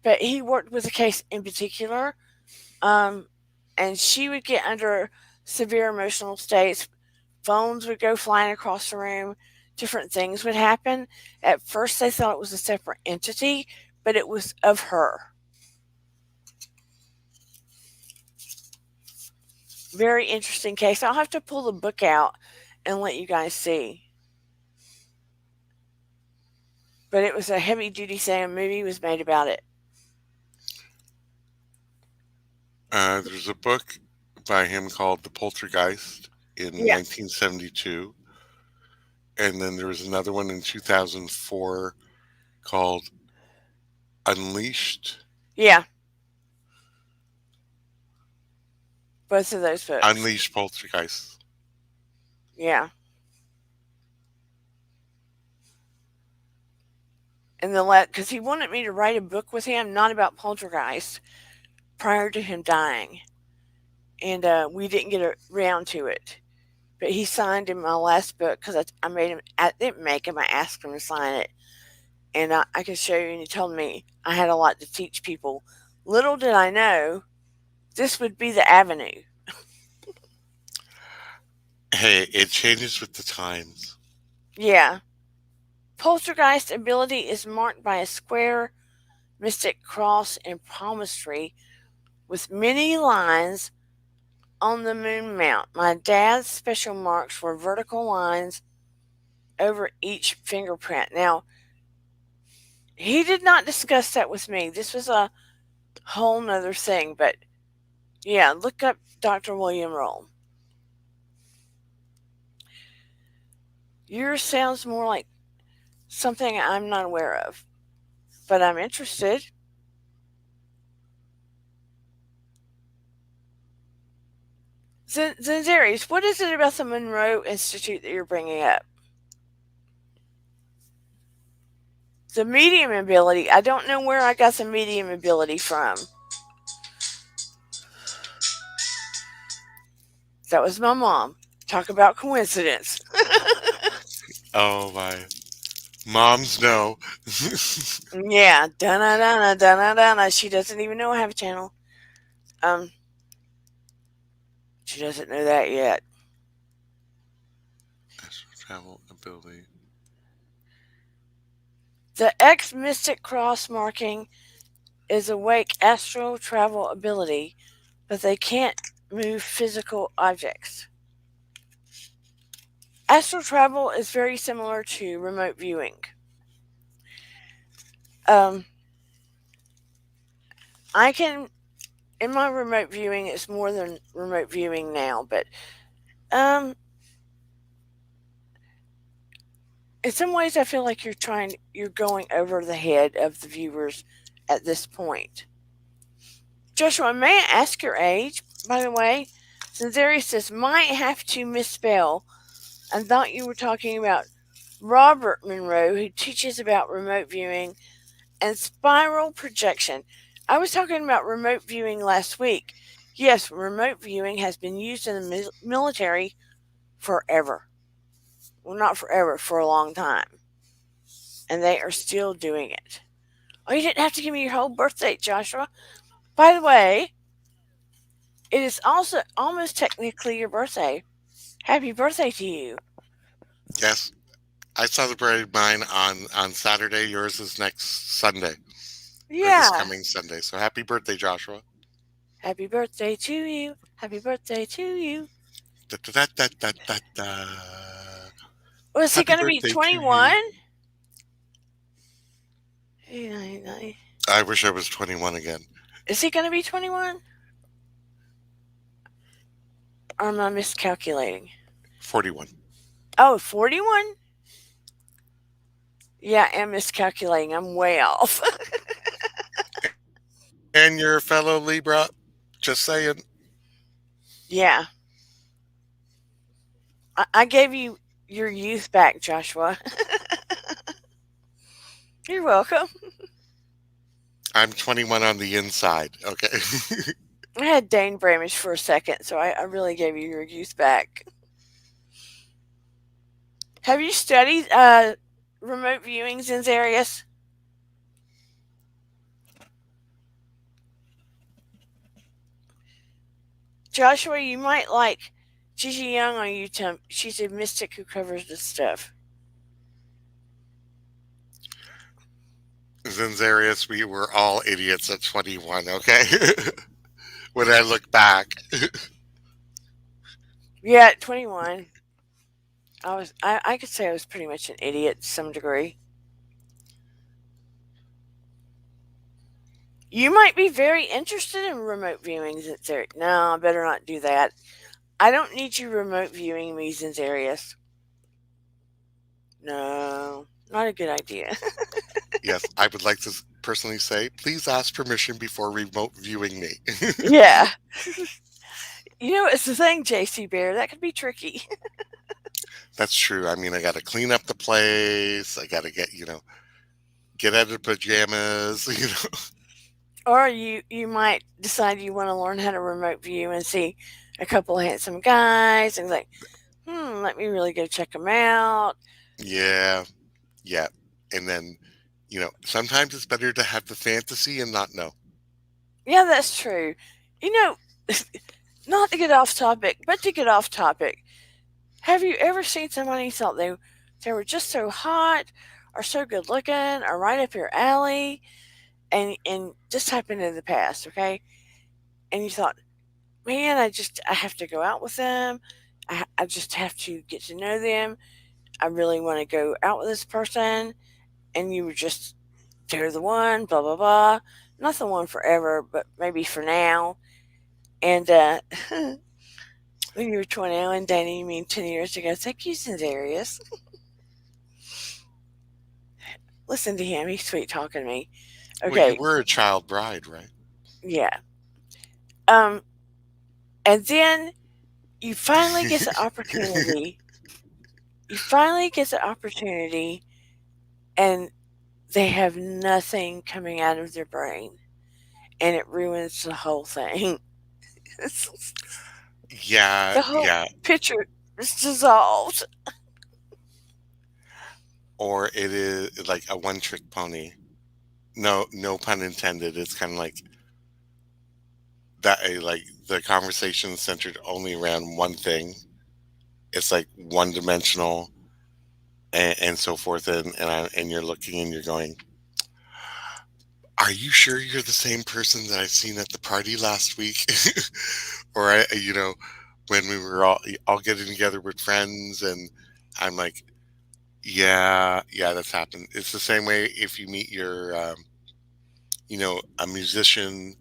but he worked with a case in particular. Um, and she would get under severe emotional states. Phones would go flying across the room. Different things would happen. At first, they thought it was a separate entity, but it was of her. Very interesting case. I'll have to pull the book out and let you guys see. But it was a heavy duty thing. A movie was made about it. There's a book by him called The Poltergeist in Yeah. 1972. And then there was another one in 2004 called Unleashed. Yeah. Both of those books. Unleashed Poltergeist. Yeah. And because he wanted me to write a book with him, not about poltergeist, prior to him dying. And we didn't get around to it. But he signed in my last book because I made him, I didn't make him, I asked him to sign it. And I could show you, and he told me I had a lot to teach people. Little did I know this would be the avenue. Hey, it changes with the times. Yeah. Poltergeist ability is marked by a square mystic cross and palmistry with many lines on the moon mount. My dad's special marks were vertical lines over each fingerprint. Now, he did not discuss that with me. This was a whole nother thing, but yeah, look up Dr. William Roll. Yours sounds more like something I'm not aware of, but I'm interested. Zenzaris, what is it about the Monroe Institute that you're bringing up? The medium ability. I don't know where I got the medium ability from. That was my mom. Talk about coincidence. Oh my. Moms know. Yeah, donna donna donna donna. She doesn't even know I have a channel. Um, she doesn't know that yet. Astral travel ability. The X Mystic Cross marking is awake astral travel ability, but they can't move physical objects. Astral travel is very similar to remote viewing. Um, I can, in my remote viewing, it's more than remote viewing now, but um, in some ways, I feel like you're going over the head of the viewers at this point. Joshua, may I ask your age, by the way? Sincerity says, might have to misspell. I thought you were talking about Robert Monroe, who teaches about remote viewing and spiral projection. I was talking about remote viewing last week. Yes, remote viewing has been used in the military forever. Well, not forever, for a long time. And they are still doing it. Oh, you didn't have to give me your whole birth date, Joshua. By the way, it is also almost technically your birthday. Happy birthday to you. Yes. I celebrated mine on Saturday. Yours is next Sunday. Or this Yeah. coming Sunday. So happy birthday, Joshua. Happy birthday to you. Happy birthday to you. Da, da, da, da, da, da. Was he Happy going to be birthday to 21? you. Is I wish I was 21 again. he going to be 21? Or am I miscalculating? 41. Oh, 41? Yeah, I am miscalculating. I'm way off. And your fellow Libra, just saying. Yeah. I gave you your youth back, Joshua. You're welcome. I'm 21 on the inside. Okay. I had Dane Bramish for a second, so I really gave you your youth back. Have you studied remote viewings in areas? Joshua, you might like Gigi Young on YouTube. She's a mystic who covers this stuff. Zinzarius, we were all idiots at 21, okay? When I look back. Yeah, at 21, I could say I was pretty much an idiot to some degree. You might be very interested in remote viewings at Zarius. No, I better not do that. I don't need you remote viewing me, Zinzarius. No, not a good idea. Yes, I would like to personally say, please ask permission before remote viewing me. Yeah. You know, it's the thing, JC Bear. That could be tricky. That's true. I mean, I got to clean up the place. I got to get out of pajamas. Or you might decide you want to learn how to remote view and see a couple of handsome guys and like, let me really go check them out. Yeah, yeah. And then, sometimes it's better to have the fantasy and not know. Yeah, that's true. You know, not to get off topic, but to get off topic, have you ever seen somebody you thought they were just so hot or so good looking or right up your alley and just happened in the past, okay? And you thought, man, I have to go out with them. I just have to get to know them. I really want to go out with this person. And you were just, they're the one, blah, blah, blah. Not the one forever, but maybe for now. And when you were 20 and dating, you mean 10 years ago, thank you, Darius. Listen to him. He's sweet talking to me. Well, you Okay. were a child bride, right? Yeah. Um, and then you finally get the opportunity. You finally get the opportunity, and they have nothing coming out of their brain, and it ruins the whole thing. Yeah, The whole yeah. picture is dissolved. Or it is like a one trick pony. No, no pun intended. It's kind of like that. Like the conversation centered only around one thing. It's like one dimensional and so forth. And you're looking and you're going, are you sure you're the same person that I seen at the party last week? Or when we were all getting together with friends, and I'm like, yeah, yeah, that's happened. It's the same way if you meet your, a musician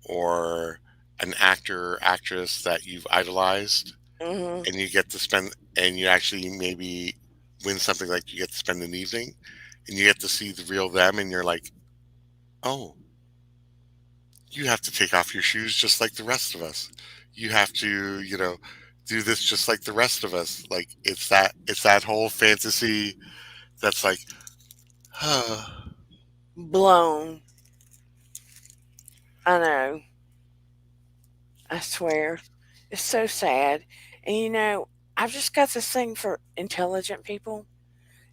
or an actor or actress that you've idolized, Hmm. and you get to spend, and you actually maybe win something like you get to spend an evening, and you get to see the real them, and you're like, oh, you have to take off your shoes just like the rest of us. You have to, do this just like the rest of us. Like it's that whole fantasy that's like, huh. Blown. I know. I swear. It's so sad. And I've just got this thing for intelligent people.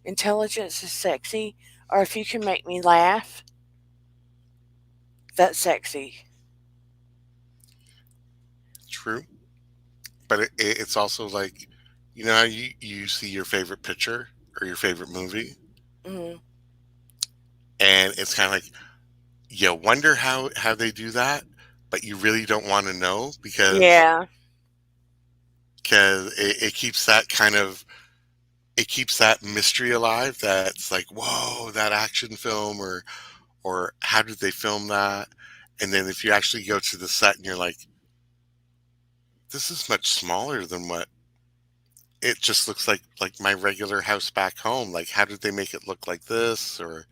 Intelligence is sexy. Or if you can make me laugh, that's sexy. True. But it's also like, how you see your favorite picture or your favorite movie, Hmm. and it's kind of like, you wonder how they do that, but you really don't want to know Yeah. because it keeps that kind of, it keeps that mystery alive. That's like, whoa, that action film, or how did they film that? And then if you actually go to the set and you're like, this is much smaller than what it just looks like my regular house back home. Like, how did they make it look like this? Or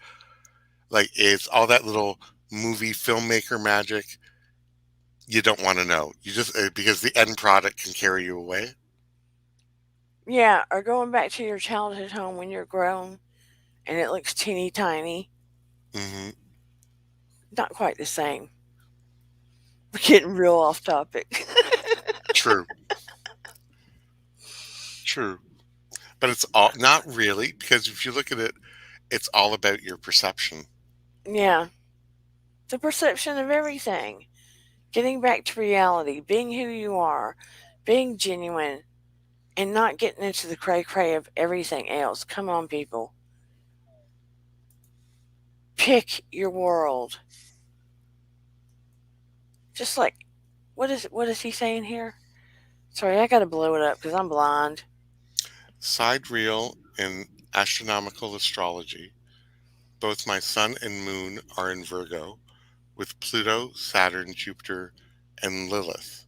like, it's all that little movie filmmaker magic. You don't want to know. You just because the end product can carry you away. Yeah. Or going back to your childhood home when you're grown and it looks teeny tiny. Hmm. Not quite the same. We're getting real off topic. True. True. But it's all not really, because if you look at it, it's all about your perception. Yeah, the perception of everything. Getting back to reality, being who you are, being genuine, and not getting into the cray cray of everything else. Come on, people. Pick your world. Just like, what is he saying here? Sorry, I gotta blow it up because I'm blind. Sidereal in astronomical astrology, both my sun and moon are in Virgo, with Pluto, Saturn, Jupiter, and Lilith.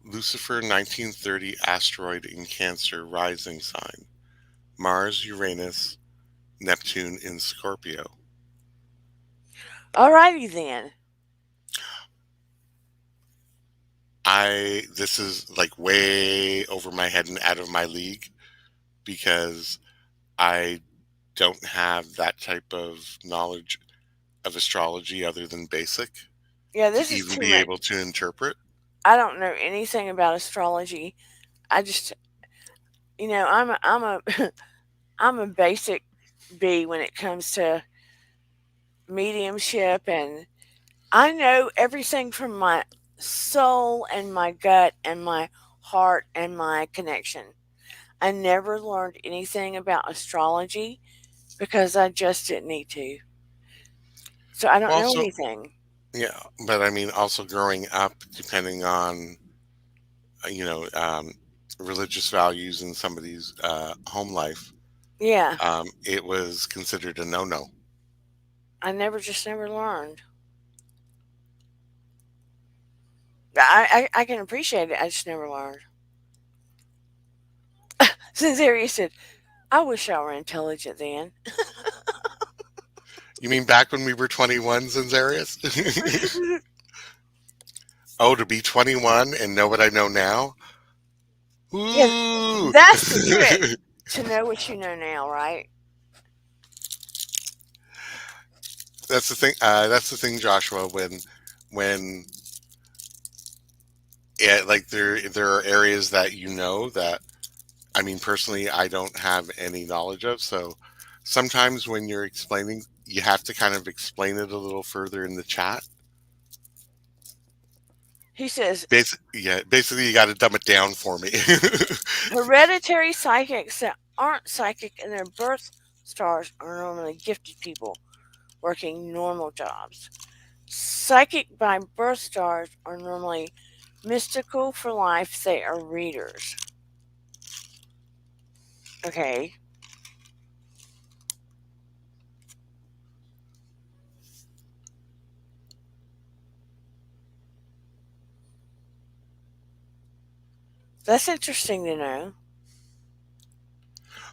Lucifer 1930 asteroid in Cancer rising sign. Mars, Uranus, Neptune in Scorpio. Alrighty then. This is like way over my head and out of my league, because I don't have that type of knowledge of astrology other than basic Yeah, to this is even too be much. able to interpret. I don't know anything about astrology. I just, I'm a I'm a basic bee when it comes to mediumship, and I know everything from my soul and my gut and my heart and my connection. I never learned anything about astrology because I just didn't need to. So I don't Well, know also, anything. yeah, but I mean, also growing up, depending on you know religious values in somebody's home life, Yeah, it was considered a no-no. I never learned. I can appreciate it. I just never learned. Since Arius said, I wish I were intelligent then. You mean back when we were 21, Zanzarius? Oh, to be 21 and know what I know now? Yeah, Ooh! that's the trick. To know what you know now, right? That's the thing. That's the thing, Joshua. When like there are areas that that I mean personally I don't have any knowledge of. So sometimes when you're explaining, you have to kind of explain it a little further in the chat. He says Basically, you got to dumb it down for me. hereditary psychics that aren't psychic in their birth stars are normally gifted people working normal jobs. Psychic by birth stars are normally mystical for life. They are readers. Okay, that's interesting to know.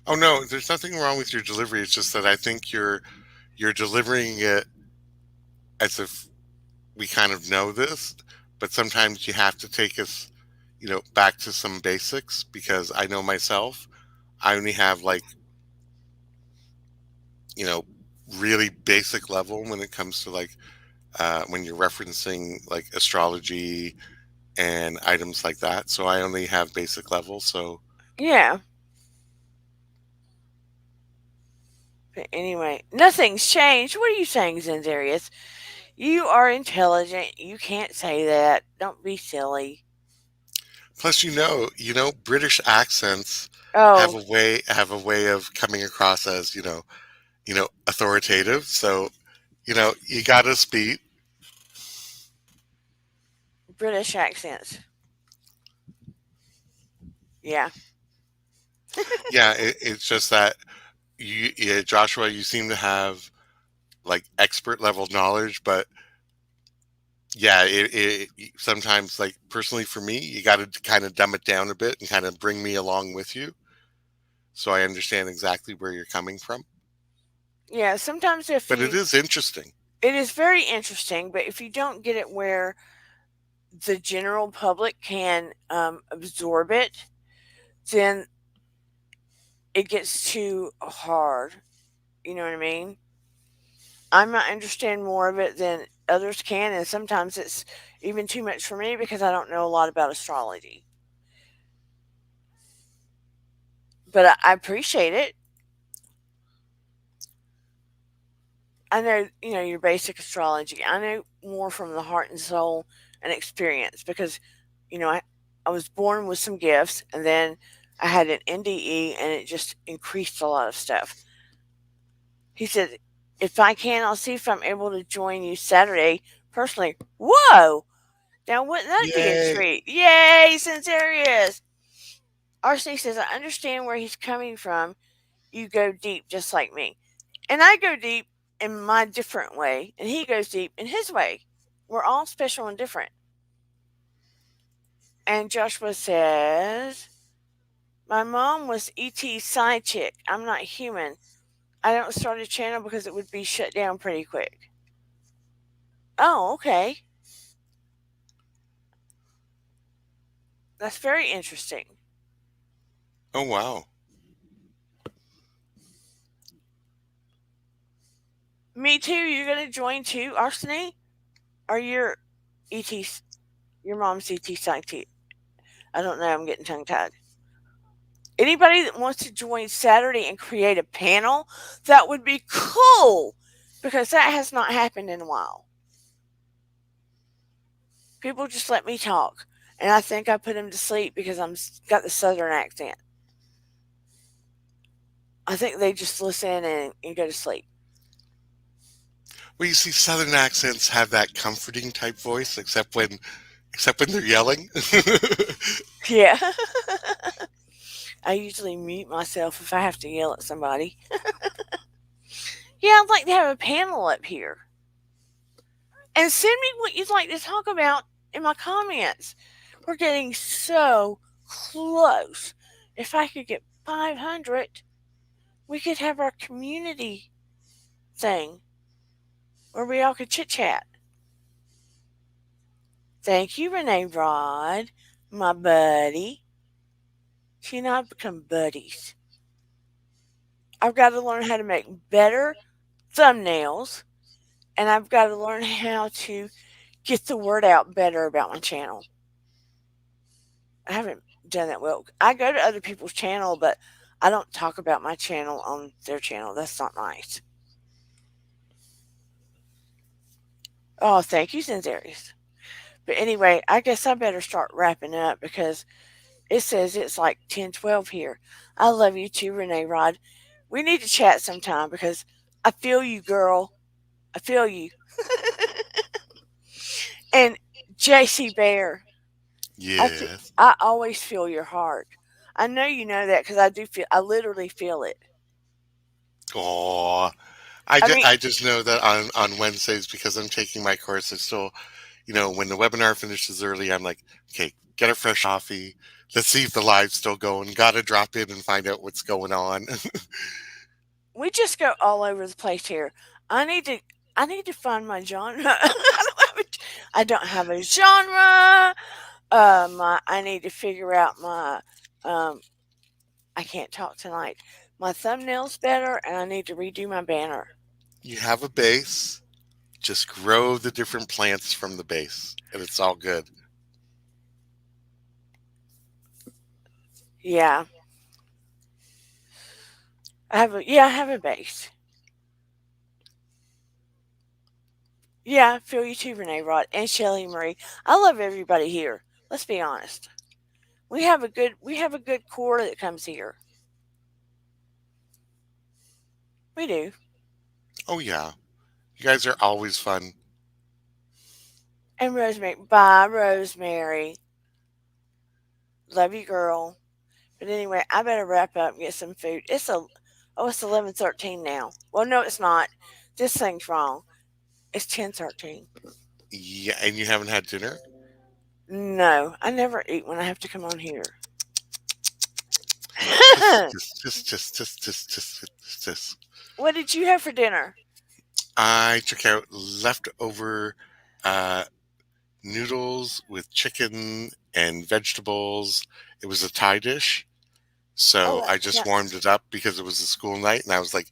Oh no, there's nothing wrong with your delivery. It's just that I think you're delivering it as if we kind of know this, but sometimes you have to take us, back to some basics, because I know myself, I only have like, you know, really basic level when it comes to like when you're referencing like astrology and items like that. So I only have basic level. So Yeah, but anyway, nothing's changed. What are you saying, Zendarius? You are intelligent. You can't say that. Don't be silly. plus, British accents Oh, have a way of coming across as authoritative. So you got us beat. British accents. Yeah. Yeah, it's just that yeah, Joshua, you seem to have like expert level knowledge, but yeah, sometimes, like personally for me, you got to kind of dumb it down a bit and kind of bring me along with you, so I understand exactly where you're coming from. Yeah, sometimes if But it you, is interesting. it is very interesting, but if you don't get it where the general public can absorb it, then it gets too hard. You know what I mean? I might understand more of it than others can, and sometimes it's even too much for me because I don't know a lot about astrology. but I appreciate it. I know, your basic astrology. I know more from the heart and soul and experience because, I was born with some gifts and then I had an NDE and it just increased a lot of stuff. He said, if I can, I'll see if I'm able to join you Saturday personally. Whoa! Now, wouldn't that be a Yay. treat? Yay, Sincerius! Arsene says, I understand where he's coming from. You go deep just like me. And I go deep in my different way, and he goes deep in his way. We're all special and different. And Joshua says, my mom was E.T.'s side chick. I'm not human. I don't start a channel because it would be shut down pretty quick. Oh, okay. That's very interesting. Oh, wow. Me too. You're going to join too, Arsene? Or your E.T.'s, your mom's E.T. side chick? I don't know. I'm getting tongue tied. Anybody that wants to join Saturday and create a panel, that would be cool because that has not happened in a while. People just let me talk, and I think I put them to sleep because I'm got the southern accent. I think they just listen and go to sleep. Well, you see, Southern accents have that comforting type voice, except when they're yelling. Yeah. I usually mute myself if I have to yell at somebody. Yeah, I'd like to have a panel up here. And send me what you'd like to talk about in my comments. We're getting so close. If I could get 500, we could have our community thing where we all could chit chat. Thank you, Renee Rod, my buddy. She and I have become buddies. I've got to learn how to make better thumbnails, and I've got to learn how to get the word out better about my channel. I haven't done that well. I go to other people's channel, but I don't talk about my channel on their channel. That's not nice. Oh, thank you, Sinceris. But anyway, I guess I better start wrapping up because it says it's like 10:12 here. I love you too, Renee Rod. We need to chat sometime because I feel you, girl. I feel you. And JC Bear, Yes. I always feel your heart. I know you know that because I do feel. I literally feel it. Aw. I mean, I just know that on Wednesdays, because I'm taking my course, I still, when the webinar finishes early, I'm like, okay, get a fresh coffee. Let's see if the live's still going. Got to drop in and find out what's going on. we just go all over the place here. I need to. I need to find my genre. I don't have a genre. I need to figure out my. Um, I can't talk tonight. My thumbnails better, and I need to redo my banner. You have a base, just grow the different plants from the base, and it's all good. Yeah, I have a base. Yeah, feel you too, Renee Rod and Shelly Marie. I love everybody here. Let's be honest. We have a good core that comes here. We do. Oh yeah, you guys are always fun. And Rosemary, bye, Rosemary. Love you, girl. But anyway, I better wrap up and get some food. It's 11:13 now. Well, no, it's not. This thing's wrong. It's 10:13. Yeah, and you haven't had dinner? No, I never eat when I have to come on here. Just. What did you have for dinner? I took out leftover uh, noodles with chicken and vegetables. It was a Thai dish. Oh, So that I just warmed sounds. it up because it was a school night, and I was like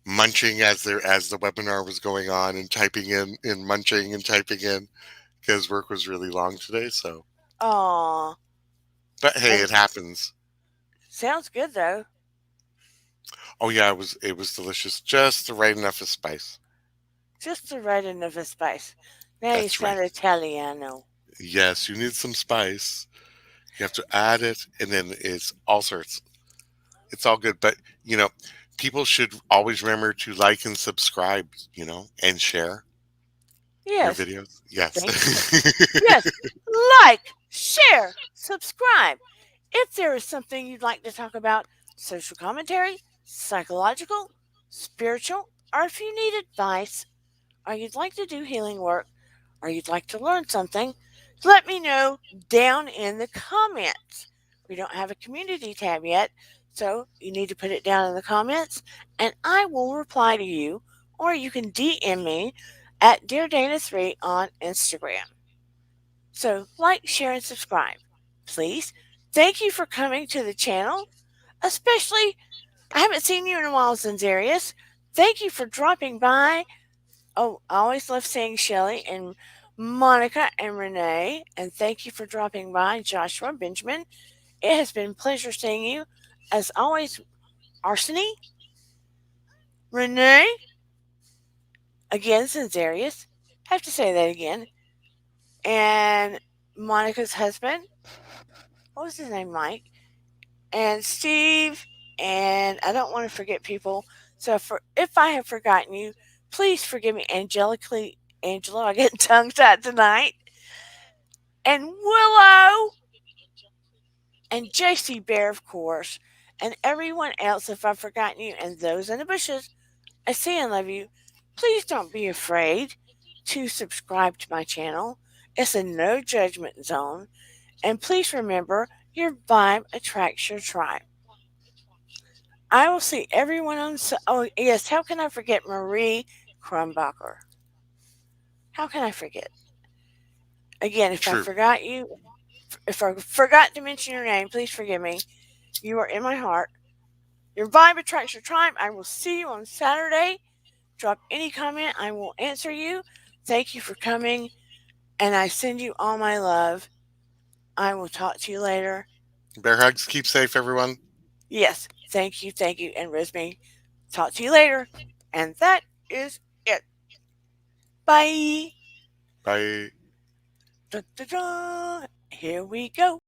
munching as the webinar was going on and typing in munching and typing in because work was really long today. Aw, But hey, and it happens. sounds good though. Oh yeah, it was delicious. Just the right enough of spice. Just the right enough of spice. Now you That's right. sound Italiano. Yes, you need some spice. You have to add it, and then it's all sorts. It's all good, but you know, people should always remember to like and subscribe. And share your Yes, videos. Yes. thank you. Yes, like, share, subscribe. If there is something you'd like to talk about, social commentary, psychological, spiritual, or if you need advice, or you'd like to do healing work, or you'd like to learn something, let me know down in the comments. We don't have a community tab yet, so you need to put it down in the comments, and I will reply to you, or you can DM me at Dear Dana 3 on Instagram. So, like, share, and subscribe. Please. Thank you for coming to the channel. Especially, I haven't seen you in a while, Zanzarius. Thank you for dropping by. Oh, I always love seeing Shelly and Monica and Renee. And thank you for dropping by, Joshua Benjamin. It has been a pleasure seeing you. As always, Arseny, Renee, again, Zanzarius. Have to say that again. And Monica's husband. What was his name? Mike. And Steve, and I don't want to forget people. So if I have forgotten you, please forgive me, angelically, Angela. I get tongue tied tonight, and Willow, and JC Bear, of course, and everyone else. If I've forgotten you, and those in the bushes, I see and love you. Please don't be afraid to subscribe to my channel. It's a no judgment zone, and please remember your vibe attracts your tribe. I will see everyone on. Oh, yes. How can I forget Marie Krumbacher? How can I forget? Again, if I True. forgot you, if I forgot to mention your name, please forgive me. You are in my heart. Your vibe attracts your tribe. I will see you on Saturday. Drop any comment. I will answer you. Thank you for coming. And I send you all my love. I will talk to you later. Bear hugs. Keep safe, everyone. Yes. Thank you. Thank you. And Rosemary, talk to you later. And that is it. Bye. Bye. Da, da, da. Here we go.